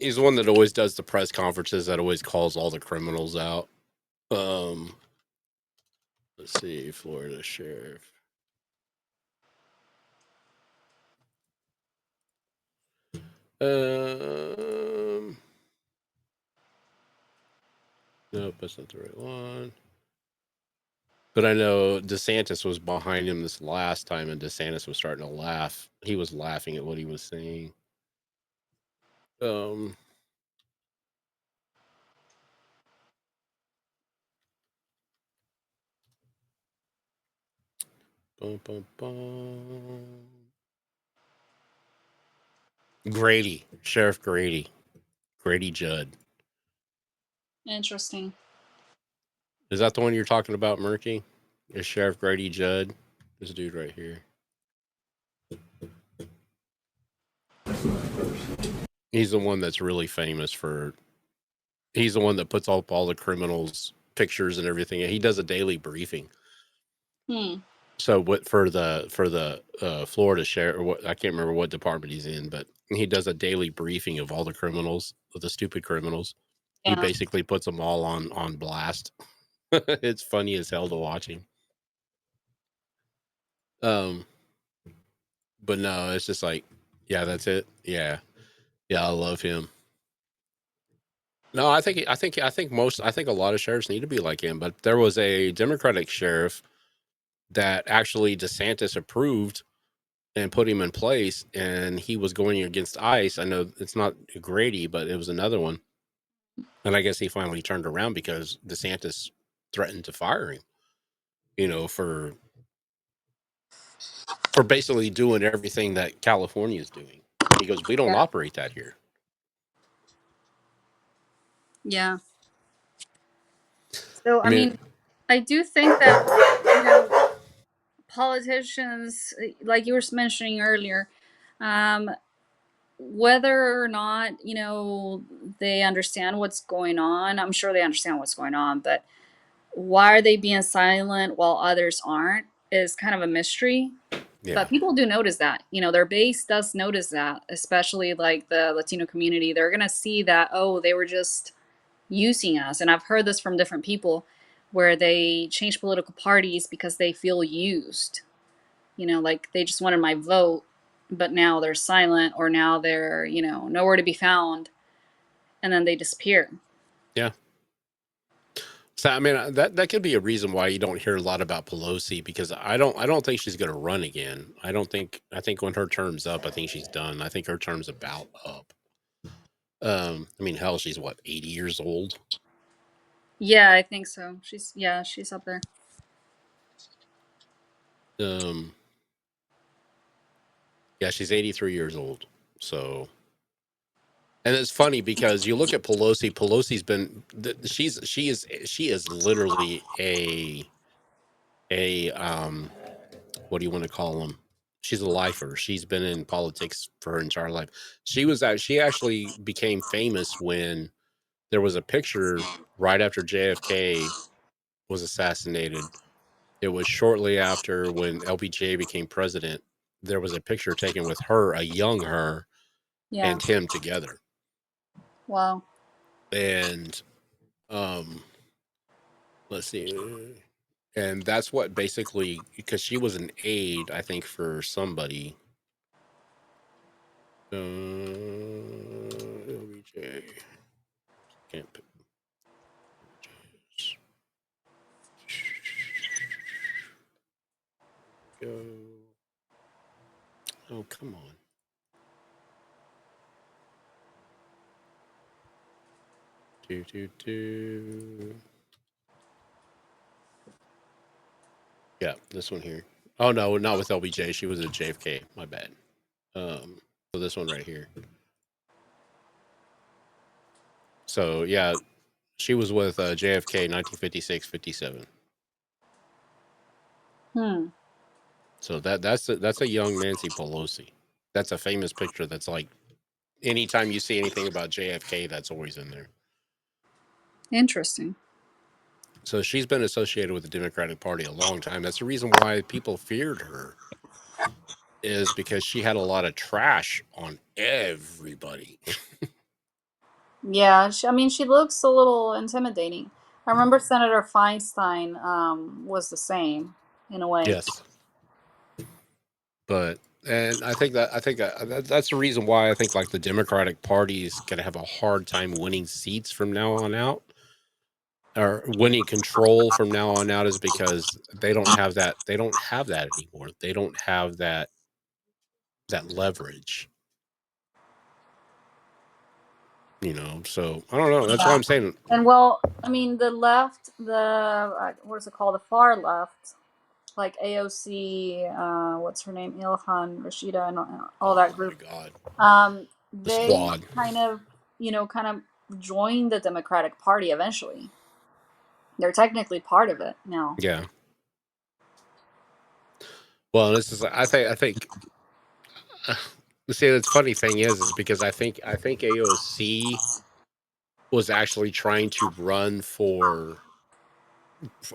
he's the one that always does the press conferences that always calls all the criminals out. Um, let's see, Florida sheriff. Um, that's not the right one. But I know DeSantis was behind him this last time, and DeSantis was starting to laugh. He was laughing at what he was saying. Um, bum, bum, bum. Grady, Sheriff Grady, Grady Judd. Interesting. Is that the one you're talking about, Murky? Is Sheriff Grady Judd? This dude right here. He's the one that's really famous for. He's the one that puts up all the criminals' pictures and everything. He does a daily briefing. Hmm. So what for the Florida sheriff, or what, I can't remember what department he's in, but he does a daily briefing of all the criminals, of the stupid criminals. He Yeah. basically puts them all on blast. It's funny as hell to watch him. But no, it's just like, yeah, that's it. Yeah, I love him. No, I think a lot of sheriffs need to be like him. But there was a Democratic sheriff that actually DeSantis approved and put him in place, and he was going against ICE. I know it's not Grady, but it was another one. And I guess he finally turned around because DeSantis threatened to fire him, for basically doing everything that California is doing. He goes, "We don't Yeah. operate that here." Yeah. So, I I mean, mean, I do think that, politicians, like you were mentioning earlier, um, whether or not, they understand what's going on, I'm sure they understand what's going on, but why are they being silent while others aren't is kind of a mystery. yeah, But people do notice that, their base does notice that, especially like the Latino community. They're going to see that, oh, they were just using us. And I've heard this from different people where they change political parties because they feel used. Like they just wanted my vote, but now they're silent, or now they're, nowhere to be found, and then they disappear. yeah. So I mean, that could be a reason why you don't hear a lot about Pelosi, because I don't think she's going to run again. I think when her term's up, I think she's done. I think her term's about up. I mean, hell, she's what, 80 years old? Yeah, I think so. She's up there. Um, yeah, she's 83 years old. So, and it's funny because you look at Pelosi. Pelosi's been she is literally a what do you want to call them? She's a lifer. She's been in politics for her entire life. She actually became famous when there was a picture right after JFK was assassinated. It was shortly after when LBJ became president. There was a picture taken with her, a young her, Yeah. and him together. Wow. And let's see. And that's what basically, because she was an aide, I think, for somebody. LBJ. Can't put go. Oh, come on. Do. Yeah, this one here. Oh no, not with LBJ. She was at JFK. My bad. So this one right here. So yeah, she was with JFK 1956-57. So that's a young Nancy Pelosi. That's a famous picture. That's like anytime you see anything about JFK, that's always in there. Interesting. So she's been associated with the Democratic Party a long time. That's the reason why people feared her, is because she had a lot of trash on everybody. Yeah, I mean, she looks a little intimidating. I remember Senator Feinstein was the same in a way. Yes. But and I think that's the reason why I think like the Democratic Party is going to have a hard time winning seats from now on out, or winning control from now on out is because they don't have that. They don't have that anymore. They don't have that leverage. So I don't know. That's why Yeah. I'm saying. And well, I mean, the left, what is it called? The far left, like AOC, what's her name? Ilhan Rashida, and all Oh that my group. God, the They squad. kind of, joined the Democratic Party eventually. They're technically part of it now. Yeah. Well, this is. I think. See, the funny thing is because I think AOC was actually trying to run for.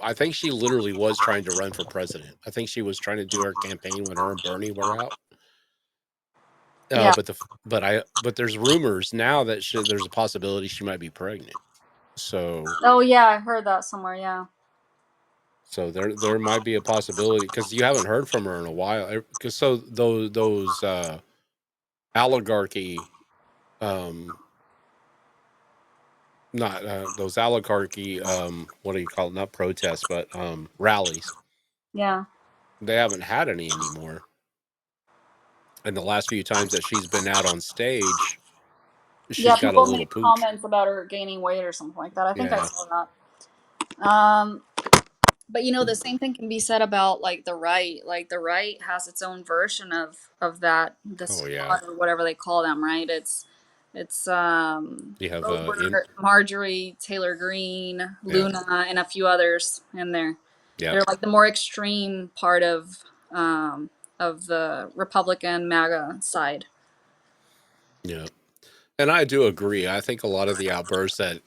I think she literally was trying to run for president. I think she was trying to do her campaign when her and Bernie were out. Yeah. But there's rumors now that there's a possibility she might be pregnant. So Oh yeah, I heard that somewhere. Yeah. there might be a possibility because you haven't heard from her in a while. Because those oligarchy, not those oligarchy, what do you call it? Not protests, but rallies. Yeah. They haven't had any anymore. And the last few times that she's been out on stage, Yeah, she's got a people little made pooch. comments about her gaining weight or something like that. I think I Yeah. saw that. But the same thing can be said about like the right. Like the right has its own version of that, the Oh yeah. squad or whatever they call them, right? It's You have in over Marjorie Taylor Greene, yeah. Luna, and a few others in there. Yeah. They're like the more extreme part of the Republican MAGA side. Yeah. And I do agree. I think a lot of the outbursts that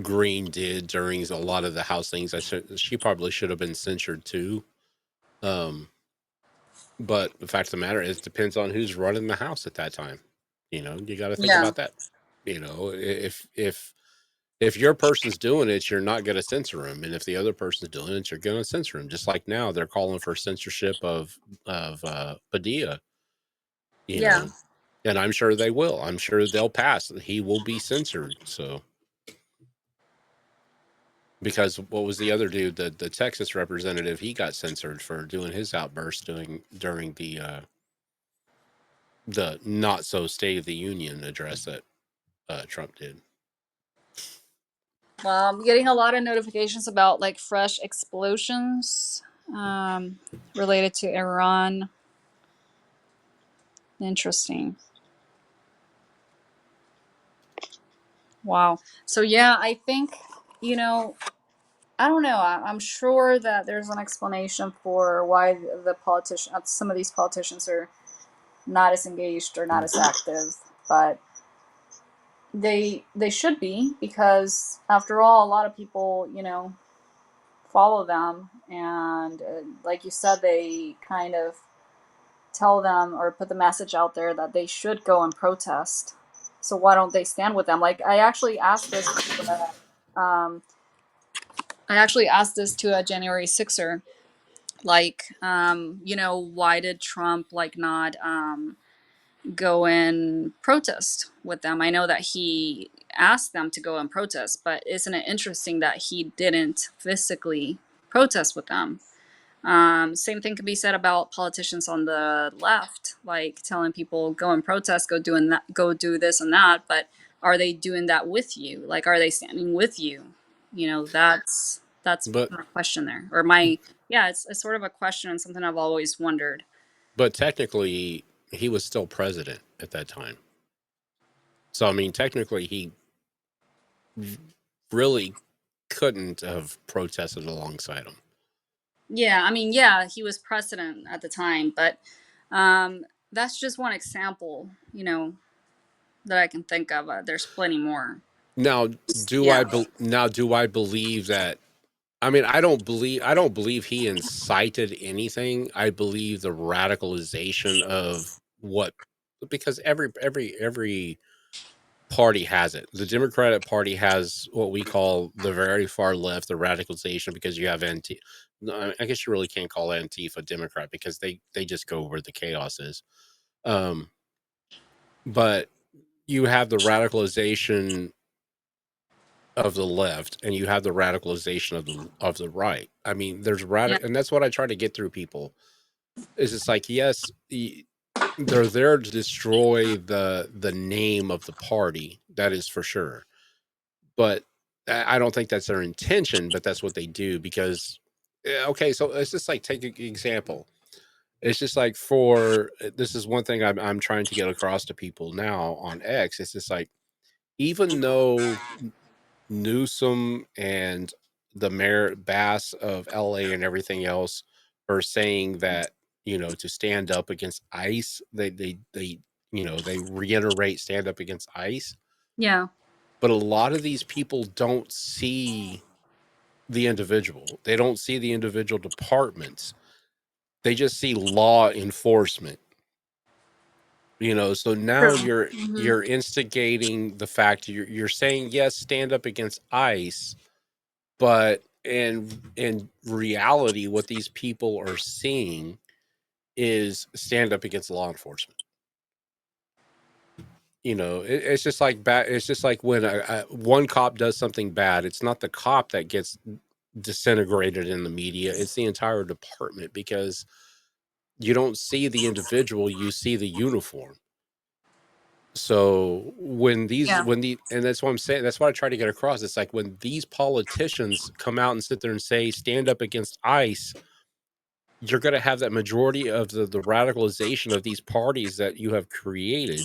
Green did during a lot of the House things, she probably should have been censured too. Um, but the fact of the matter is, it depends on who's running the House at that time. You got to think Yeah. about that. If your person's doing it, you're not going to censor him, and if the other person's doing it, you're going to censor him. Just like now, they're calling for censorship of Padilla. You Yeah. know, and I'm sure they will. I'm sure they'll pass. He will be censored. So. Because what was the other dude, the Texas representative? He got censored for doing his outburst during the not so State of the Union address that Trump did. Well, I'm getting a lot of notifications about like fresh explosions related to Iran. Interesting. Wow. So yeah, I think I don't know. I'm sure that there's an explanation for why some of these politicians are not as engaged or not as active, but they should be because after all, a lot of people follow them, and like you said, they kind of tell them or put the message out there that they should go and protest. So why don't they stand with them? Like I actually asked this. Um, I actually asked this to a January 6er. Like, why did Trump like not go and protest with them? I know that he asked them to go and protest, but isn't it interesting that he didn't physically protest with them? Same thing could be said about politicians on the left, like telling people go and protest, go do this and that. But are they doing that with you? Like, are they standing with you? That's But my question there, or my yeah. It's sort of a question and something I've always wondered. technically, he was still president at that time. So I mean, technically, he really couldn't have protested alongside him. Yeah, I mean, yeah, he was president at the time, but that's just one example, that I can think of. There's plenty more. Now, Yeah. do I believe that? I mean, I don't believe he incited anything. I believe the radicalization of what, because every party has it. The Democratic Party has what we call the very far left, the radicalization, because you have I guess you really can't call Antifa Democrat because they just go where the chaos is. Um, but you have the radicalization of the left, and you have the radicalization of the right. I mean, there's Yeah. and that's what I try to get through people. Is it's like, yes, they're there to destroy the name of the party. That is for sure. But I don't think that's their intention. But that's what they do because. Okay, so it's just like take an example. It's just like for this is one thing I'm trying to get across to people now on X. It's just like even though Newsom and the mayor Bass of LA and everything else are saying that, to stand up against ICE, they they reiterate stand up against ICE, Yeah. but a lot of these people don't see the individual. They don't see the individual departments. They just see law enforcement. So now True. you're Hmm. you're instigating the fact you're saying yes, stand up against ICE, but in reality, what these people are seeing is stand up against law enforcement. It's just like bad. It's just like when one cop does something bad, it's not the cop that gets disintegrated in the media. It's the entire department because you don't see the individual, you see the uniform. So Yeah. and that's what I'm saying. That's what I try to get across. It's like when these politicians come out and sit there and say, stand up against ICE, you're going to have that majority of the radicalization of these parties that you have created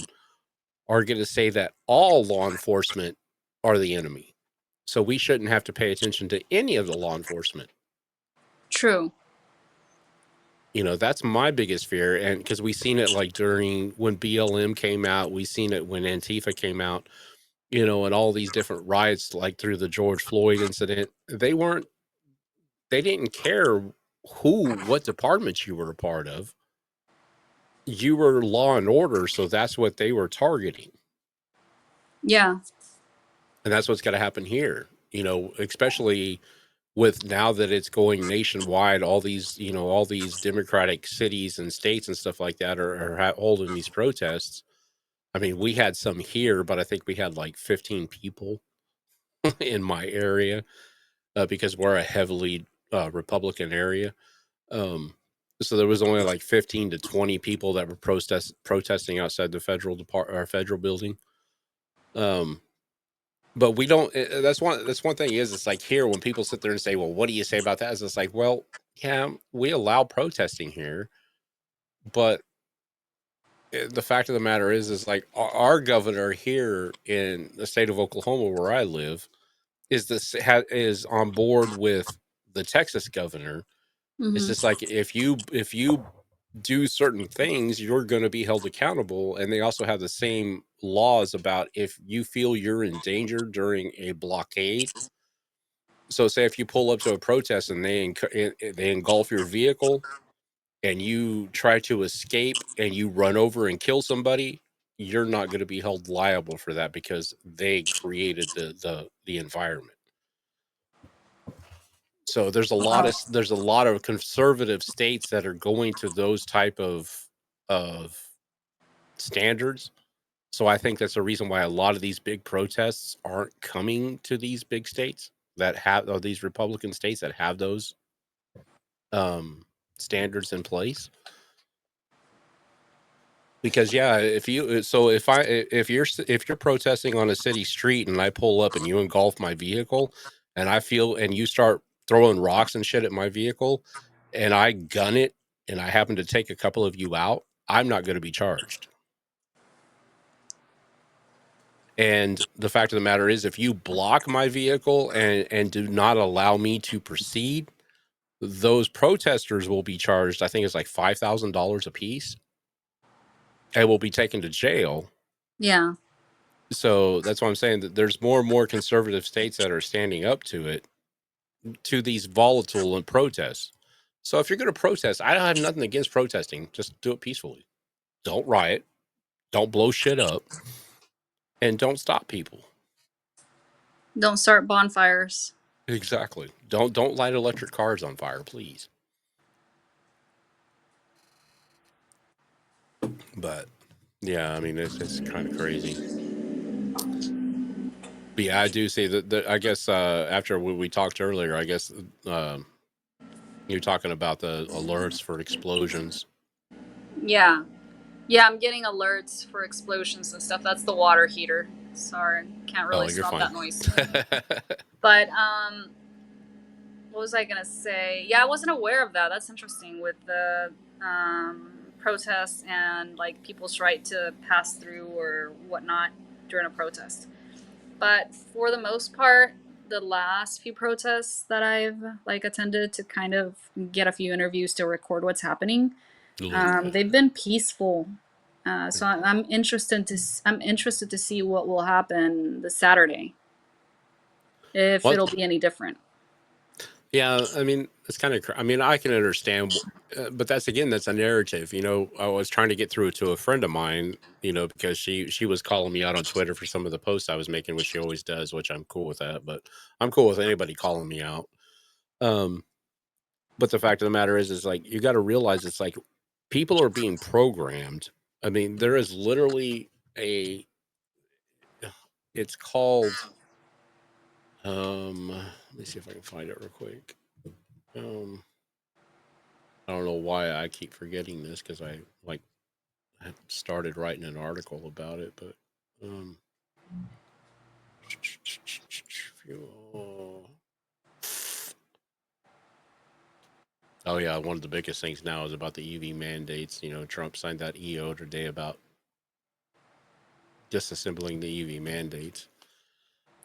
are going to say that all law enforcement are the enemy. So we shouldn't have to pay attention to any of the law enforcement. True. That's my biggest fear. And because we seen it like during when BLM came out, we seen it when Antifa came out, and all these different riots, like through the George Floyd incident. They didn't care what departments you were a part of. You were law and order, so that's what they were targeting. Yeah. And that's what's going to happen here, especially with now that it's going nationwide, all these democratic cities and states and stuff like that are holding these protests. I mean, we had some here, but I think we had like 15 people in my area because we're a heavily Republican area. So there was only like 15 to 20 people that were protesting outside the federal building. But we don't. That's one thing is it's like here when people sit there and say, "Well, what do you say about that?" Is it's like, well, yeah, we allow protesting here, but the fact of the matter is like our governor here in the state of Oklahoma, where I live, is on board with the Texas governor. It's Hmm. just like if you do certain things, you're going to be held accountable. And they also have the same laws about if you feel you're in danger during a blockade. So, say if you pull up to a protest and they engulf your vehicle and you try to escape and you run over and kill somebody, you're not going to be held liable for that because they created the environment. So Oh. there's a lot of conservative states that are going to those type of standards. So I think that's the reason why a lot of these big protests aren't coming to these big states that have, or these Republican states that have those um, standards in place. Because yeah, if you're protesting on a city street and I pull up and you engulf my vehicle, and you start throwing rocks and shit at my vehicle, and I gun it, and I happen to take a couple of you out, I'm not going to be charged. And the fact of the matter is, if you block my vehicle and do not allow me to proceed, those protesters will be charged. I think it's like $5,000 a piece, and will be taken to jail. Yeah. So that's why I'm saying that there's more and more conservative states that are standing up to these volatile and protests. So if you're going to protest, I don't have nothing against protesting. Just do it peacefully. Don't riot. Don't blow shit up, and don't stop people. Don't start bonfires. Exactly. Don't light electric cars on fire, please. But yeah, I mean it's kind of crazy Yeah, I do see that. I guess after we talked earlier, I guess you're talking about the alerts for explosions. Yeah. Yeah, I'm getting alerts for explosions and stuff. That's the water heater. Sorry, can't Oh, really you're stop fine. that noise. But what was I gonna say? Yeah, I wasn't aware of that. That's interesting with the protests and like people's right to pass through or whatnot during a protest. But for the most part, the last few protests that I've like attended to kind of get a few interviews to record what's happening, they've been peaceful. So I'm interested to I'm interested to see what will happen this Saturday, if What? it'll be any different. Yeah, I mean, it's kind of. I mean, I can understand, but that's again, that's a narrative. You know, I was trying to get through to a friend of mine. You know, because she was calling me out on Twitter for some of the posts I was making, which she always does, which I'm cool with that. But I'm cool with anybody calling me out. Um, but the fact of the matter is like you got to realize it's like people are being programmed. I mean, there is literally a. It's called. Let me see if I can find it real quick. Um. I don't know why I keep forgetting this because I like had started writing an article about it, but um, oh yeah, one of the biggest things now is about the EV mandates. You know, Trump signed that EO today about disassembling the EV mandates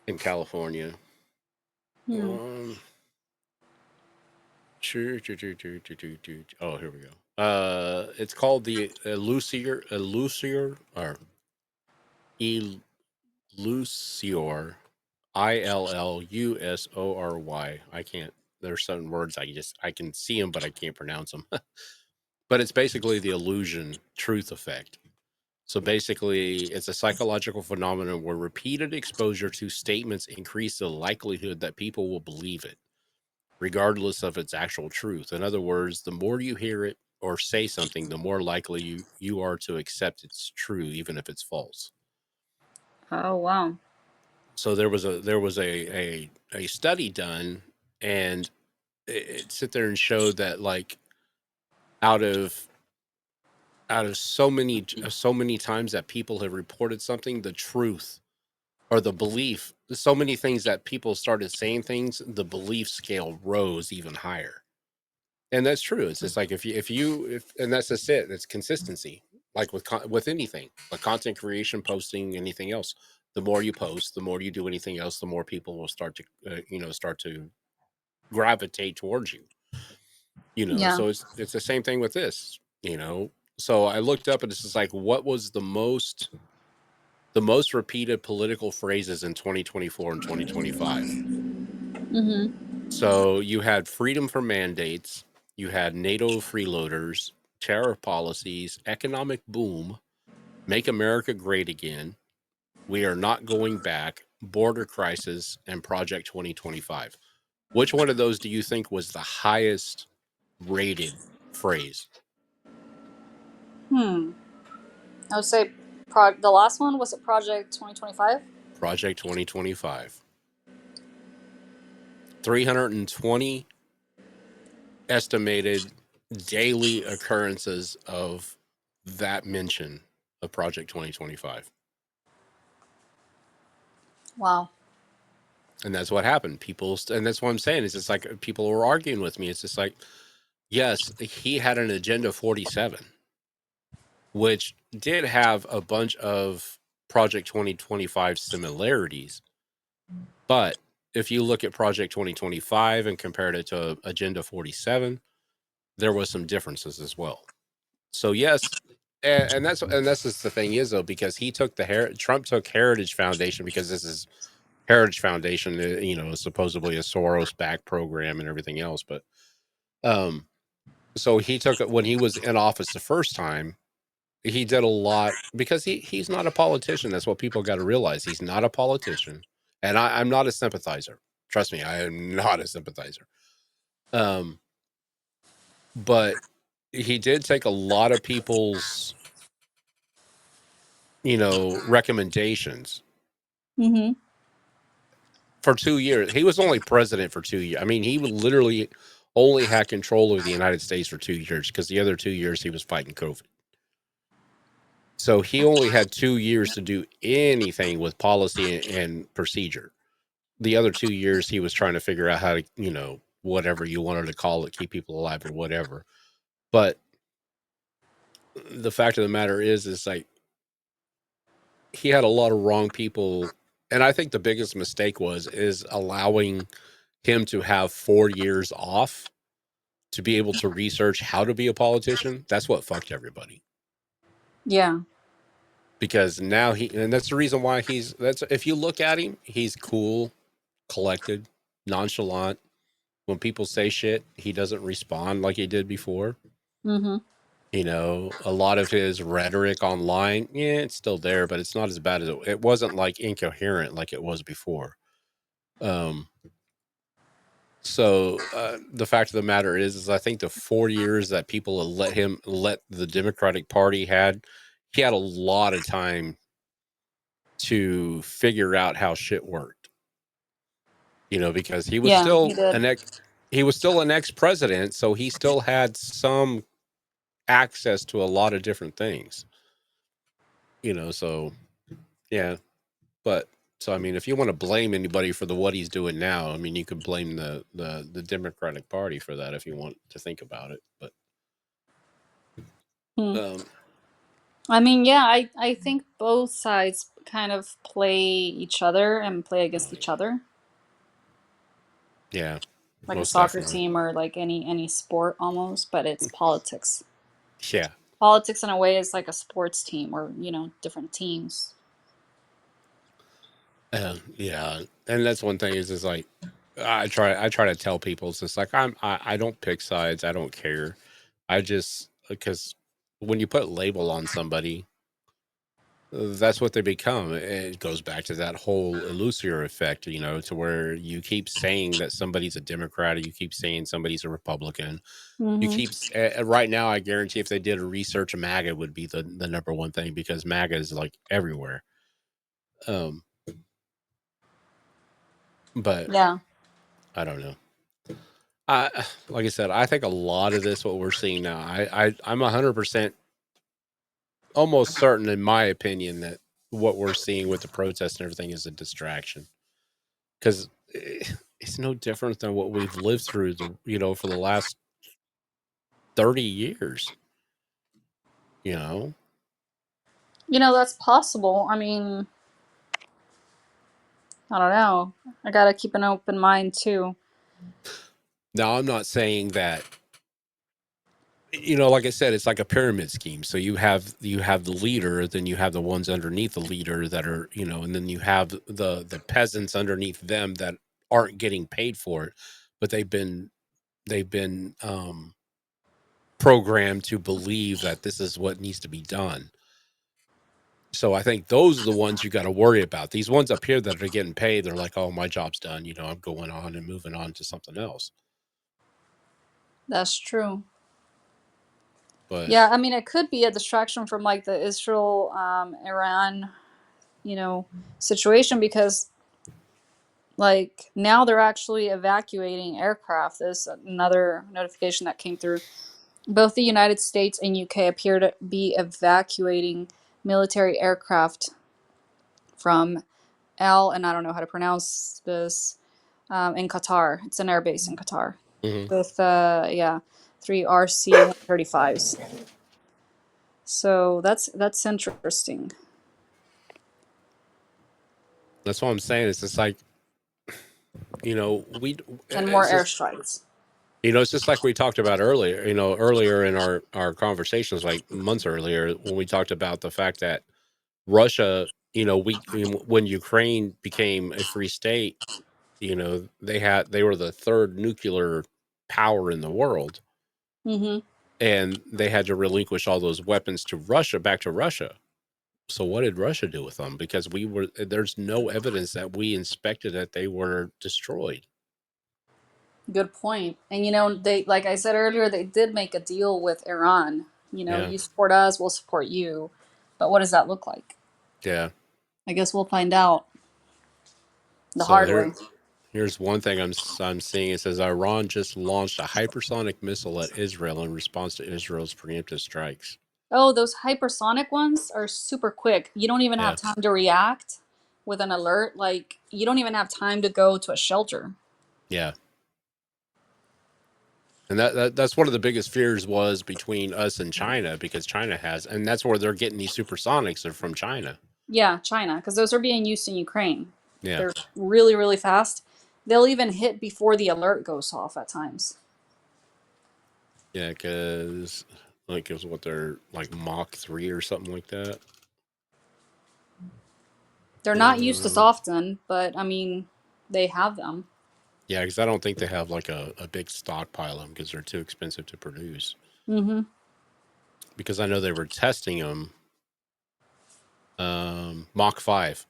in California. Hmm. Um, oh, here we go. It's called the Illusior or Illusior, Illusory. I can't. There's certain words I can see them, but I can't pronounce them. But it's basically the illusion truth effect. So basically, it's a psychological phenomenon where repeated exposure to statements increase the likelihood that people will believe it, regardless of its actual truth. In other words, the more you hear it or say something, the more likely you are to accept it's true, even if it's false. Oh wow. So there was a study done, and it sit there and showed that like out of so many times that people have reported something, the truth or the belief, so many things that people started saying things, the belief scale rose even higher. And that's true. It's just like if and that's just it. It's consistency. Like with anything, like content creation, posting, anything else. The more you post, the more you do anything else, the more people will start to start to gravitate towards you. You know, Yeah. so it's the same thing with this. So I looked up and it's just like what was the most repeated political phrases in 2024 and 2025. Mm-hmm. So you had freedom from mandates, you had NATO freeloaders, tariff policies, economic boom, make America great again, we are not going back, border crisis, and Project 2025. Which one of those do you think was the highest rated phrase? Hmm. I would say the last one was it Project 2025? Project 2025. 320 estimated daily occurrences of that mention of Project 2025. Wow. And that's what happened. And that's what I'm saying. It's just like people were arguing with me. It's just like, yes, he had an Agenda 47, which did have a bunch of Project 2025 similarities. But if you look at Project 2025 and compared it to Agenda 47, there was some differences as well. So yes, and that's just the thing is though, because Trump took Heritage Foundation, because this is Heritage Foundation, supposedly a Soros backed program and everything else. But so he took it when he was in office the first time. He did a lot because he's not a politician. That's what people got to realize. He's not a politician, and I'm not a sympathizer. Trust me, I am not a sympathizer. Um, but he did take a lot of people's recommendations Mm-hmm. for 2 years. He was only president for 2 years. I mean, he literally only had control of the United States for 2 years because the other 2 years he was fighting COVID. So he only had 2 years to do anything with policy and procedure. The other 2 years he was trying to figure out how to, whatever you wanted to call it, keep people alive or whatever. But the fact of the matter is like he had a lot of wrong people. And I think the biggest mistake is allowing him to have 4 years off to be able to research how to be a politician. That's what fucked everybody. Yeah. Because now and that's the reason why if you look at him, he's cool, collected, nonchalant. When people say shit, he doesn't respond like he did before. Mm-hmm. A lot of his rhetoric online, yeah, it's still there, but it's not as bad as it wasn't like incoherent like it was before. So the fact of the matter is I think the 4 years that people let the Democratic Party he had a lot of time to figure out how shit worked. Because he was Yeah, still he did. an ex-president, so he still had some access to a lot of different things. So yeah. But so I mean, if you want to blame anybody for what he's doing now, I mean, you could blame the Democratic Party for that if you want to think about it. But I mean, yeah, I think both sides kind of play each other and play against each other. Yeah. Like a Most soccer definitely. team or like any sport almost, but it's politics. Yeah. Politics in a way is like a sports team or, different teams. Yeah. And that's one thing is like I try to tell people it's just like I don't pick sides. I don't care. I just because when you put label on somebody, that's what they become. It goes back to that whole Illusory effect, to where you keep saying that somebody's a Democrat, or you keep saying somebody's a Republican. You keep right now. I guarantee if they did a research, MAGA would be the number one thing because MAGA is like everywhere. But Yeah. I don't know. Like I said, I think a lot of this, what we're seeing now, I'm 100% almost certain, in my opinion, that what we're seeing with the protests and everything is a distraction. Because it's no different than what we've lived through, for the last 30 years. That's possible. I mean, I don't know. I gotta keep an open mind too. Now, I'm not saying that, like I said, it's like a pyramid scheme. So you have the leader, then you have the ones underneath the leader that are, and then you have the peasants underneath them that aren't getting paid for it, but they've been programmed to believe that this is what needs to be done. So I think those are the ones you got to worry about. These ones up here that are getting paid, they're like, oh, my job's done. I'm going on and moving on to something else. That's true. But yeah, I mean, it could be a distraction from like the Israel, Iran, situation because like now they're actually evacuating aircraft. There's another notification that came through. Both the United States and UK appear to be evacuating military aircraft from and I don't know how to pronounce this, in Qatar. It's an airbase in Qatar with 3 RC-135s. So that's interesting. that's what I'm saying. It's just like, And more it's just, airstrikes. it's just like we talked about earlier, earlier in our conversations, like months earlier, when we talked about the fact that Russia, when Ukraine became a free state, they were the third nuclear power in the world. And they had to relinquish all those weapons to Russia, back to Russia. So what did Russia do with them? Because there's no evidence that we inspected that they were destroyed. Good point. And they, like I said earlier, they did make a deal with Iran. Yeah. You support us, we'll support you. But what does that look like? Yeah. I guess we'll find out the So hard way. Here's one thing I'm seeing. It says Iran just launched a hypersonic missile at Israel in response to Israel's preemptive strikes. Oh, those hypersonic ones are super quick. You don't even Yeah, have time to react with an alert. Like, you don't even have time to go to a shelter. yeah. And that's one of the biggest fears was between us and China, because China has, and that's where they're getting these supersonics. They're from China. Yeah, China, because those are being used in Ukraine. Yeah, They're really, really fast. They'll even hit before the alert goes off at times. yeah, because like it was what they're like Mach 3 or something like that. They're not used as often, but I mean, they have them. Yeah, because I don't think they have like a big stockpile of them because they're too expensive to produce. Mm-hmm. Because I know they were testing them Mach 5.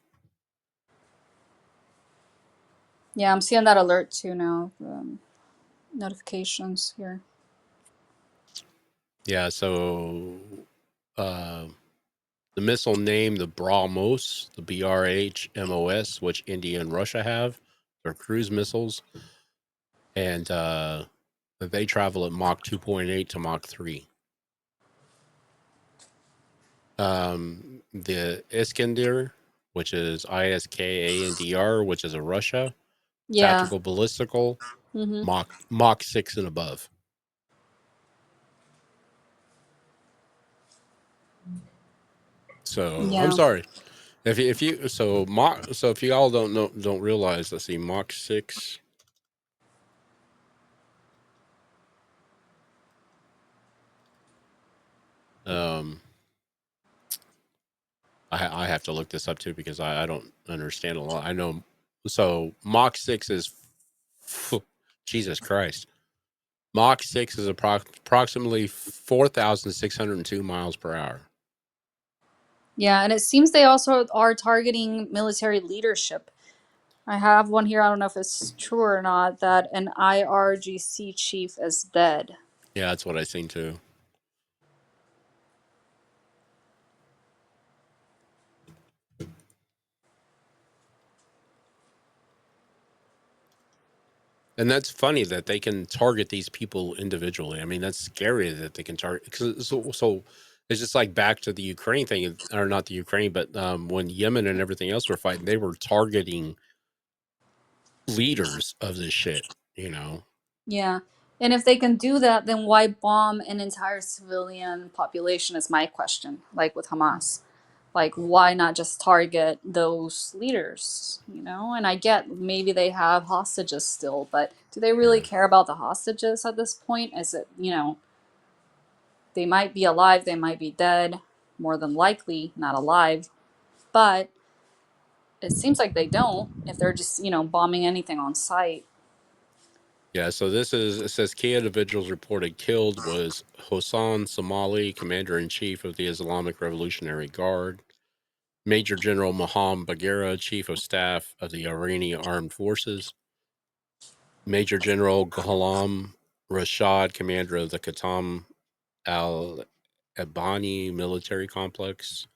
Yeah, I'm seeing that alert too now. Notifications here. Yeah, so uh, the missile named the BrahMos, the BrahMos, which India and Russia have, they're cruise missiles, and they travel at Mach 2.8 to Mach 3. The Iskander, which is ISKANDR, which is a Russia Yeah. tactical ballistical, Mm-hmm. Mach 6 and above. So I'm Yeah. sorry if you so if you all don't realize, let's see, Mach 6. I have to look this up too because I don't understand a lot. I know, so Mach 6 is Jesus Christ. Mach 6 is approximately 4,602 miles per hour. Yeah, and it seems they also are targeting military leadership. I have one here, I don't know if it's true or not, that an IRGC chief is dead. Yeah, that's what I seen too. And that's funny that they can target these people individually. I mean, that's scary that they can target. So it's just like back to the Ukraine thing, or not the Ukraine, but when Yemen and everything else were fighting, they were targeting leaders of this shit, you know? Yeah. And if they can do that, then why bomb an entire civilian population is my question, like with Hamas. Like, why not just target those leaders, you know? And I get maybe they have hostages still, but do they really Yeah. care about the hostages at this point? Is it, you know, they might be alive, they might be dead, more than likely not alive, but it seems like they don't if they're just, you know, bombing anything on sight. Yeah, so it says key individuals reported killed was Hossein Somali, commander-in-chief of the Islamic Revolutionary Guard, Major General Mohammad Bagheera, chief of staff of the Iranian Armed Forces, Major General Ghulam Rashad, commander of the Qatam al-Abani military complex,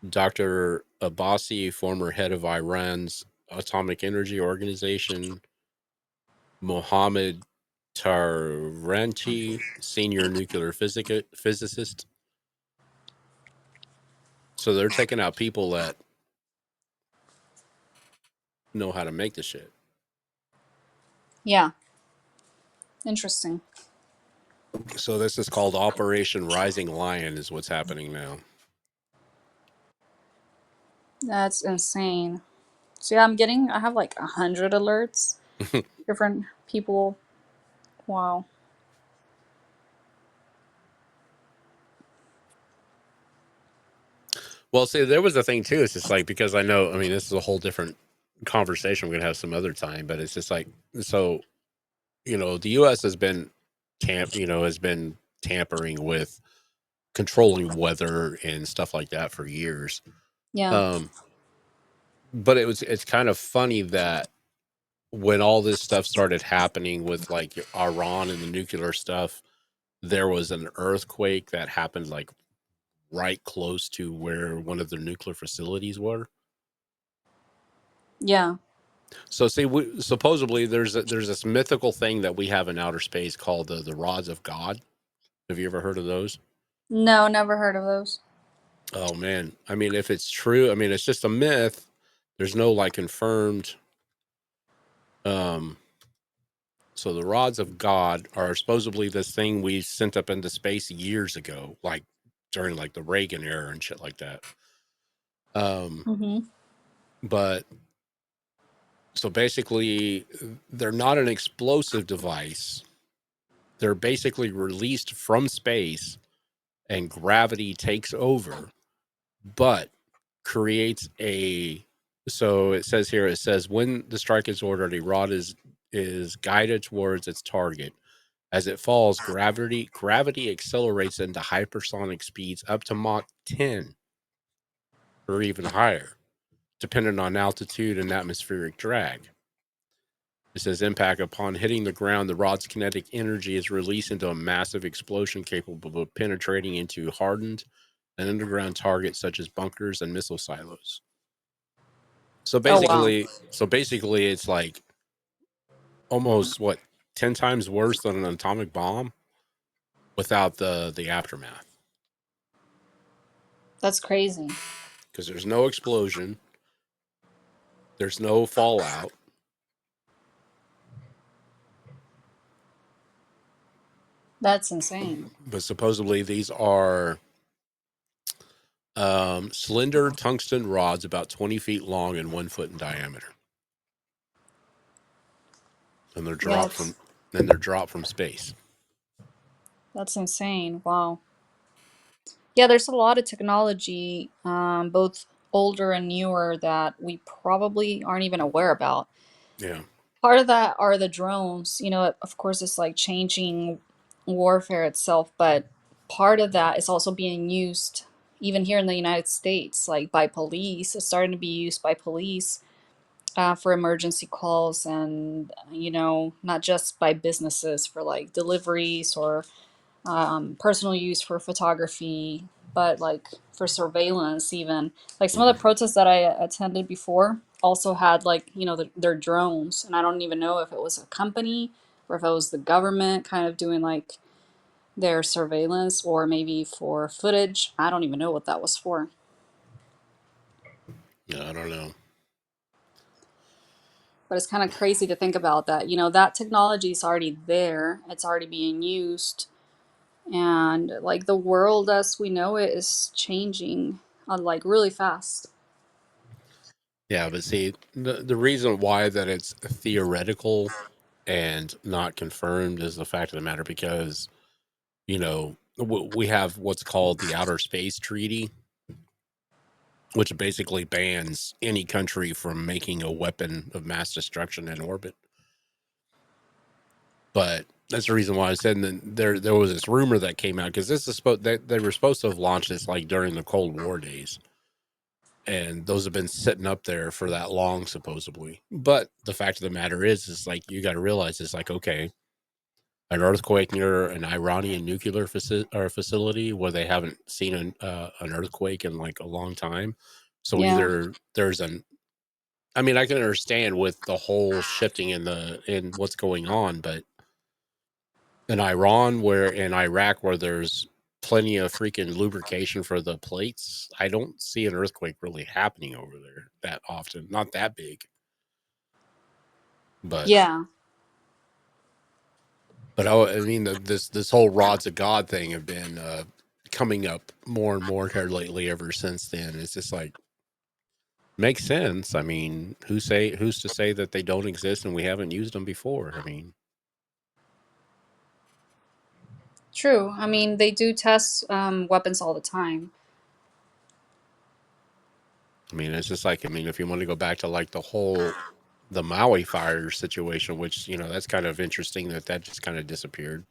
Dr. Abbasi, former head of Iran's Atomic Energy Organization, Mohammad Taranti, senior nuclear physicist. So they're taking out people that know how to make the shit. Yeah, interesting. So this is called Operation Rising Lion, is what's happening now. That's insane. So yeah, I have like 100 alerts, different people. Wow. Well, see, there was a thing too. It's just like, because I know, I mean, this is a whole different conversation we're gonna have some other time, but it's just like, so, you know, the U.S. has been has been tampering with controlling weather and stuff like that for years. Yeah. Um, but it's kind of funny that when all this stuff started happening with like Iran and the nuclear stuff, there was an earthquake that happened like right close to where one of their nuclear facilities were. Yeah. So see, supposedly there's this mythical thing that we have in outer space called the rods of God. Have you ever heard of those? No, never heard of those. Oh man, I mean, if it's true, I mean, it's just a myth. There's no like confirmed. Um, so the rods of God are supposedly this thing we sent up into space years ago, like during like the Reagan era and shit like that. Mm-hmm. But so basically, they're not an explosive device. They're basically released from space and gravity takes over, but creates a. So it says here, it says when the strike is ordered, a rod is guided towards its target. As it falls, gravity accelerates into hypersonic speeds up to Mach 10 or even higher, depending on altitude and atmospheric drag. It says impact upon hitting the ground, the rod's kinetic energy is released into a massive explosion capable of penetrating into hardened and underground targets such as bunkers and missile silos. So Oh wow, basically it's like almost 10 times worse than an atomic bomb without the aftermath. that's crazy. Because there's no explosion, there's no fallout. That's insane. But supposedly these are slender tungsten rods about 20 feet long and 1 foot in diameter. And they're Yeah, dropped from space. that's insane. Wow. Yeah, there's a lot of technology, both older and newer, that we probably aren't even aware about. Yeah. Part of that are the drones. Of course, it's like changing warfare itself, but part of that is also being used even here in the United States, like by police. It's starting to be used by police for emergency calls, and not just by businesses for like deliveries or personal use for photography, but like for surveillance, even. Like some of the protests that I attended before also had like, their drones. And I don't even know if it was a company or if it was the government kind of doing like their surveillance or maybe for footage. I don't even know what that was for. Yeah, I don't know. But it's kind of crazy to think about that. That technology is already there, it's already being used. And like the world as we know it is changing like really fast. Yeah, but see, the reason why that it's theoretical and not confirmed is the fact of the matter because, we have what's called the Outer Space Treaty, which basically bans any country from making a weapon of mass destruction in orbit. But that's the reason why I said that there was this rumor that came out because this is they were supposed to have launched this like during the Cold War days, and those have been sitting up there for that long supposedly. But the fact of the matter is like you got to realize it's like okay, an earthquake near an Iranian nuclear facility where they haven't seen an earthquake in like a long time. So Yeah, either there's I mean, I can understand with the whole shifting in what's going on, but in Iraq where there's plenty of freaking lubrication for the plates, I don't see an earthquake really happening over there that often. Not that big. But yeah, I mean this whole rods of God thing have been coming up more and more here lately ever since then. It's just like makes sense. I mean, who's to say that they don't exist and we haven't used them before? true. I mean, they do test weapons all the time. It's just like if you want to go back to like the Maui fire situation, which that's kind of interesting that just kind of disappeared.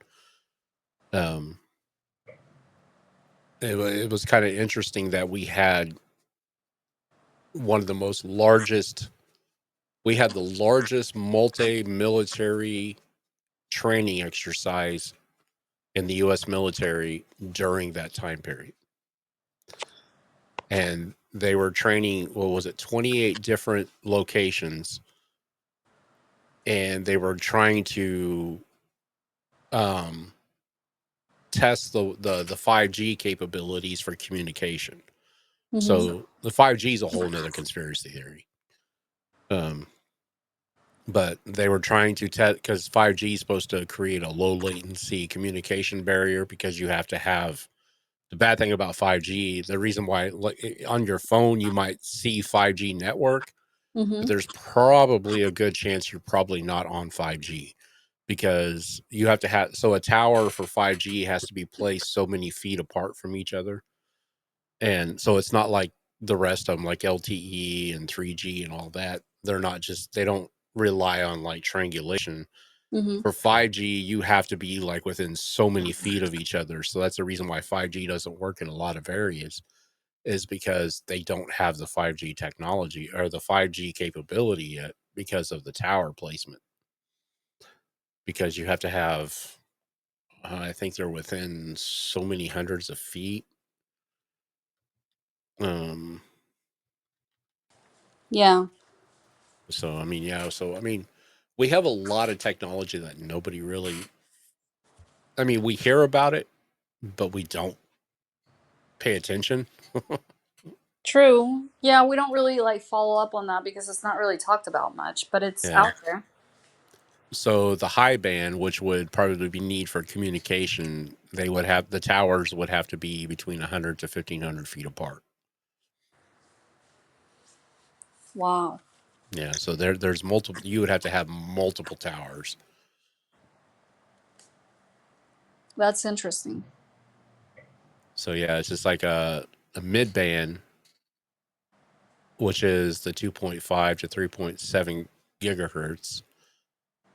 Um, it was kind of interesting that we had one of the most largest. We had the largest multi-military training exercise in the U.S. military during that time period, and they were training. What was it? 28 different locations and they were trying to test the 5G capabilities for communication. So the 5G is a whole nother conspiracy theory. But they were trying to test, because 5G is supposed to create a low latency communication barrier, because you have to have the bad thing about 5G, the reason why, like, on your phone you might see 5G network, but there's probably a good chance you're probably not on 5G, because you have to have, so a tower for 5G has to be placed so many feet apart from each other. And so it's not like the rest of them, like LTE and 3G and all that. They're not just, they don't rely on like triangulation. For 5G, you have to be like within so many feet of each other. So that's the reason why 5G doesn't work in a lot of areas, is because they don't have the 5G technology or the 5G capability yet, because of the tower placement. Because you have to have, I think they're within so many hundreds of feet. Yeah. So, I mean, yeah. So, I mean, we have a lot of technology that nobody really, I mean, we hear about it, but we don't pay attention. True. Yeah, we don't really like follow up on that because it's not really talked about much, but it's Yeah. out there. So the high band, which would probably be need for communication, they would have, the towers would have to be between 100 to 1,500 feet apart. Wow. Yeah. So there's multiple, you would have to have multiple towers. That's interesting. So yeah, it's just like a mid band, which is the 2.5 to 3.7 gigahertz.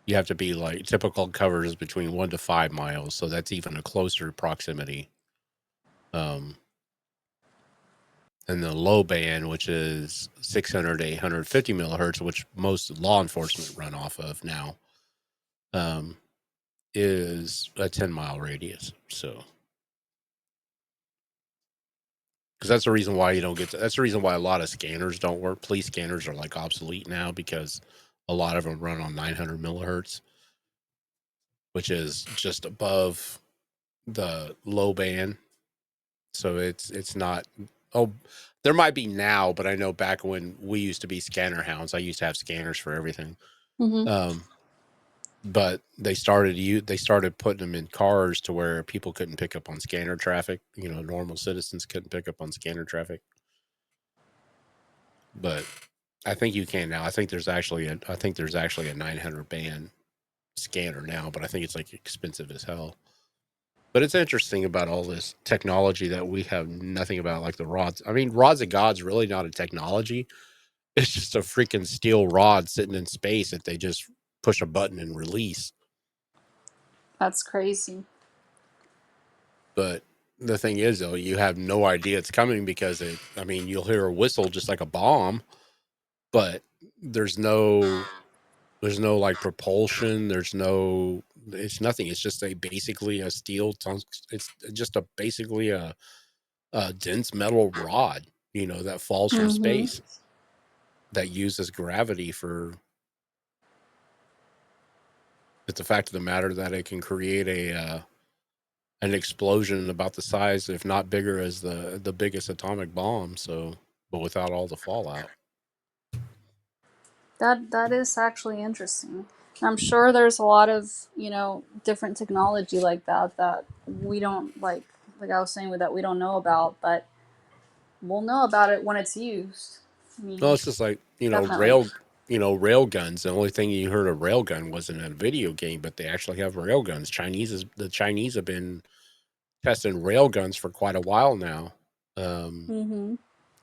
You have to be like, typical covers between 1 to 5 miles. So that's even a closer proximity. And the low band, which is 600 to 850 millihertz, which most law enforcement run off of now, is a 10-mile radius. So, because that's the reason why you don't get to, that's the reason why a lot of scanners don't work. Police scanners are like obsolete now, because a lot of them run on 900 millihertz, which is just above the low band. So it's not, oh, there might be now, but I know back when we used to be scanner hounds, I used to have scanners for everything. But they started putting them in cars to where people couldn't pick up on scanner traffic. You know, normal citizens couldn't pick up on scanner traffic. But I think you can now. I think there's actually a 900 band scanner now, but I think it's like expensive as hell. But it's interesting about all this technology that we have nothing about, like the rods. I mean, rods of God's really not a technology. It's just a freaking steel rod sitting in space that they just push a button and release. That's crazy. But the thing is, though, you have no idea it's coming, because I mean, you'll hear a whistle just like a bomb, but there's no like propulsion. It's nothing. It's just basically a steel it's just basically a dense metal rod, that falls from space, that uses gravity for. It's the fact of the matter that it can create an explosion about the size, if not bigger, as the biggest atomic bomb. So, but without all the fallout. That is actually interesting. I'm sure there's a lot of, different technology like that we don't like I was saying, with that we don't know about, but we'll know about it when it's used. I mean, No, it's just like, definitely. rail guns. The only thing you heard of rail gun wasn't a video game, but they actually have rail guns. The Chinese have been testing rail guns for quite a while now.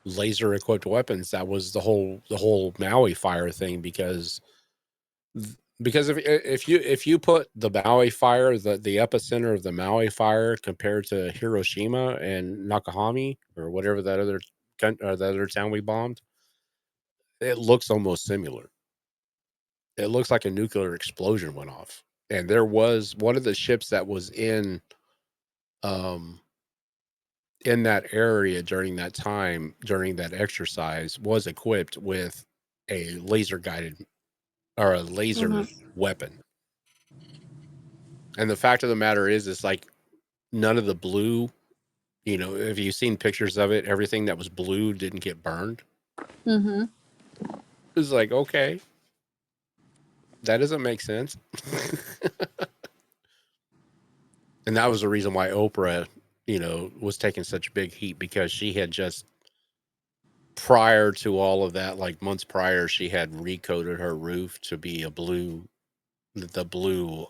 Laser equipped weapons. That was the whole Maui fire thing, because if you put the Maui fire, the epicenter of the Maui fire, compared to Hiroshima and Nagasaki, or whatever that other town we bombed, it looks almost similar. It looks like a nuclear explosion went off. And there was one of the ships that was in that area during that time, during that exercise, was equipped with a laser guided or a laser Hmm. weapon. And the fact of the matter is like none of the blue, if you've seen pictures of it, everything that was blue didn't get burned. Hmm. It's like, okay, that doesn't make sense. And that was the reason why Oprah, was taking such big heat, because she had just, prior to all of that, like months prior, she had recoated her roof to be the blue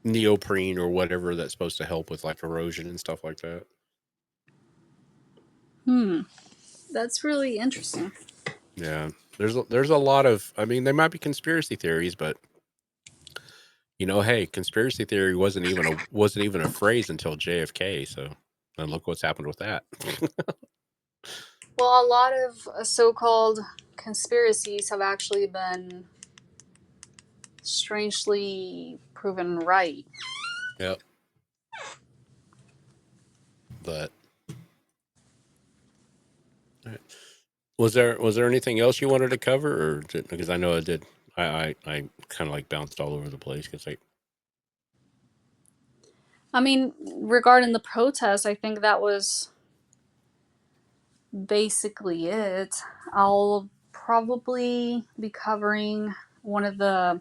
neoprene or whatever that's supposed to help with like erosion and stuff like that. That's really interesting. Yeah, there's a lot of, I mean, there might be conspiracy theories, but hey, conspiracy theory wasn't even a phrase until JFK. So, and look what's happened with that. Well, a lot of so-called conspiracies have actually been strangely proven right. Yep. But was there anything else you wanted to cover, or because I know I did, I kind of like bounced all over the place because I mean, regarding the protest, I think that was basically it. I'll probably be covering one of the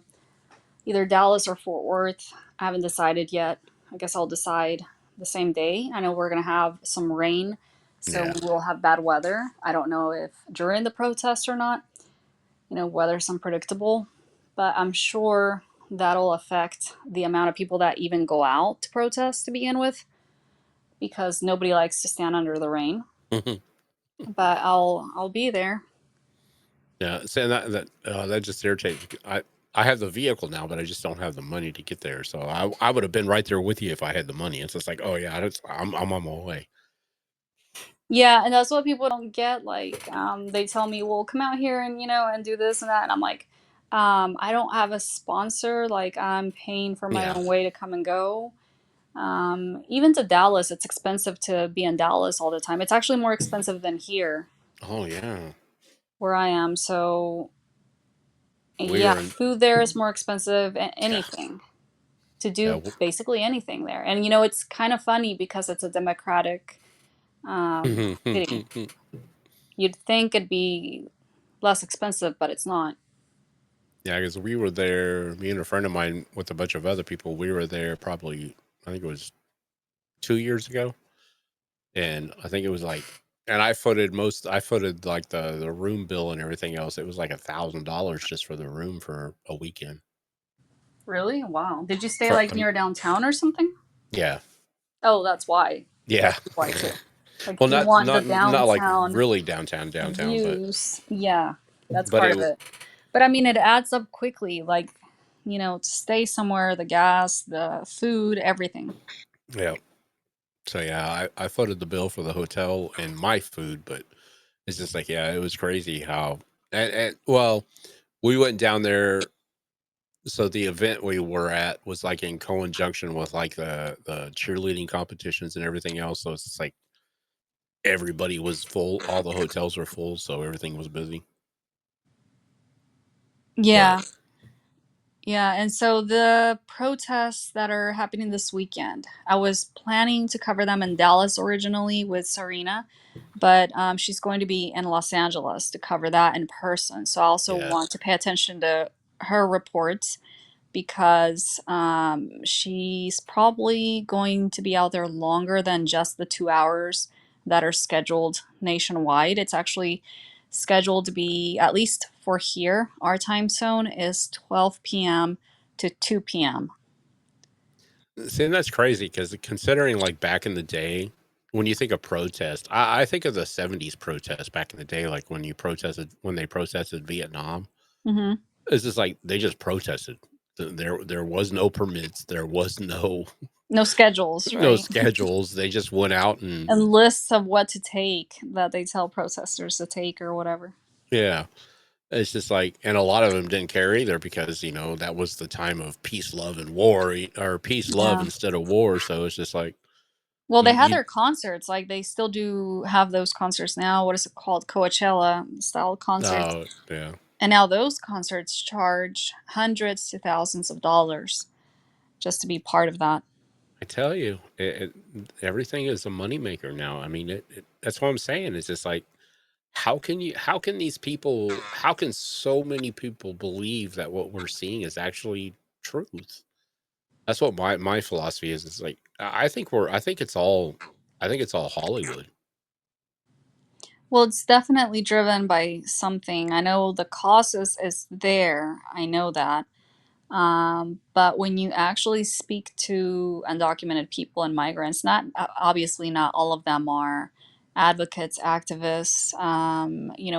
either Dallas or Fort Worth. I haven't decided yet. I guess I'll decide the same day. I know we're going to have some rain, so yeah. we will have bad weather. I don't know if during the protest or not. Weather's unpredictable, but I'm sure that'll affect the amount of people that even go out to protest to begin with, because nobody likes to stand under the rain. But I'll be there. Yeah, saying that just irritates. I have the vehicle now, but I just don't have the money to get there. So I would have been right there with you if I had the money. It's just like, oh yeah, I'm on my way. Yeah, and that's what people don't get. Like, they tell me, "Well, come out here and and do this and that," and I'm like, I don't have a sponsor. Like, I'm paying for my Yeah. own way to come and go. Even to Dallas, it's expensive to be in Dallas all the time. It's actually more expensive than here Oh yeah. where I am. So, We yeah, were in. food there is more expensive. Yeah. Anything to Yeah. do, basically anything there. And it's kind of funny because it's a democratic city. You'd think it'd be less expensive, but it's not. Yeah, because we were there, me and a friend of mine with a bunch of other people. We were there probably, I think it was 2 years ago, and I think it was like, and I footed like the room bill and everything else. It was like $1,000 just for the room for a weekend. Really? Wow. Did you stay For like near downtown or something? yeah, Oh, that's why. yeah. That's why too. Like Well, you not want the not like downtown really downtown, but views. Yeah, that's but part it of it. But I mean, it adds up quickly. Like, to stay somewhere, the gas, the food, everything. yeah. So yeah, I footed the bill for the hotel and my food, but it's just like, yeah, it was crazy how, and well, we went down there. So the event we were at was like in conjunction with like the cheerleading competitions and everything else. So it's just like everybody was full, all the hotels were full, so everything was busy. But Yeah. Yeah, and so the protests that are happening this weekend, I was planning to cover them in Dallas originally with Serena, but she's going to be in Los Angeles to cover that in person. So I also yeah, want to pay attention to her reports because she's probably going to be out there longer than just the 2 hours that are scheduled nationwide. It's actually scheduled to be, at least for here, our time zone is 12 p.m. to 2 p.m. see, and that's crazy because considering like back in the day, when you think of protest, I think of the '70s protest back in the day, like when they protested Vietnam. Hmm. It's just like they just protested. There was no permits. There was no No schedules, no right? schedules. They just went out and And lists of what to take that they tell protesters to take or whatever. yeah. It's just like, and a lot of them didn't care either because that was the time of peace, love, and war, or peace, love Yeah. instead of war. So it's just like Well, they had you their concerts. Like they still do have those concerts now. What is it called? Coachella style concerts. oh yeah, And now those concerts charge hundreds to thousands of dollars just to be part of that. I tell you, everything is a moneymaker now. I mean, that's what I'm saying. It's just like, how can these people, how can so many people believe that what we're seeing is actually truth? That's what my philosophy is. It's like, I think it's all Hollywood. Well, it's definitely driven by something. I know the cost is there. I know that. But when you actually speak to undocumented people and migrants, not obviously not all of them are advocates, activists.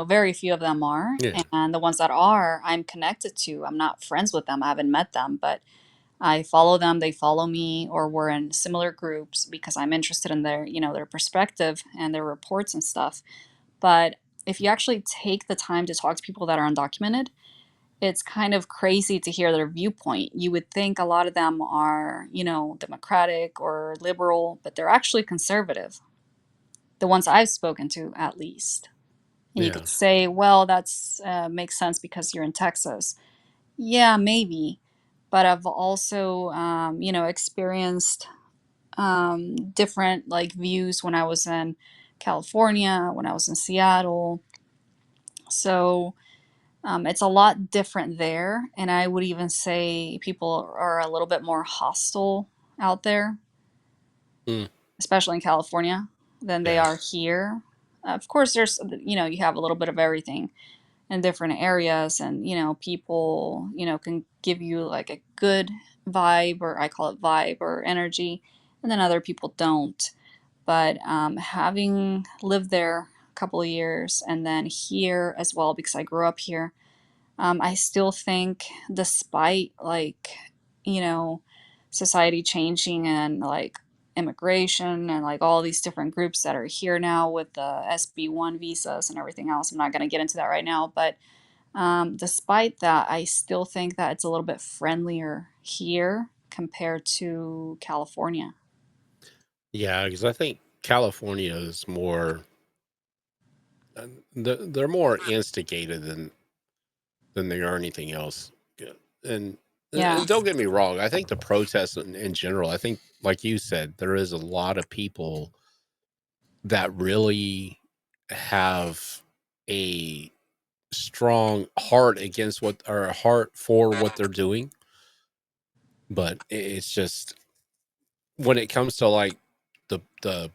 Very few of them are, Yeah. and the ones that are, I'm connected to. I'm not friends with them. I haven't met them, but I follow them. They follow me, or we're in similar groups because I'm interested in their perspective and their reports and stuff. But if you actually take the time to talk to people that are undocumented, it's kind of crazy to hear their viewpoint. You would think a lot of them are, democratic or liberal, but they're actually conservative. The ones I've spoken to, at least. And you Yeah. could say, well, that's makes sense because you're in Texas. Yeah, maybe. But I've also, experienced different like views when I was in California, when I was in Seattle. So it's a lot different there. And I would even say people are a little bit more hostile out there, Mm, especially in California, than they yeah. are here. Of course, you have a little bit of everything in different areas, and, people, can give you like a good vibe, or I call it vibe or energy, and then other people don't. But having lived there a couple of years and then here as well, because I grew up here, I still think, despite like, you know, society changing and like immigration and like all these different groups that are here now with the SB1 visas and everything else, I'm not going to get into that right now. But despite that, I still think that it's a little bit friendlier here compared to California. Yeah, because I think California is more, they're more instigated than they are anything else. Yeah. And Yeah. and don't get me wrong, I think the protests in general, I think, like you said, there is a lot of people that really have a strong heart against what, or a heart for what they're doing. But it's just, when it comes to like the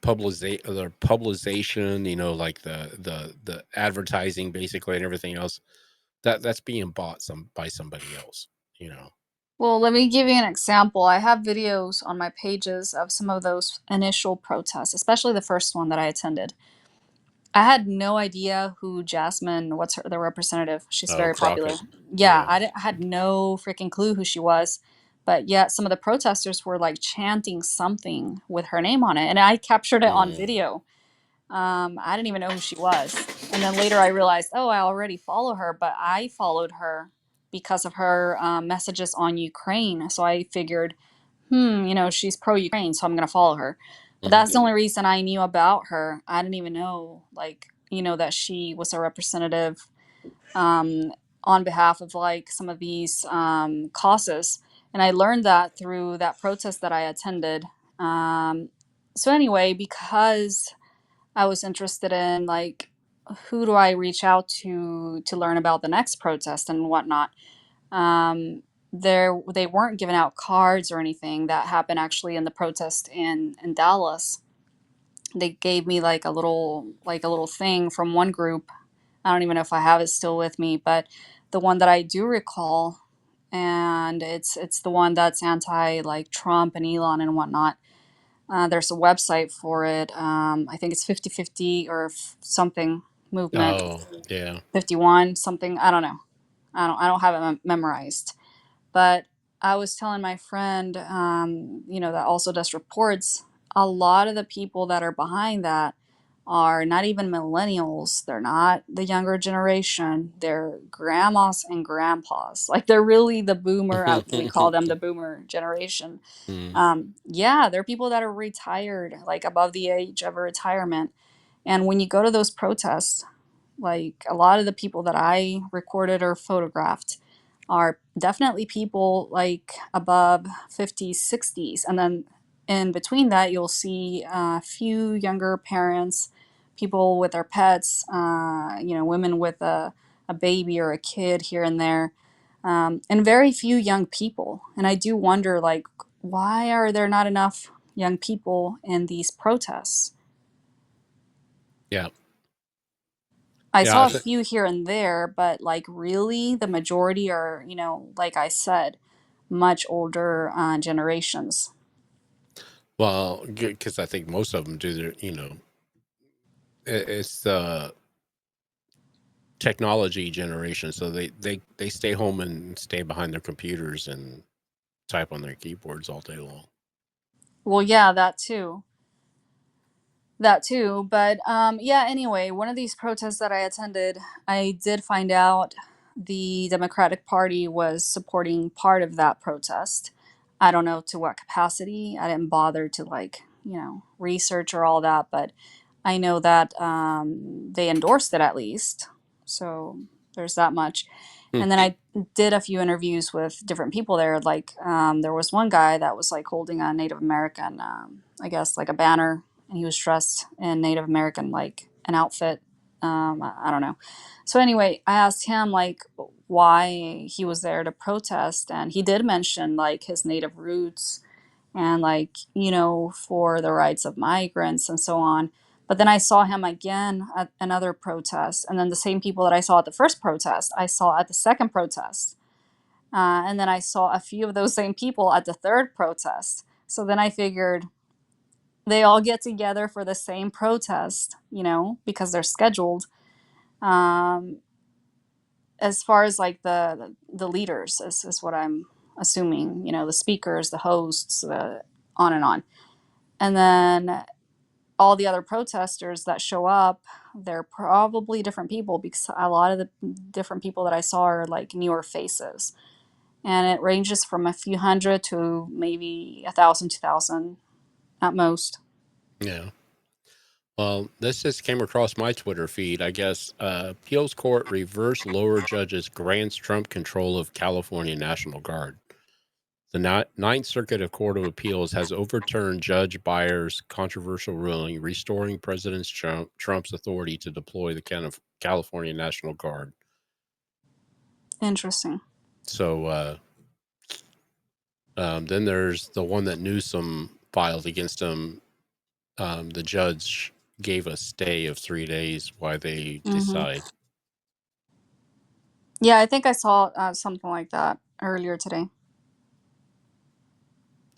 publication, like the advertising basically and everything else, that's being bought by somebody else, you know. Well, let me give you an example. I have videos on my pages of some of those initial protests, especially the first one that I attended. I had no idea who Jasmine, what's her, the representative. She's Oh, very popular. Crockett. Yeah, Yeah. I had no freaking clue who she was. But yet some of the protesters were like chanting something with her name on it. And I captured it on Mm. video. I didn't even know who she was. And then later I realized, oh, I already follow her, but I followed her because of her messages on Ukraine. So I figured, she's pro Ukraine, so I'm going to follow her. But Mhm. that's the only reason I knew about her. I didn't even know, like, that she was a representative um, on behalf of like some of these causes. And I learned that through that protest that I attended. Um, so anyway, because I was interested in like who do I reach out to learn about the next protest and whatnot. They weren't giving out cards or anything that happened actually in the protest in Dallas. They gave me like a little thing from one group. I don't even know if I have it still with me, but the one that I do recall, and it's the one that's anti like Trump and Elon and whatnot. There's a website for it. I think it's 50/50 or something movement Oh, yeah. 51 something. I don't know. I don't have it memorized. But I was telling my friend, that also does reports. A lot of the people that are behind that are not even millennials. They're not the younger generation. They're grandmas and grandpas. Like they're really the boomer. We call them the boomer generation. Mm. Yeah, there are people that are retired, like above the age of retirement. And when you go to those protests, Like a lot of the people that I recorded or photographed are definitely people like above 50s, 60s. And then in between that, you'll see a few younger parents, people with their pets, women with a baby or a kid here and there, and very few young people. And I do wonder, like, why are there not enough young people in these protests? Yeah. I Yeah. saw a few here and there, but like really, the majority are, like I said, much older generations. Well, because I think most of them do their, it's the technology generation, so they stay home and stay behind their computers and type on their keyboards all day long. Well, yeah, that too. That too. But yeah, anyway, one of these protests that I attended, I did find out the Democratic Party was supporting part of that protest. I don't know to what capacity. I didn't bother to, like, research or all that, but I know that they endorsed it at least. So there's that much. Hmm. And then I did a few interviews with different people there. Like there was one guy that was like holding a Native American, I guess, like a banner, and he was dressed in Native American, like an outfit. I don't know. So anyway, I asked him like why he was there to protest, and he did mention like his native roots and like for the rights of migrants and so on. But then I saw him again at another protest, and then the same people that I saw at the first protest I saw at the second protest, and then I saw a few of those same people at the third protest. So then I figured they all get together for the same protest, because they're scheduled. um, as far as like the leaders is what I'm assuming, the speakers, the hosts, the on and on. And then all the other protesters that show up, they're probably different people, because a lot of the different people that I saw are like newer faces. And it ranges from a few hundred to maybe 1,000, 2,000 at most. Yeah. Well, this just came across my Twitter feed. I guess appeals court reversed lower judges grants Trump control of California National Guard. The Ninth Circuit of Court of Appeals has overturned Judge Byers' controversial ruling, restoring President Trump's authority to deploy the California National Guard. Interesting. So then there's the one that Newsom filed against him. The judge gave a stay of 3 days while they Hmm. decide. Yeah, I think I saw something like that earlier today.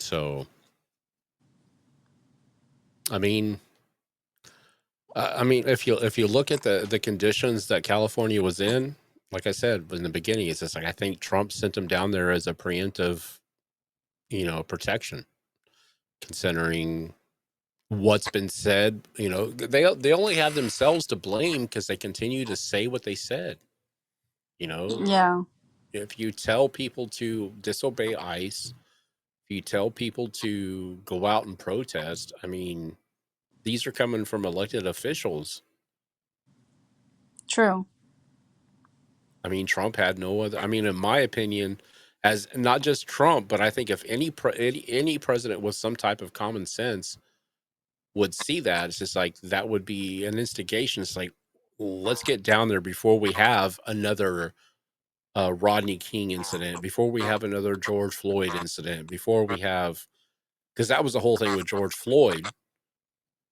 So, I mean, if you look at the conditions that California was in, like I said in the beginning, it's just like I think Trump sent them down there as a preemptive, protection, considering what's been said. They only have themselves to blame because they continue to say what they said. You know, Yeah. if you tell people to disobey ICE, if you tell people to go out and protest, I mean, these are coming from elected officials. True. I mean, Trump had no other. I mean, in my opinion, as not just Trump, but I think if any president with some type of common sense would see that, it's just like that would be an instigation. It's like, let's get down there before we have another Rodney King incident, before we have another George Floyd incident, before we have, because that was the whole thing with George Floyd,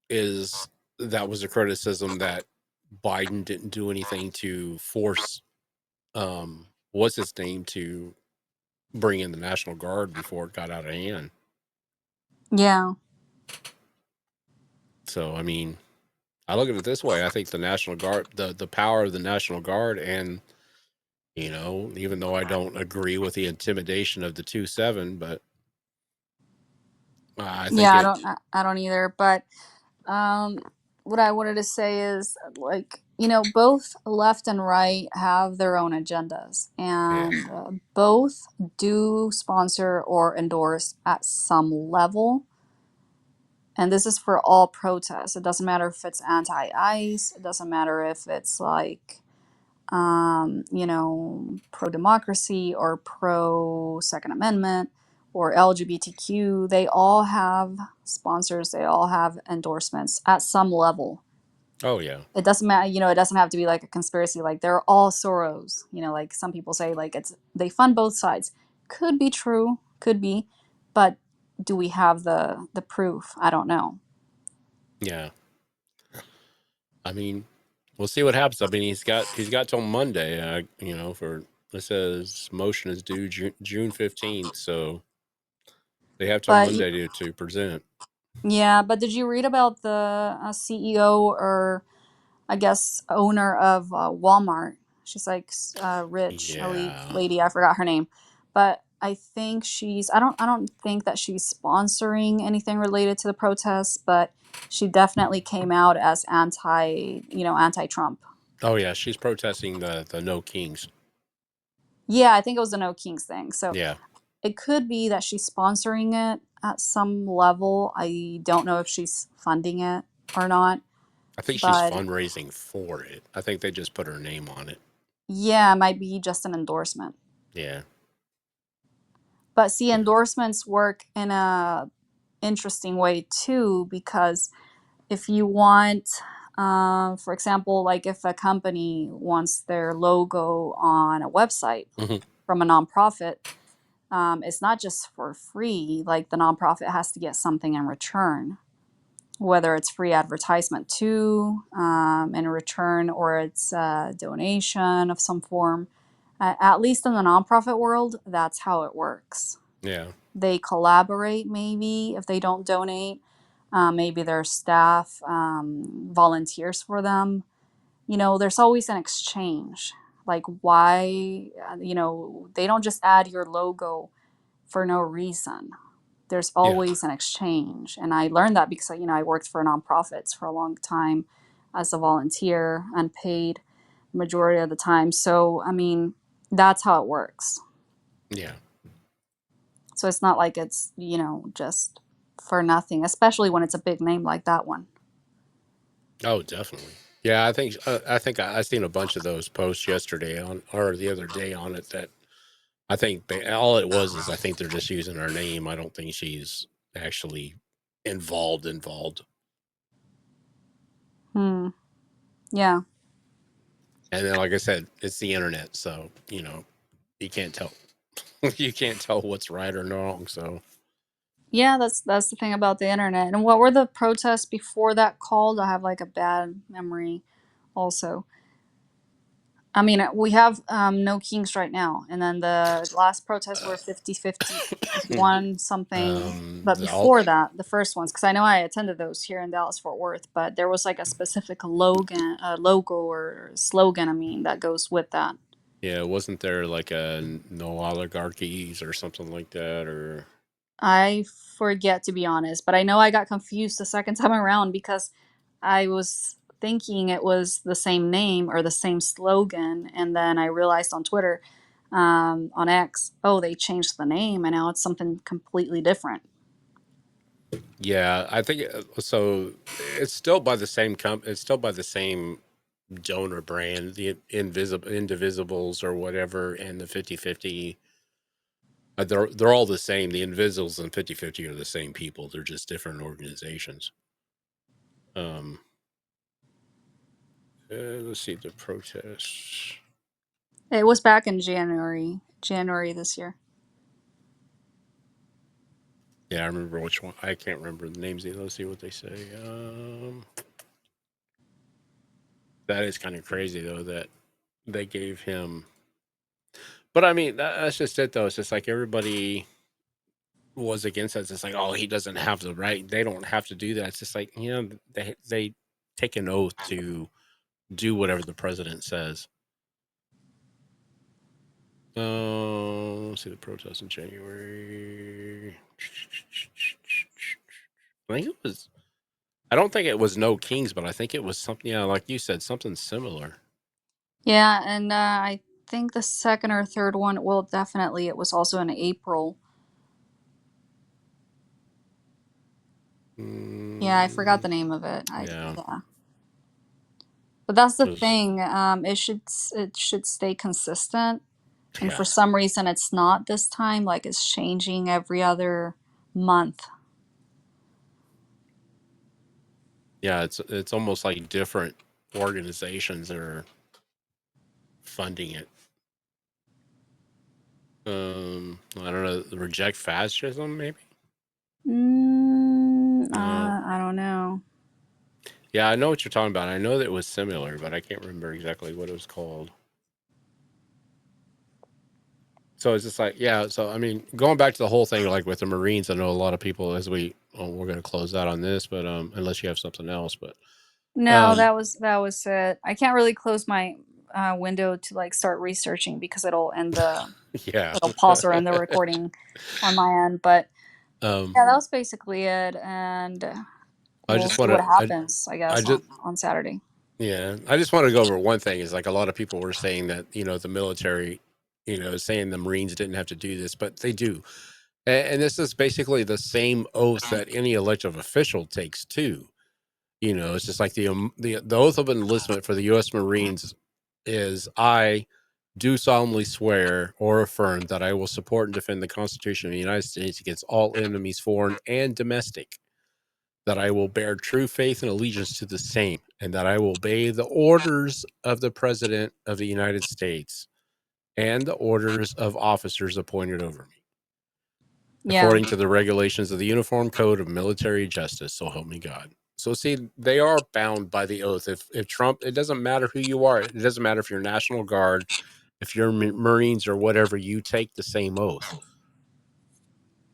is that was a criticism that Biden didn't do anything to force what's his name to bring in the National Guard before it got out of hand. Yeah. So I mean, I look at it this way. I think the National Guard, the power of the National Guard, and even though I don't agree with the intimidation of the 2-7, but I think Yeah, I it. don't I don't either, but um what I wanted to say is, like, both left and right have their own agendas, Yeah. and both do sponsor or endorse at some level. And this is for all protests. It doesn't matter if it's anti-ICE. It doesn't matter if it's like, pro-democracy or pro-Second Amendment or LGBTQ. They all have sponsors. They all have endorsements at some level. Oh yeah. It doesn't matter, it doesn't have to be like a conspiracy. Like they're all Soros. Like some people say, like they fund both sides. Could be true, could be, but do we have the proof? I don't know. Yeah. I mean, we'll see what happens. I mean, he's got till Monday. For it says motion is due June 15th, so they have till But Monday to present. yeah, but did you read about the CEO, or I guess owner of Walmart? She's like rich elite Yeah. lady. I forgot her name, but I think she's. I don't think that she's sponsoring anything related to the protests, but she definitely came out as anti-Trump. Oh yeah, she's protesting the No Kings. Yeah, I think it was the No Kings thing. So Yeah. it could be that she's sponsoring it at some level. I don't know if she's funding it or not, I think she's but fundraising for it. I think they just put her name on it. yeah, it might be just an endorsement. Yeah. But see, endorsements work in a interesting way too, because if you want, for example, like if a company wants their logo on a website Mhm. from a nonprofit, it's not just for free. Like the nonprofit has to get something in return, whether it's free advertisement too, in return, or it's a donation of some form. At least in the nonprofit world, that's how it works. Yeah. They collaborate, maybe if they don't donate. Maybe their staff volunteers for them. There's always an exchange. Like, why, they don't just add your logo for no reason. There's Yeah. always an exchange. And I learned that because, I worked for nonprofits for a long time as a volunteer, unpaid majority of the time. So, I mean, that's how it works. Yeah. So it's not like it's, just for nothing, especially when it's a big name like that one. Oh, definitely. Yeah, I think I seen a bunch of those posts yesterday or the other day on it that I think all it was is I think they're just using her name. I don't think she's actually involved. Hmm. Yeah. And then, like I said, it's the internet, so you can't tell. You can't tell what's right or wrong. So Yeah, that's the thing about the internet. And what were the protests before that called? I have like a bad memory also. I mean, we have no kings right now. And then the last protests were 50-50, 51 something. But the all before that, the first ones, because I know I attended those here in Dallas Fort Worth, but there was like a specific logo or slogan, that goes with that. yeah, wasn't there like a no oligarchies or something like that or I forget, to be honest, but I know I got confused the second time around because I was thinking it was the same name or the same slogan, and then I realized on Twitter, on X, oh, they changed the name and now it's something completely different. yeah, I think so. It's still by the same It's still by the same donor brand, the Indivisibles or whatever, and the 50/50. They're all the same. The Invisibles and 50/50 are the same people. They're just different organizations. Um, let's see the protests. It was back in January this year. Yeah, I remember which one. I can't remember the names either. Let's see what they say. That is kind of crazy though that they gave him. But I mean, that's just it though. It's just like everybody was against us. It's like, oh, he doesn't have the right. They don't have to do that. It's just like they take an oath to do whatever the president says. Let's see the protests in January. I think it was. I don't think it was No Kings, but I think it was something. Yeah, like you said, something similar. Yeah, and I think the second or third one, well, definitely, it was also in April. Yeah, I forgot the Mm, name of it. yeah, Yeah. But that's the was thing. It should stay consistent. And yeah, for some reason it's not this time, like it's changing every other month. yeah. It's almost like different organizations are funding it. I don't know. Reject fascism, maybe. No. I don't know. Yeah, I know what you're talking about. I know that it was similar, but I can't remember exactly what it was called. So it's just like, yeah. So I mean, going back to the whole thing, like with the Marines, I know a lot of people as we're going to close out on this, but unless you have something else, but No, um, that was it. I can't really close my window to like start researching because yeah. it'll pause or end the recording on my end. But um, yeah, that was basically it, and I we'll just see want what to, happens. I I guess just, on Saturday. yeah, I just want to go over one thing. Is like a lot of people were saying that the military, saying the Marines didn't have to do this, but they do, and this is basically the same oath that any elected official takes too. It's just like the oath of enlistment for the U.S. Marines is I do solemnly swear or affirm that I will support and defend the Constitution of the United States against all enemies, foreign and domestic, that I will bear true faith and allegiance to the same, and that I will obey the orders of the President of the United States and the orders of officers appointed over me, Yeah. according to the regulations of the Uniform Code of Military Justice. So help me God. So see, they are bound by the oath. If Trump, it doesn't matter who you are. It doesn't matter if you're National Guard, if you're Marines or whatever, you take the same oath.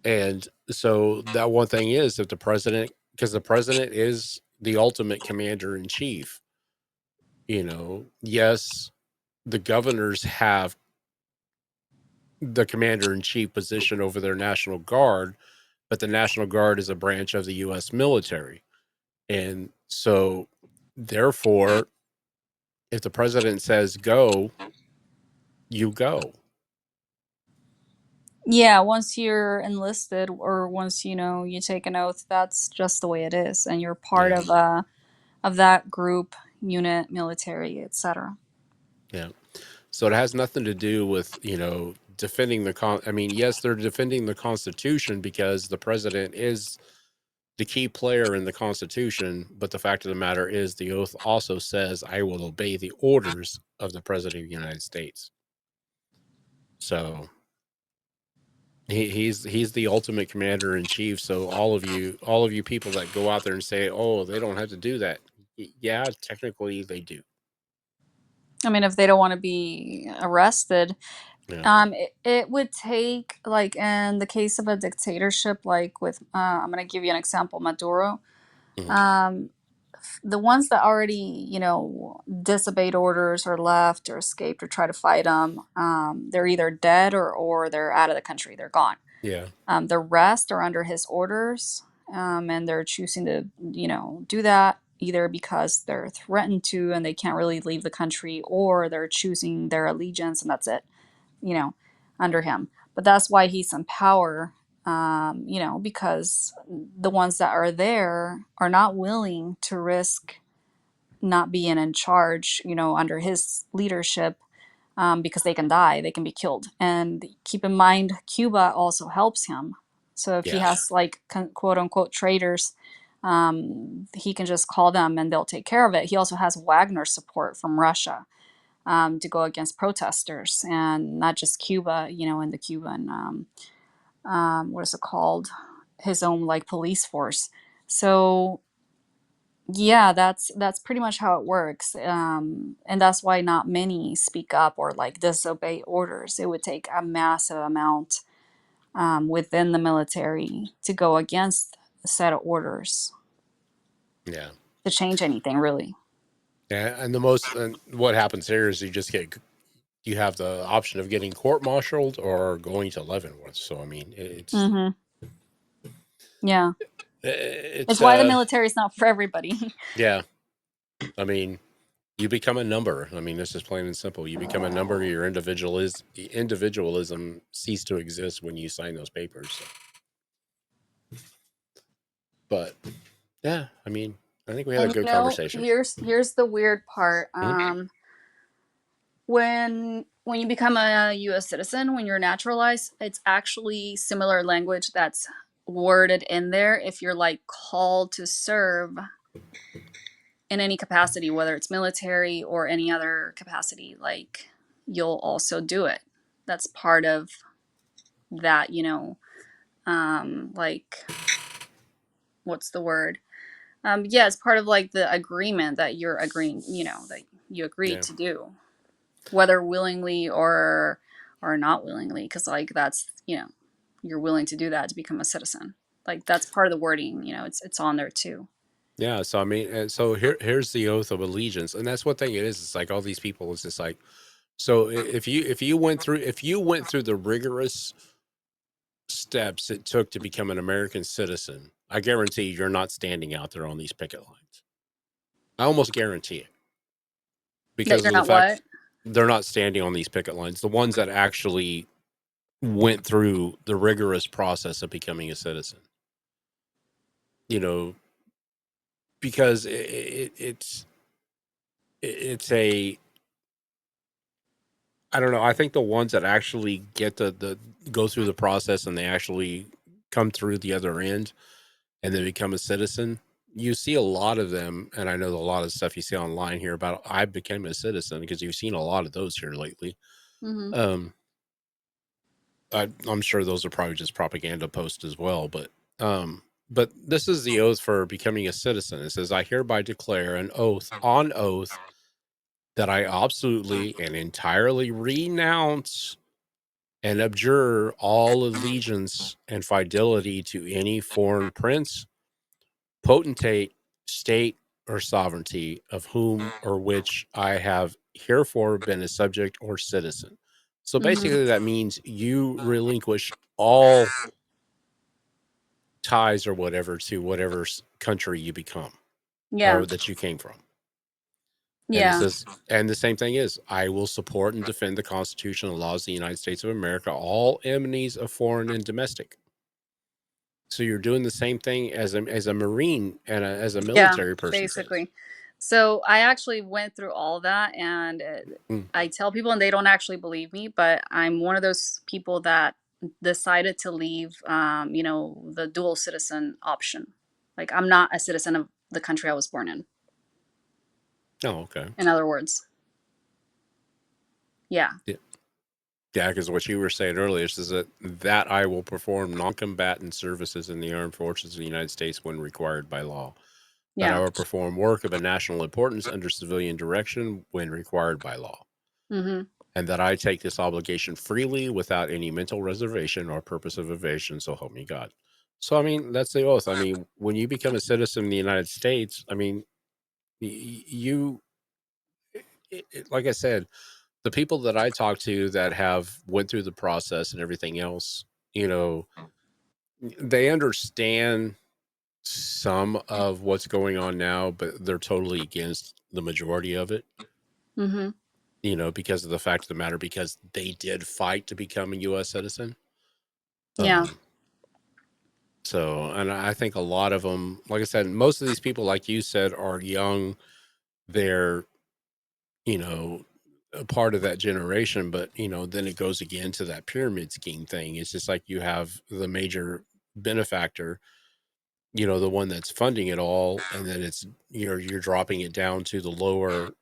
And so that one thing is that because the president is the ultimate commander in chief, yes, the governors have the commander in chief position over their National Guard, but the National Guard is a branch of the U.S. military. And so, therefore, if the president says go, you go. Yeah, once you're enlisted or once you take an oath, that's just the way it is, and you're part Yeah. of that group, unit, military, etc. Yeah. So it has nothing to do with, defending I mean, yes, they're defending the Constitution because the president is the key player in the Constitution, but the fact of the matter is the oath also says I will obey the orders of the President of the United States. So he's the ultimate commander in chief. So all of you people that go out there and say, "Oh, they don't have to do that." Yeah, technically they do. I mean, if they don't want to be arrested, Yeah. it would take, like in the case of a dictatorship, like with I'm gonna give you an example, Maduro. Mhm. Um, the ones that already disobeyed orders or left or escaped or try to fight them, they're either dead or they're out of the country, they're gone. Yeah. The rest are under his orders, and they're choosing to do that either because they're threatened to and they can't really leave the country, or they're choosing their allegiance and that's it, you know under him. But that's why he's in power, because the ones that are there are not willing to risk not being in charge, under his leadership, because they can die, they can be killed. And keep in mind, Cuba also helps him. So if he Yeah. has like quote unquote traitors, he can just call them and they'll take care of it. He also has Wagner support from Russia, to go against protesters, and not just Cuba, in the Cuban, what is it called? His own like police force. So yeah, that's pretty much how it works, and that's why not many speak up or like disobey orders. It would take a massive amount, within the military to go against a set of orders Yeah. to change anything, really. Yeah. And what happens here is you have the option of getting court-martialed or going to Leavenworth. So I mean, Hmm. Yeah, it's it's why the military is not for everybody. yeah. I mean, you become a number. I mean, this is plain and simple. You become a number. Your individualism cease to exist when you sign those papers. So. But yeah, I mean, I think we had a And good conversation. here's the weird part. Mhm. When you become a U.S. citizen, when you're naturalized, it's actually similar language that's worded in there. If you're like called to serve in any capacity, whether it's military or any other capacity, like you'll also do it. That's part of that, like what's the word? Yeah, it's part of like the agreement that you're agreeing, that you agreed Yeah. to do, whether willingly or not willingly, because like that's you're willing to do that to become a citizen. Like that's part of the wording. It's on there too. Yeah. So I mean, and so here's the oath of allegiance, and that's what thing it is. It's like all these people. It's just like, so if you went through the rigorous steps it took to become an American citizen, I guarantee you're not standing out there on these picket lines. I almost guarantee it, That because you're of the not what? fact they're not standing on these picket lines. The ones that actually went through the rigorous process of becoming a citizen, you know, because it's a, I don't know. I think the ones that actually get the go through the process and they actually come through the other end and then become a citizen, you see a lot of them. And I know a lot of stuff you see online here about I became a citizen, because you've seen a lot of those here lately. Mm-hmm. Um, I'm sure those are probably just propaganda posts as well, but this is the oath for becoming a citizen. It says, I hereby declare an oath on oath that I absolutely and entirely renounce and abjure all allegiance and fidelity to any foreign prince, potentate, state, or sovereignty of whom or which I have herefore been a subject or citizen. So Mm-hmm. basically, that means you relinquish all ties or whatever to whatever country you become Yeah. or that you came from. And it Yeah. says, and the same thing is, I will support and defend the Constitution and laws of the United States of America, all enemies of foreign and domestic. So you're doing the same thing as a Marine and as a Yeah. military person says. Basically. So I actually went through all that, and Mm. I tell people, and they don't actually believe me, but I'm one of those people that decided to leave, the dual citizen option. Like I'm not a citizen of the country I was born in. Oh, okay. In other words, yeah, Yeah. Yeah, because what you were saying earlier is that I will perform non-combatant services in the armed forces of the United States when required by law. That I yeah, will perform work of a national importance under civilian direction when required by law. mm-hmm, And that I take this obligation freely without any mental reservation or purpose of evasion, so help me God. So, I mean, that's the oath. I mean, when you become a citizen of the United States, I mean, you, like I said, the people that I talk to that have went through the process and everything else, you know, they understand some of what's going on now, but they're totally against the majority of it, mm-hmm, because of the fact of the matter, because they did fight to become a U.S. citizen. yeah, Um, so, and I think a lot of them, like I said, most of these people, like you said, are young. They're, you know, a part of that generation, but, then it goes again to that pyramid scheme thing. It's just like you have the major benefactor, the one that's funding it all. And then it's, you're dropping it down to the lower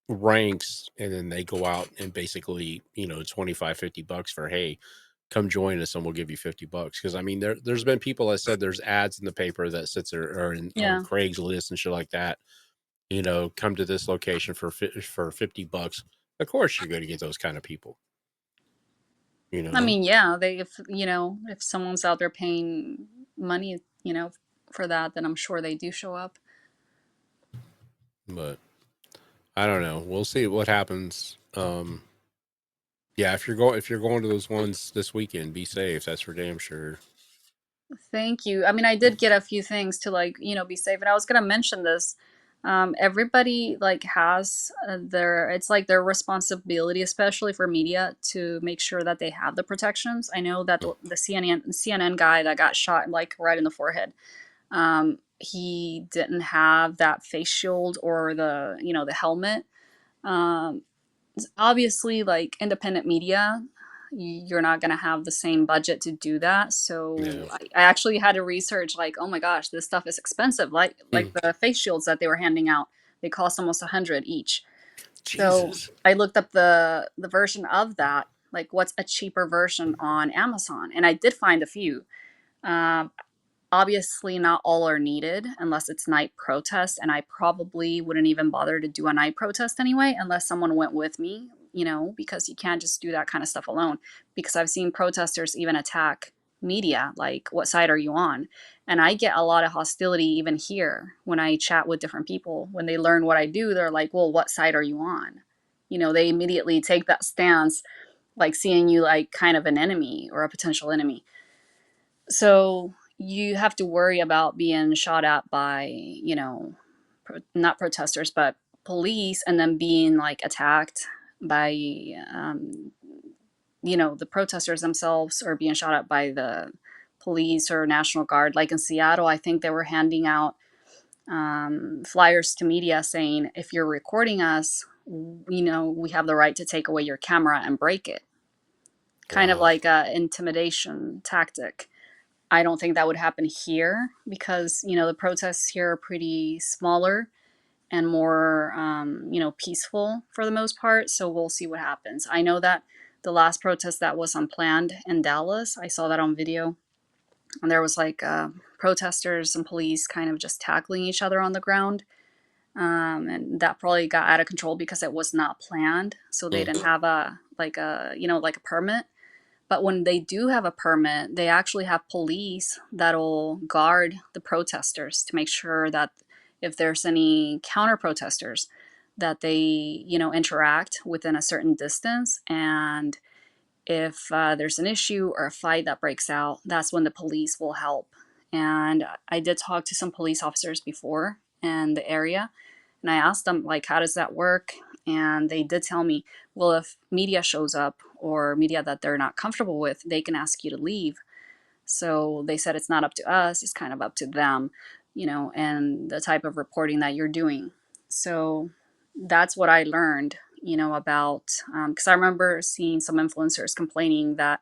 ranks. And then they go out and basically, 25, $50 for, hey, come join us and we'll give you $50. Cause I mean, there's been people that said there's ads in the paper that sits there or on yeah. Craigslist and shit like that, come to this location for $50. Of course you're going to get those kind of people, you I know, mean, yeah, if someone's out there paying money, for that, then I'm sure they do show up. but I don't know. We'll see what happens. Yeah, if you're going to those ones this weekend, be safe. That's for damn sure. Thank you. I mean, I did get a few things to like, be safe. And I was gonna mention this. Everybody like has it's like their responsibility, especially for media, to make sure that they have the protections. I know that Oh, the CNN guy that got shot like right in the forehead. He didn't have that face shield or the, you know, the helmet. Um, Obviously, like independent media, you're not going to have the same budget to do that. So Yeah. I actually had to research, like, oh my gosh, this stuff is expensive. Hmm. Like the face shields that they were handing out, they cost almost 100 each. So Jesus. I looked up the version of that, like what's a cheaper version on Amazon, and I did find a few. Um, Obviously, not all are needed unless it's night protest, and I probably wouldn't even bother to do a night protest anyway, unless someone went with me, you know, because you can't just do that kind of stuff alone. Because I've seen protesters even attack media, like, what side are you on? And I get a lot of hostility even here when I chat with different people. When they learn what I do, they're like, well, what side are you on? You know, they immediately take that stance, like seeing you like kind of an enemy or a potential enemy. So you have to worry about being shot at by, you know, not protesters, but police, and then being like attacked by, you know, the protesters themselves, or being shot at by the police or National Guard. Like in Seattle, I think they were handing out flyers to media saying, if you're recording us, you know, we have the right to take away your camera and break it. Kind of Wow. like a intimidation tactic. I don't think that would happen here because, you know, the protests here are pretty smaller and more, you know, peaceful for the most part. So we'll see what happens. I know that the last protest that was unplanned in Dallas, I saw that on video, and there was like protesters and police kind of just tackling each other on the ground. And that probably got out of control because it was not planned. So they didn't Mm. have a, like a, you know, like a permit. But when they do have a permit, they actually have police that'll guard the protesters to make sure that if there's any counter protesters, that they, you know, interact within a certain distance. And if there's an issue or a fight that breaks out, that's when the police will help. And I did talk to some police officers before in the area, and I asked them, like, how does that work? And they did tell me, well, if media shows up or media that they're not comfortable with, they can ask you to leave. So they said it's not up to us, it's kind of up to them, you know, and the type of reporting that you're doing. So that's what I learned, you know, about, because I remember seeing some influencers complaining that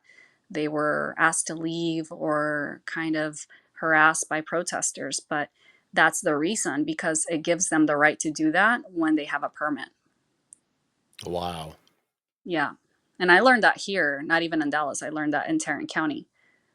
they were asked to leave or kind of harassed by protesters. But that's the reason, because it gives them the right to do that when they have a permit. Wow. Yeah. And I learned that here, not even in Dallas. I learned that in Tarrant County.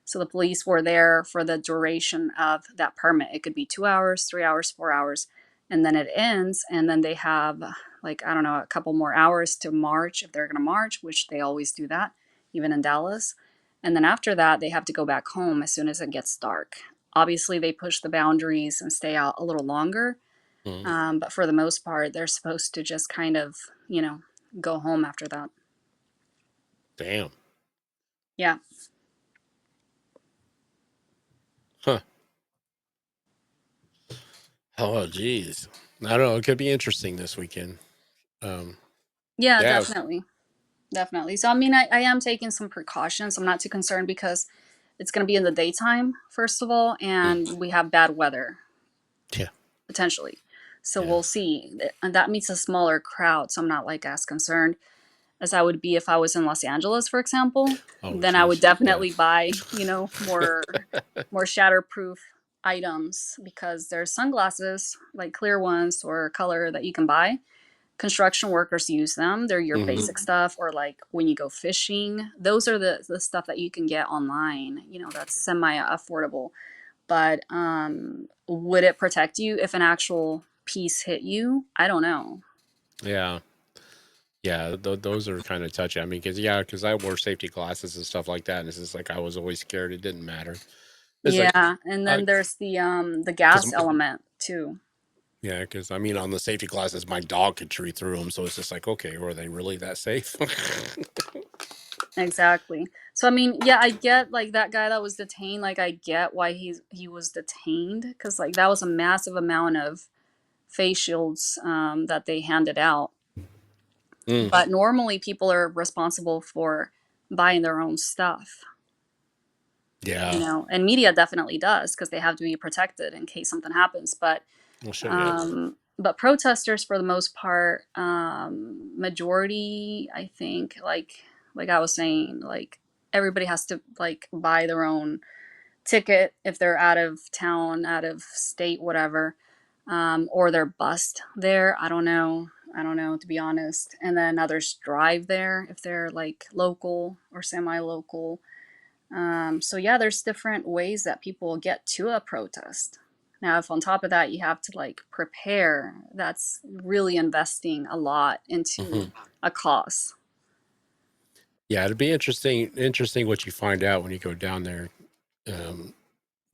So the police were there for the duration of that permit. It could be 2 hours, 3 hours, 4 hours, and then it ends. And then they have, like, I don't know, a couple more hours to march if they're going to march, which they always do that, even in Dallas. And then after that, they have to go back home as soon as it gets dark. Obviously, they push the boundaries and stay out a little longer. Mm. But for the most part, they're supposed to just kind of, you know, go home after that. Damn. Yeah. Huh. Oh, geez. I don't know. It could be interesting this weekend. Um, Yeah, yeah. definitely. Definitely. So, I mean, I am taking some precautions. I'm not too concerned because it's going to be in the daytime, first of all, and Mm. we have bad weather Yeah. potentially. So, Yeah. we'll see. And that means a smaller crowd. So, I'm not like as concerned as I would be if I was in Los Angeles, for example. Oh, Then I would geez. Yeah. definitely buy, you know, more shatterproof items, because there's sunglasses, like clear ones or color, that you can buy. Construction workers use them. They're your Hmm. basic stuff, or like when you go fishing. Those are the stuff that you can get online, you know, that's semi affordable. But would it protect you if an actual piece hit you? I don't know. Yeah. Yeah. Those are kind of touchy. I mean, because I wore safety glasses and stuff like that, and it's just like I was always scared. It didn't matter. It's like, Yeah, and then there's the because gas element too. yeah, because I mean, on the safety glasses, my dog could tree through them. So it's just like, okay, were they really that safe? Exactly. So I mean, yeah, I get, like, that guy that was detained, like, I get why he was detained, because like that was a massive amount of face shields that they handed out. Mm. But normally people are responsible for buying their own stuff. Yeah. you know, and media definitely does because they have to be protected in case something happens. Well, sure. Yeah. But protesters, for the most part, majority, I think, like I was saying, like everybody has to like buy their own ticket if they're out of town, out of state, whatever, or they're bused there. I don't know. I don't know, to be honest. And then others drive there if they're like local or semi-local. So yeah, there's different ways that people get to a protest. Now, if on top of that you have to like prepare, that's really investing a lot Hmm. into a cause. Yeah, it'd be interesting what you find out when you go down there. Um,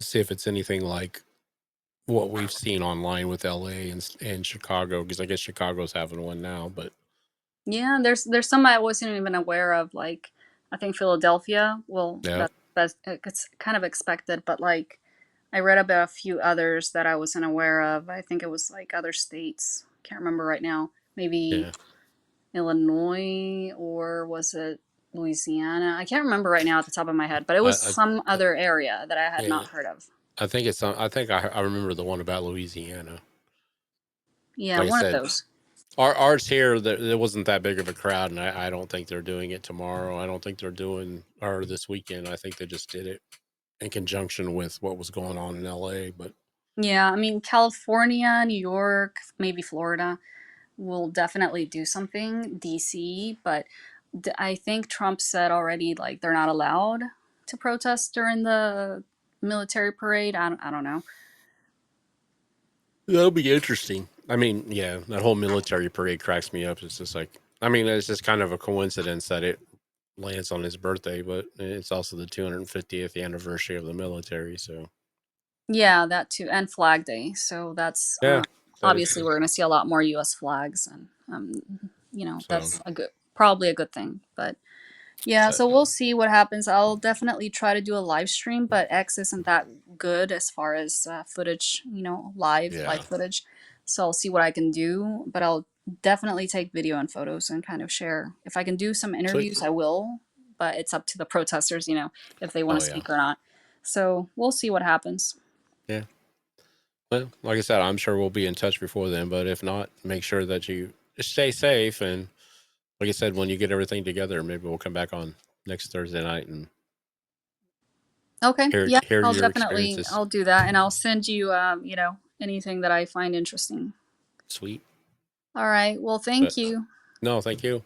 See if it's anything like what we've seen online with LA and Chicago, because I guess Chicago's having one now. But Yeah, there's some I wasn't even aware of. Like I think Philadelphia. Well, yeah, that's it's kind of expected, but like I read about a few others that I wasn't aware of. I think it was like other states. Can't remember right now. Maybe yeah. Illinois or was it Louisiana? I can't remember right now at the top of my head, but it was I, some I other area that I had yeah, not heard of. I think it's. I think I remember the one about Louisiana. Yeah, Like I one of said, those. ours here, there wasn't that big of a crowd, and I don't think they're doing it tomorrow. I don't think they're doing or this weekend. I think they just did it in conjunction with what was going on in LA. But Yeah, I mean California, New York, maybe Florida will definitely do something. DC, but I think Trump said already like they're not allowed to protest during the military parade. I don't know. that'll be interesting. I mean, yeah, that whole military parade cracks me up. It's just like, I mean, it's just kind of a coincidence that it lands on his birthday, but it's also the 250th anniversary of the military. So Yeah, that too, and Flag Day. So that's yeah, that is obviously we're going to see a lot more U.S. flags, and you know so. that's a good, probably a good thing. But yeah, But so we'll see what happens. I'll definitely try to do a live stream, but X isn't that good as far as footage, you know, live yeah, footage. So I'll see what I can do, but I'll definitely take video and photos and kind of share. If I can do some sweet. interviews, I will, but it's up to the protesters, you know, if they want Oh to yeah, speak or not. So we'll see what happens. yeah. Well, like I said, I'm sure we'll be in touch before then. But if not, make sure that you stay safe. And like I said, when you get everything together, maybe we'll come back on next Thursday night and Okay, hear yeah, hear I'll your definitely experiences. I'll do that, and I'll send you, you know, anything that I find interesting. Sweet. All right. Well, thank But you. no, thank you.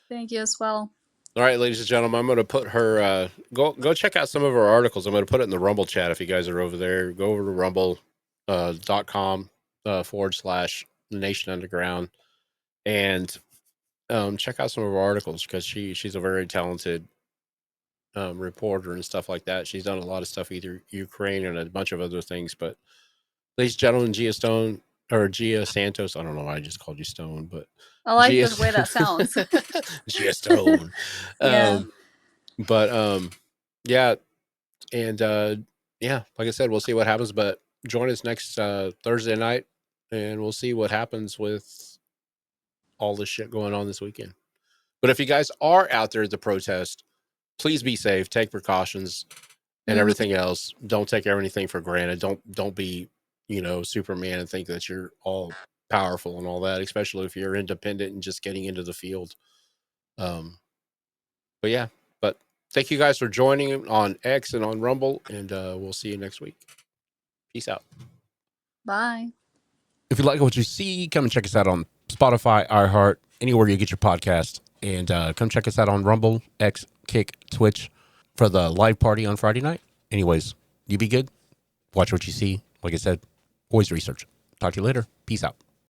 Thank you as well. All right, ladies and gentlemen, I'm going to put her. Go check out some of her articles. I'm going to put it in the Rumble chat if you guys are over there. Go over to rumble .com / the Nation Underground and check out some of her articles because she's a very talented reporter and stuff like that. She's done a lot of stuff, either Ukraine and a bunch of other things. But ladies and gentlemen, Gia Stone or Gia Santos. I don't know why I just called you Stone, but I like Gia the way that sounds. Gia Stone. Yeah. Um, but yeah, and yeah, like I said, we'll see what happens. But join us next Thursday night, and we'll see what happens with all this shit going on this weekend. But if you guys are out there at the protest, please be safe, take precautions, and Mhm. everything else. Don't take everything for granted. Don't be, Superman and think that you're all powerful and all that, especially if you're independent and just getting into the field. Um, but yeah, but thank you guys for joining on X and on Rumble, and we'll see you next week. Peace out. Bye. If you like what you see, come and check us out on Spotify, iHeart, anywhere you get your podcast. And come check us out on Rumble, X, Kick, Twitch for the live party on Friday night. Anyways, you be good. Watch what you see. Like I said, always research. Talk to you later. Peace out.